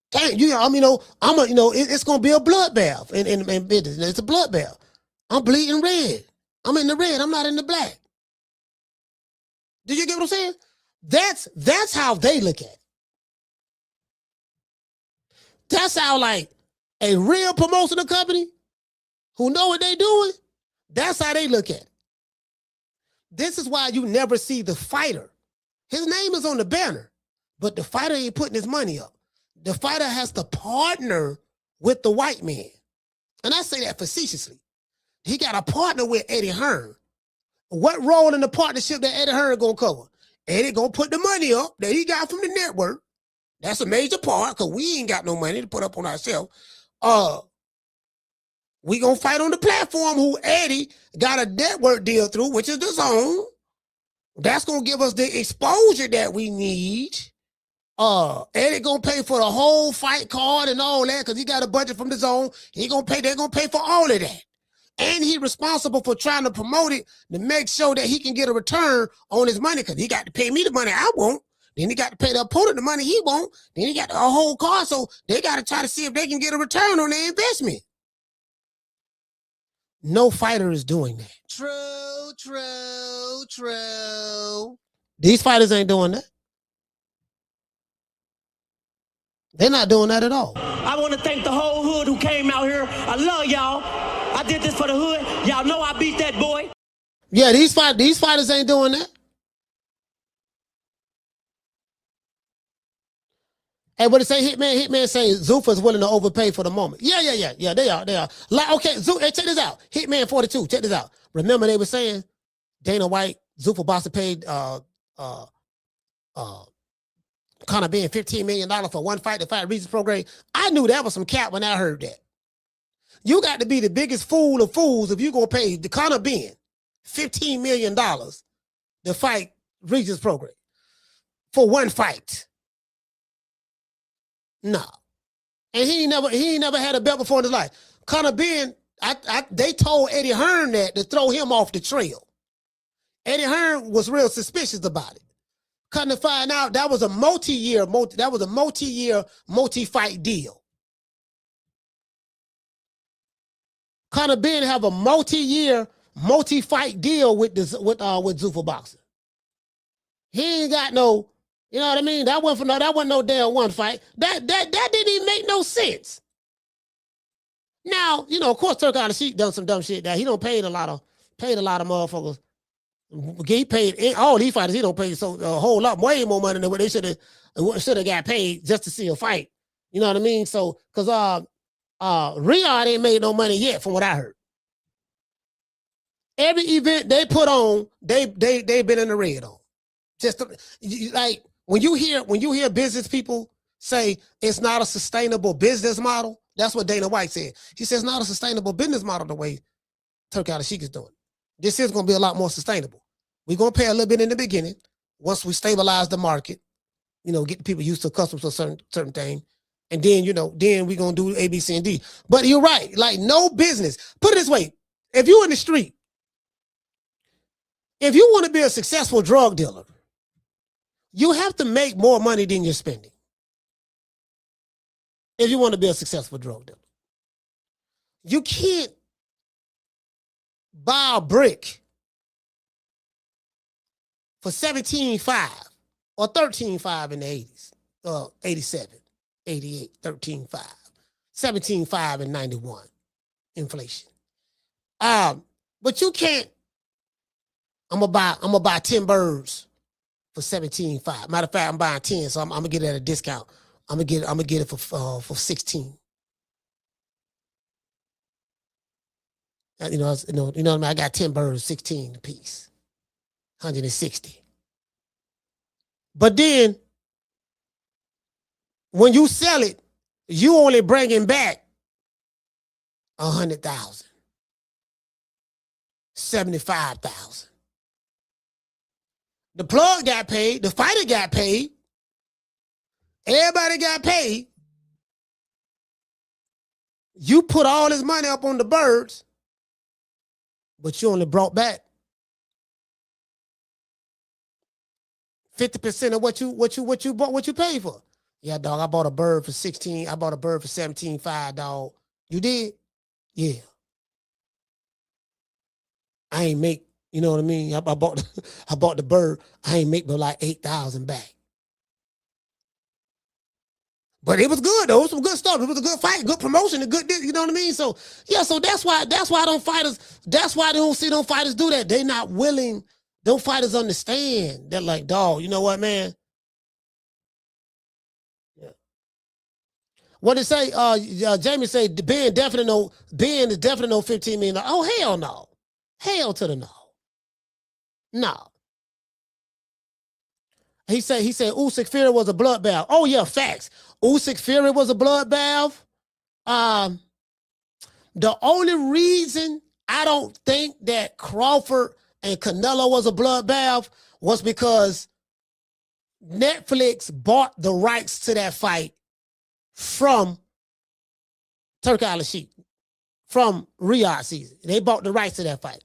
Damn, it's gonna be a bloodbath in business. It's a bloodbath. I'm bleeding red. I'm in the red. I'm not in the black. Do you get what I'm saying? That's how they look at it. That's how, like, a real promotional company who know what they doing, that's how they look at it. This is why you never see the fighter. His name is on the banner, but the fighter ain't putting his money up. The fighter has to partner with the white man. And I say that facetiously. He got a partner with Eddie Hearn. What role in the partnership that Eddie Hearn gonna cover? Eddie gonna put the money up that he got from the network. That's a major part, because we ain't got no money to put up on ourselves. We gonna fight on the platform who Eddie got a network deal through, which is the Zone. That's gonna give us the exposure that we need. Eddie gonna pay for the whole fight card and all that, because he got a budget from the Zone. They're gonna pay for all of that. And he responsible for trying to promote it to make sure that he can get a return on his money, because he got to pay me the money I want. Then he got to pay the opponent the money he want. Then he got a whole card, so they got to try to see if they can get a return on their investment. No fighter is doing that. True. These fighters ain't doing that. They're not doing that at all. I want to thank the whole hood who came out here. I love y'all. I did this for the hood. Y'all know I beat that boy. Yeah, these fighters ain't doing that. Hey, what it say? Hitman say Zuffa's willing to overpay for the moment. Yeah, they are. Like, okay, hey, check this out. Hitman 42, check this out. Remember they were saying Dana White, Zuffa Bossa paid Conor being $15 million for one fight to fight Regis Prograis. I knew that was some cap when I heard that. You got to be the biggest fool of fools if you're going to pay the Conor Ben $15 million to fight Regis Prograis for one fight. No. And he ain't never had a belt before in his life. Conor Ben, they told Eddie Hearn that to throw him off the trail. Eddie Hearn was real suspicious about it. Come to find out, that was a multi-fight deal. Conor Ben have a multi-year, multi-fight deal with Zuffa Boxing. He ain't got no, you know what I mean? That wasn't no damn one fight. That didn't even make no sense. Now, you know, of course, Turk on the Sheik done some dumb shit that he don't paid a lot of motherfuckers. He paid all these fighters. He don't pay so a whole lot, way more money than what they should have got paid just to see a fight. You know what I mean? So, because Riyadh ain't made no money yet, from what I heard. Every event they put on, they been in the red on. Just like when you hear business people say it's not a sustainable business model, that's what Dana White said. He says it's not a sustainable business model the way Turk Al Sheikh is doing. This is going to be a lot more sustainable. We're going to pay a little bit in the beginning. Once we stabilize the market, you know, get the people used to customs to a certain thing. And then, you know, then we're going to do A, B, C, and D. But you're right. Like, no business. Put it this way. If you're in the street, if you want to be a successful drug dealer, you have to make more money than you're spending. If you want to be a successful drug dealer. You can't buy a brick for $17.5 or $13.5 in the 80s, 87, 88, $13.5, $17.5 in 91, inflation. But you can't. I'm gonna buy 10 birds for $17.5. Matter of fact, I'm buying 10, so I'm gonna get it at a discount. I'm gonna get it for 16. You know what I mean? I got 10 birds, 16 a piece, 160. But then, when you sell it, you only bringing back 100,000, 75,000. The plug got paid. The fighter got paid. Everybody got paid. You put all this money up on the birds, but you only brought back 50% of what you paid for. Yeah, dog, I bought a bird for 16. I bought a bird for 17.5, dog. You did? Yeah. I ain't make, you know what I mean? I bought the bird. I ain't make but like 8,000 back. But it was good though. It was some good stuff. It was a good fight, good promotion, a good, you know what I mean? So yeah, so that's why they don't see them fighters do that. They not willing. Them fighters understand. They're like, dog, you know what, man? Yeah. What did it say? Jamie say Ben is definitely no $15 million. Oh, hell no. Hell to the no. No. He said Usyk Fury was a bloodbath. Oh yeah, facts. Usyk Fury was a bloodbath. The only reason I don't think that Crawford and Canelo was a bloodbath was because Netflix bought the rights to that fight from Turk Al Sheikh, from Riyadh season. They bought the rights to that fight.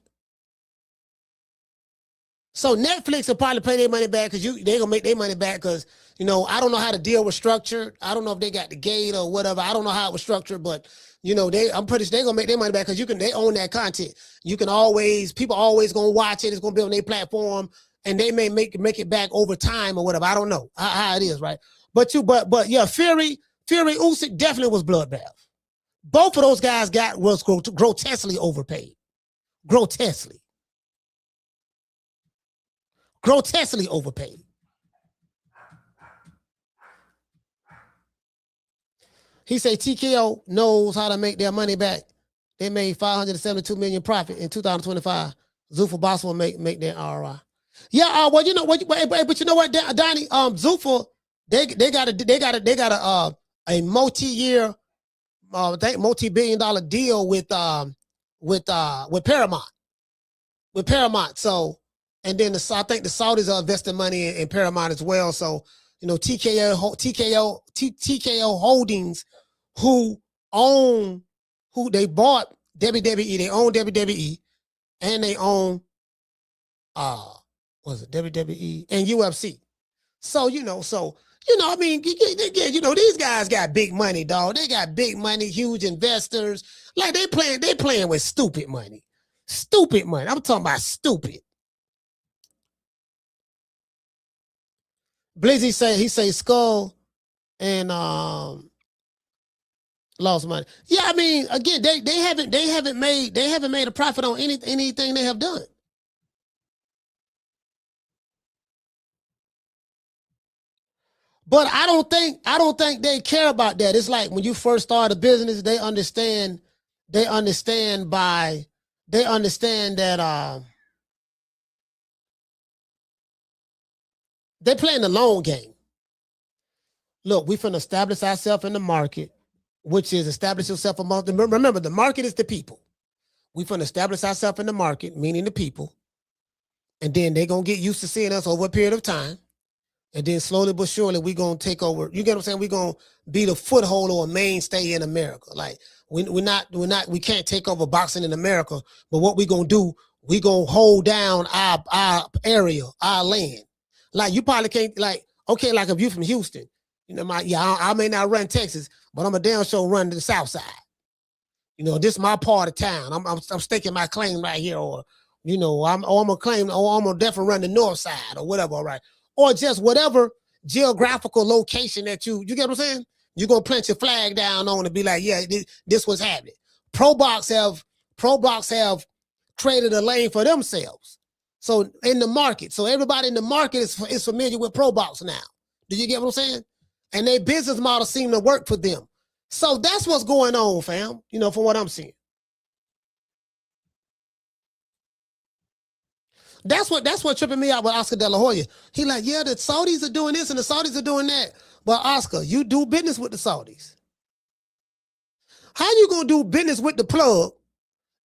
So Netflix will probably pay their money back because they're gonna make their money back because, you know, I don't know how the deal was structured. I don't know if they got the gate or whatever. I don't know how it was structured, but you know, I'm pretty sure they're gonna make their money back because they own that content. People always gonna watch it. It's gonna be on their platform, and they may make it back over time or whatever. I don't know how it is, right? But yeah, Fury Usyk definitely was bloodbath. Both of those guys was grotesquely overpaid. Grotesquely overpaid. He said TKO knows how to make their money back. They made $572 million profit in 2025. Zuffa Boss will make their ROI. Yeah, well, you know what? But you know what, Donnie? Zuffa, they got a multi-year, multi-billion-dollar deal with Paramount. With Paramount, so. And then I think the Saudis are investing money in Paramount as well. So, you know, TKO Holdings, who they bought WWE, they own WWE, and they own WWE and UFC. So, I mean, these guys got big money, dog. They got big money, huge investors. Like they playing with stupid money. Stupid money. I'm talking about stupid. Blizzy say Skull and lost money. Yeah, I mean, again, they haven't made a profit on anything they have done. But I don't think they care about that. It's like when you first start a business, they understand that they're playing the long game. Look, we finna establish ourselves in the market, which is establish yourself among them. Remember, the market is the people. We finna establish ourselves in the market, meaning the people. And then they're gonna get used to seeing us over a period of time. And then slowly but surely, we're going to take over. You get what I'm saying? We're going to be the foothold or a mainstay in America. Like, we can't take over boxing in America. But what we're going to do, we're going to hold down our area, our land. Like, you probably can't, like, okay, like if you're from Houston, I may not run Texas, but I'm a damn sure run to the South Side. This is my part of town. I'm staking my claim right here, or, I'm gonna definitely run the North Side or whatever, all right? Or just whatever geographical location that you get what I'm saying? You're going to plant your flag down on and be like, yeah, this was happening. Pro Box have created a lane for themselves. So in the market, so everybody in the market is familiar with Pro Box now. Do you get what I'm saying? And their business model seem to work for them. So that's what's going on, fam, from what I'm seeing. That's what tripping me out with Oscar De La Hoya. He like, yeah, the Saudis are doing this and the Saudis are doing that. But Oscar, you do business with the Saudis. How you gonna do business with the plug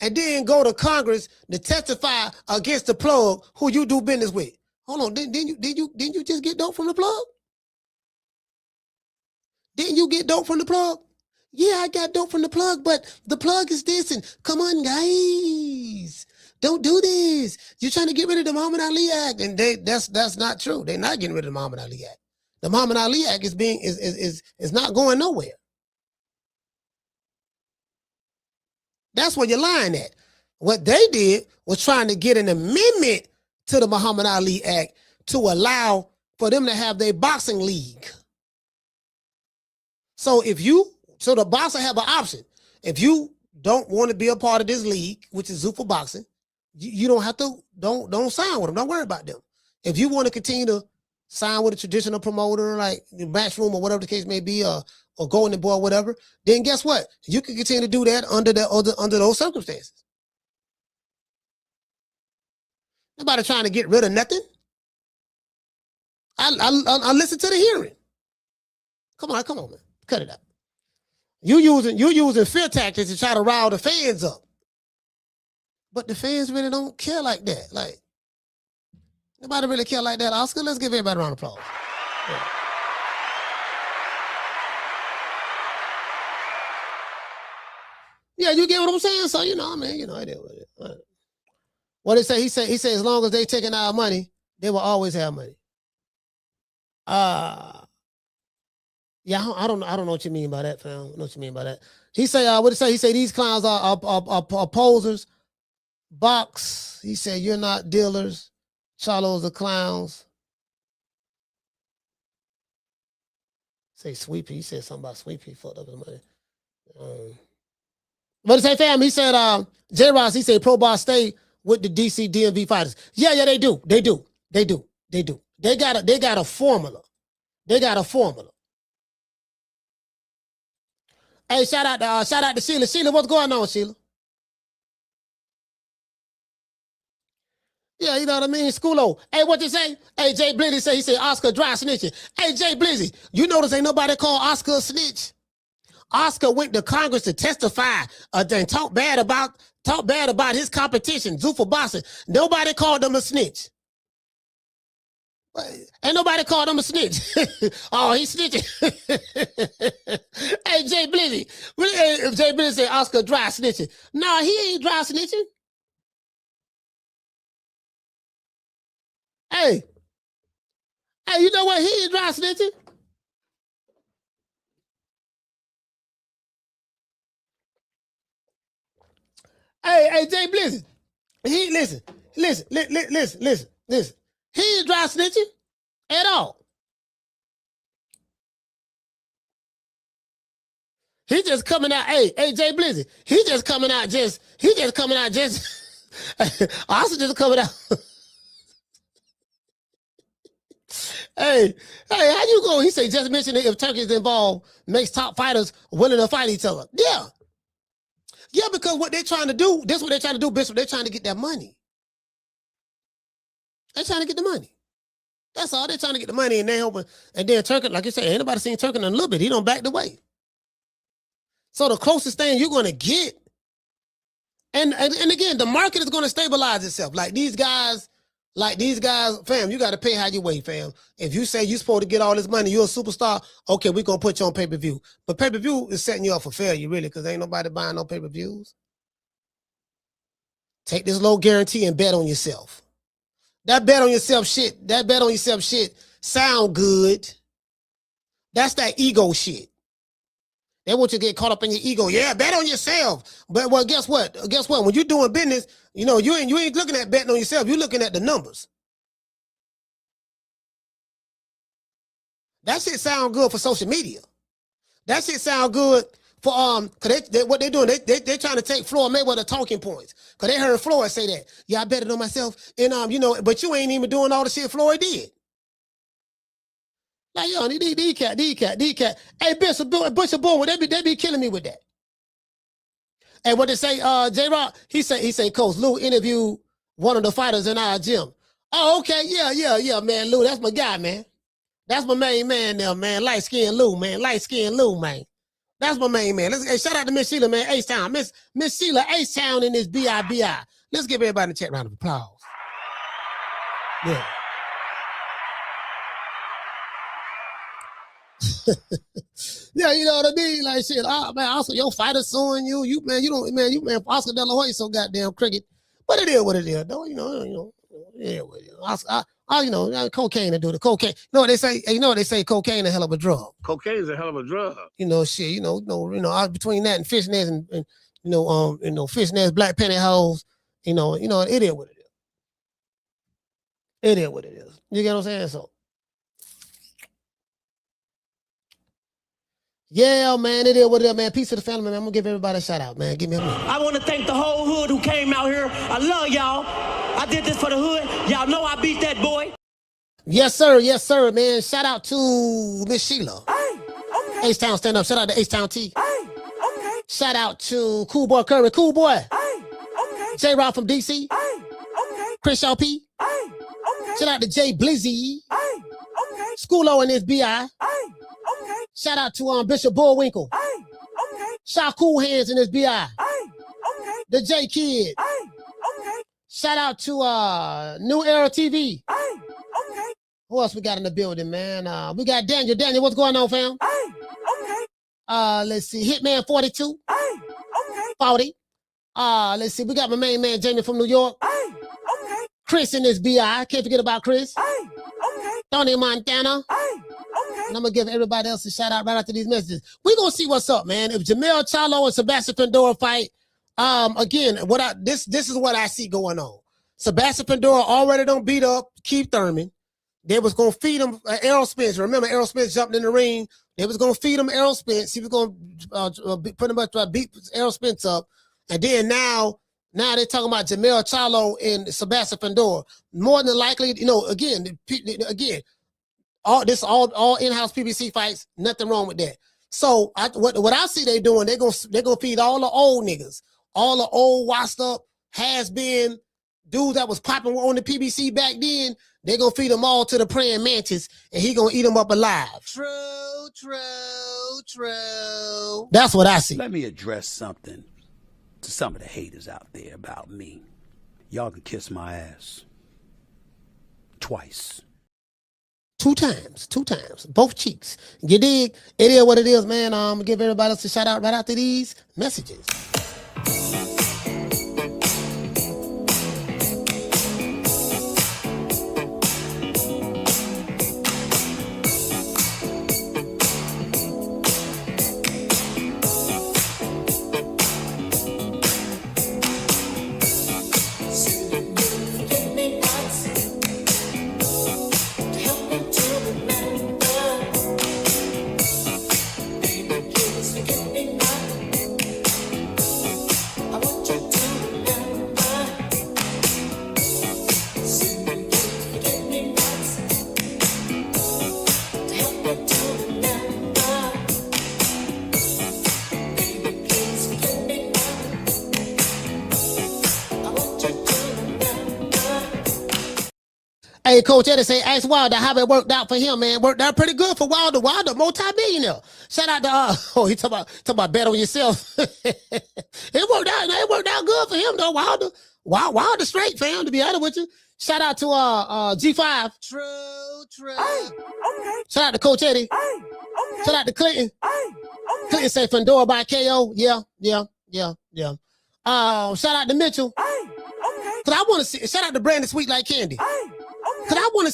and then go to Congress to testify against the plug who you do business with? Hold on, didn't you just get dope from the plug? Didn't you get dope from the plug? Yeah, I got dope from the plug, but the plug is this, and come on, guys. Don't do this. You're trying to get rid of the Muhammad Ali Act, and that's not true. They're not getting rid of the Muhammad Ali Act. The Muhammad Ali Act is not going nowhere. That's where you're lying at. What they did was trying to get an amendment to the Muhammad Ali Act to allow for them to have their boxing league. So the boxer have an option. If you don't want to be a part of this league, which is Zuffa Boxing, you don't have to, don't sign with them. Don't worry about them. If you want to continue to sign with a traditional promoter, like the Matchroom or whatever the case may be, or Golden Boy, whatever, then guess what? You can continue to do that under those circumstances. Nobody trying to get rid of nothing. I listen to the hearing. Come on, man. Cut it out. You using fear tactics to try to rile the fans up. But the fans really don't care like that. Like, nobody really care like that. Oscar, let's give everybody a round of applause. Yeah, you get what I'm saying? So, it is. What they say? He said as long as they taking our money, they will always have money. Yeah, I don't know what you mean by that, fam. I don't know what you mean by that. He say, what did he say? He say these clowns are posers. Box. He said you're not dealers. Charlo's are clowns. Say Sweepy. He said something about Sweepy. He fucked up his money. What did he say, fam? He said, J. Ross, he said Pro Box stay with the DC DMV fighters. Yeah, they do. They got a formula. They got a formula. Hey, shout out to Sheila. Sheila, what's going on, Sheila? Yeah, you know what I mean? Schoolo. Hey, what you say? Hey, Jay Blizzy he said Oscar dry snitching. Hey, Jay Blizzy, you notice ain't nobody called Oscar a snitch? Oscar went to Congress to testify and talk bad about his competition, Zuffa Boxing. Nobody called him a snitch. Ain't nobody called him a snitch. Oh, he's snitching. Hey, Jay Blizzy. If Jay Blizzy said Oscar dry snitching. No, he ain't dry snitching. Hey, Hey, you know what? He ain't dry snitching. Hey, Jay Blizzard. He listen. He ain't dry snitching at all. He just coming out. Hey, Jay Blizzard. He just coming out. Also just coming out. Hey, how you go? He say just mention it if Turkey's involved makes top fighters willing to fight each other. Yeah, because what they're trying to do, this is what they're trying to do, Bishop. They're trying to get that money. They're trying to get the money. That's all. They're trying to get the money, and they hoping. And then Turkey, like you said, ain't nobody seen Turkey in a little bit. He don't back the way. So the closest thing you're going to get, and again, the market is going to stabilize itself. Like these guys, fam, you got to pay how you weigh, fam. If you say you're supposed to get all this money, you're a superstar, okay, we're going to put you on pay-per-view. But pay-per-view is setting you up for failure, really, because ain't nobody buying no pay-per-views. Take this low guarantee and bet on yourself. That bet on yourself shit sound good. That's that ego shit. They want you to get caught up in your ego. Yeah, bet on yourself. But well, guess what? When you're doing business, you ain't looking at betting on yourself. You're looking at the numbers. That shit sound good for social media. That shit sound good for cause what they doing, they're trying to take Floyd Mayweather talking points. Cause they heard Floyd say that. Yeah, I bet it on myself. And but you ain't even doing all the shit Floyd did. Like, yo, D cat. Hey, Bishop Bull, they be killing me with that. And what they say, J-Rock, he say, Coach, Lou interviewed one of the fighters in our gym. Oh, okay, yeah, man, Lou, that's my guy, man. That's my main man there, man. Light-skinned Lou, man. That's my main man. Hey, shout out to Miss Sheila, man. H-Town. Miss Sheila, H-Town in this B-I-B-I. Let's give everybody a chat round of applause. Yeah. Yeah, you know what I mean? Like shit. Man, also your fighter suing you. You Oscar De La Hoya so goddamn cricket. But it is what it is, though. Yeah, what it is. Cocaine to do the cocaine. You know what they say? Cocaine a hell of a drug. Cocaine is a hell of a drug. Shit. Between that and fishnets and fishnets, black pantyhose. It is what it is. It is what it is. You get what I'm saying? So. Yeah, man, it is what it is, man. Peace to the family, man. I'm going to give everybody a shout out, man. Give me a minute. I want to thank the whole hood who came out here. I love y'all. I did this for the hood. Y'all know I beat that boy. Yes, sir, man. Shout out to Miss Sheila. Hey, okay. H-Town, stand up. Shout out to H-Town T. Hey, okay. Shout out to Cool Boy Curry. Cool Boy. Hey, okay. J-Rock from DC. Hey, okay. Chris Shaw P. Hey, okay. Shout out to Jay Blizzy. Hey, okay. Schoolo in this B.I. Hey. Okay. Shout out to Bishop Bullwinkle. Hey, okay. Shaw Cool Hands in this BI. Hey, okay. The J Kid. Hey, okay. Shout out to New Era TV. Hey, okay. Who else we got in the building, man? We got Daniel. Daniel, what's going on, fam? Hey, okay. Let's see. Hitman 42. Hey, okay. 40. Let's see. We got my main man Jamie from New York. Hey, okay. Chris in this BI. Can't forget about Chris. Hey, okay. Tony Montana. Hey. And I'm going to give everybody else a shout out right after these messages. We're going to see what's up, man. If Jermell Charlo and Sebastian Fundora fight, again, this is what I see going on. Sebastian Fundora already done beat up Keith Thurman. They was going to feed him Errol Spence. Remember, Errol Spence jumped in the ring. They was going to feed him Errol Spence. He was going to pretty much beat Errol Spence up. And then now they're talking about Jermell Charlo and Sebastian Fundora. More than likely, again, all in-house PBC fights, nothing wrong with that. So what I see they doing, they're gonna feed all the old niggas, all the old washed up has-been dudes that was popping on the PBC back then. They're gonna feed them all to the praying mantis, and he gonna eat them up alive. True. That's what I see. Let me address something to some of the haters out there about me. Y'all can kiss my ass twice. Two times, both cheeks. You dig? It is what it is, man. I'm gonna give everybody else a shout out right after these messages. Hey, Coach Eddie say, ask Wilder how it worked out for him, man. Worked out pretty good for Wilder. Wilder, multi-millionaire. Shout out to, he talk about bet on yourself. It worked out good for him, though, Wilder. Wilder straight, fam, to be honest with you. Shout out to G5. True. Hey, okay. Shout out to Coach Eddie. Hey, okay. Shout out to Clinton. Hey, okay. Clinton say Fundora by KO. Yeah. Shout out to Mitchell. Hey, okay. Cause I want to see. Shout out to Brandon Sweet Like Candy. Hey, okay. Cause I would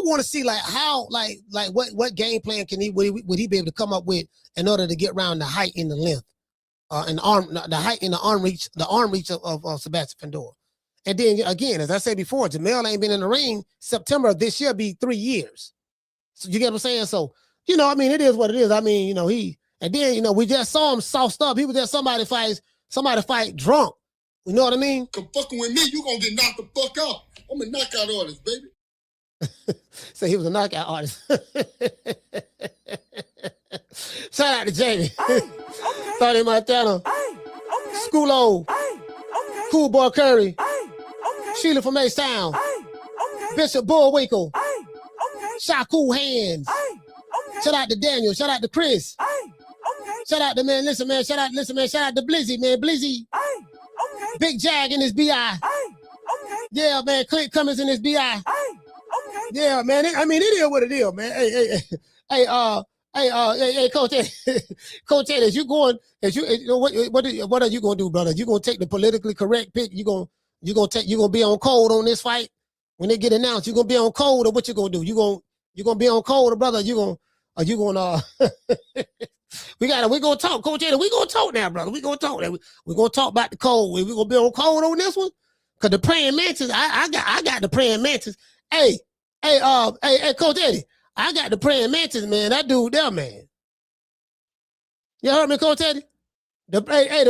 want to see like how like what game plan would he be able to come up with in order to get around the height and the length, and the height and the arm reach of Sebastian Fundora. And then again, as I said before, Jermell ain't been in the ring. September of this year be 3 years. So you get what I'm saying? So, I mean, it is what it is. I mean, we just saw him sauced up. He was just somebody fight drunk. You know what I mean? Come fucking with me, you gonna get knocked the fuck out. I'm a knockout artist, baby. So he was a knockout artist. Shout out to Jamie. Hey, okay. Thought Montana. Hey, okay. Schoolo. Hey, okay. Cool Boy Curry. Hey, okay. Sheila from H-Town. Hey, okay. Bishop Bullwinkle. Hey, okay. Shaku Hands. Hey, okay. Shout out to Daniel. Shout out to Chris. Hey, okay. Shout out to shout out to Blizzy, man. Blizzy. Hey, okay. Big Jag in his BI. Hey, okay. Yeah, man. Clint Cummins in his BI. Hey, okay. Yeah, man. It is what it is, man. Hey, Coach Ed. Coach Ed, what are you gonna do, brother? You gonna take the politically correct pick? You gonna be on cold on this fight when they get announced? You gonna be on cold, or what you gonna do? You gonna be on cold, or brother? We gonna talk, Coach Ed. We gonna talk now, brother. We gonna talk. We gonna talk about the cold. We gonna be on cold on this one, cause the praying mantis. I got the praying mantis. Hey, Coach Eddie. I got the praying mantis, man. That dude there, man. You heard me, Coach Eddie? The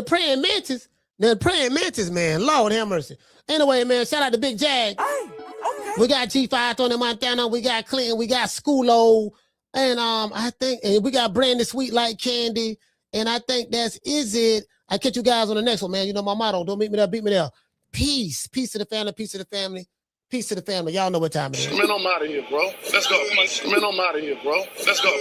praying mantis. The praying mantis, man. Lord have mercy. Anyway, man, shout out to Big Jag. Hey, okay. We got G5 Tony Montana. We got Clinton. We got Schoolo. And and we got Brandon Sweet Like Candy. And I think that's it. I catch you guys on the next one, man. You know my motto. Don't meet me there, beat me there. Peace. Peace to the family. Peace to the family. Peace to the family. Y'all know what time it is. Man, I'm out of here, bro. Let's go. Man, I'm out of here, bro. Let's go.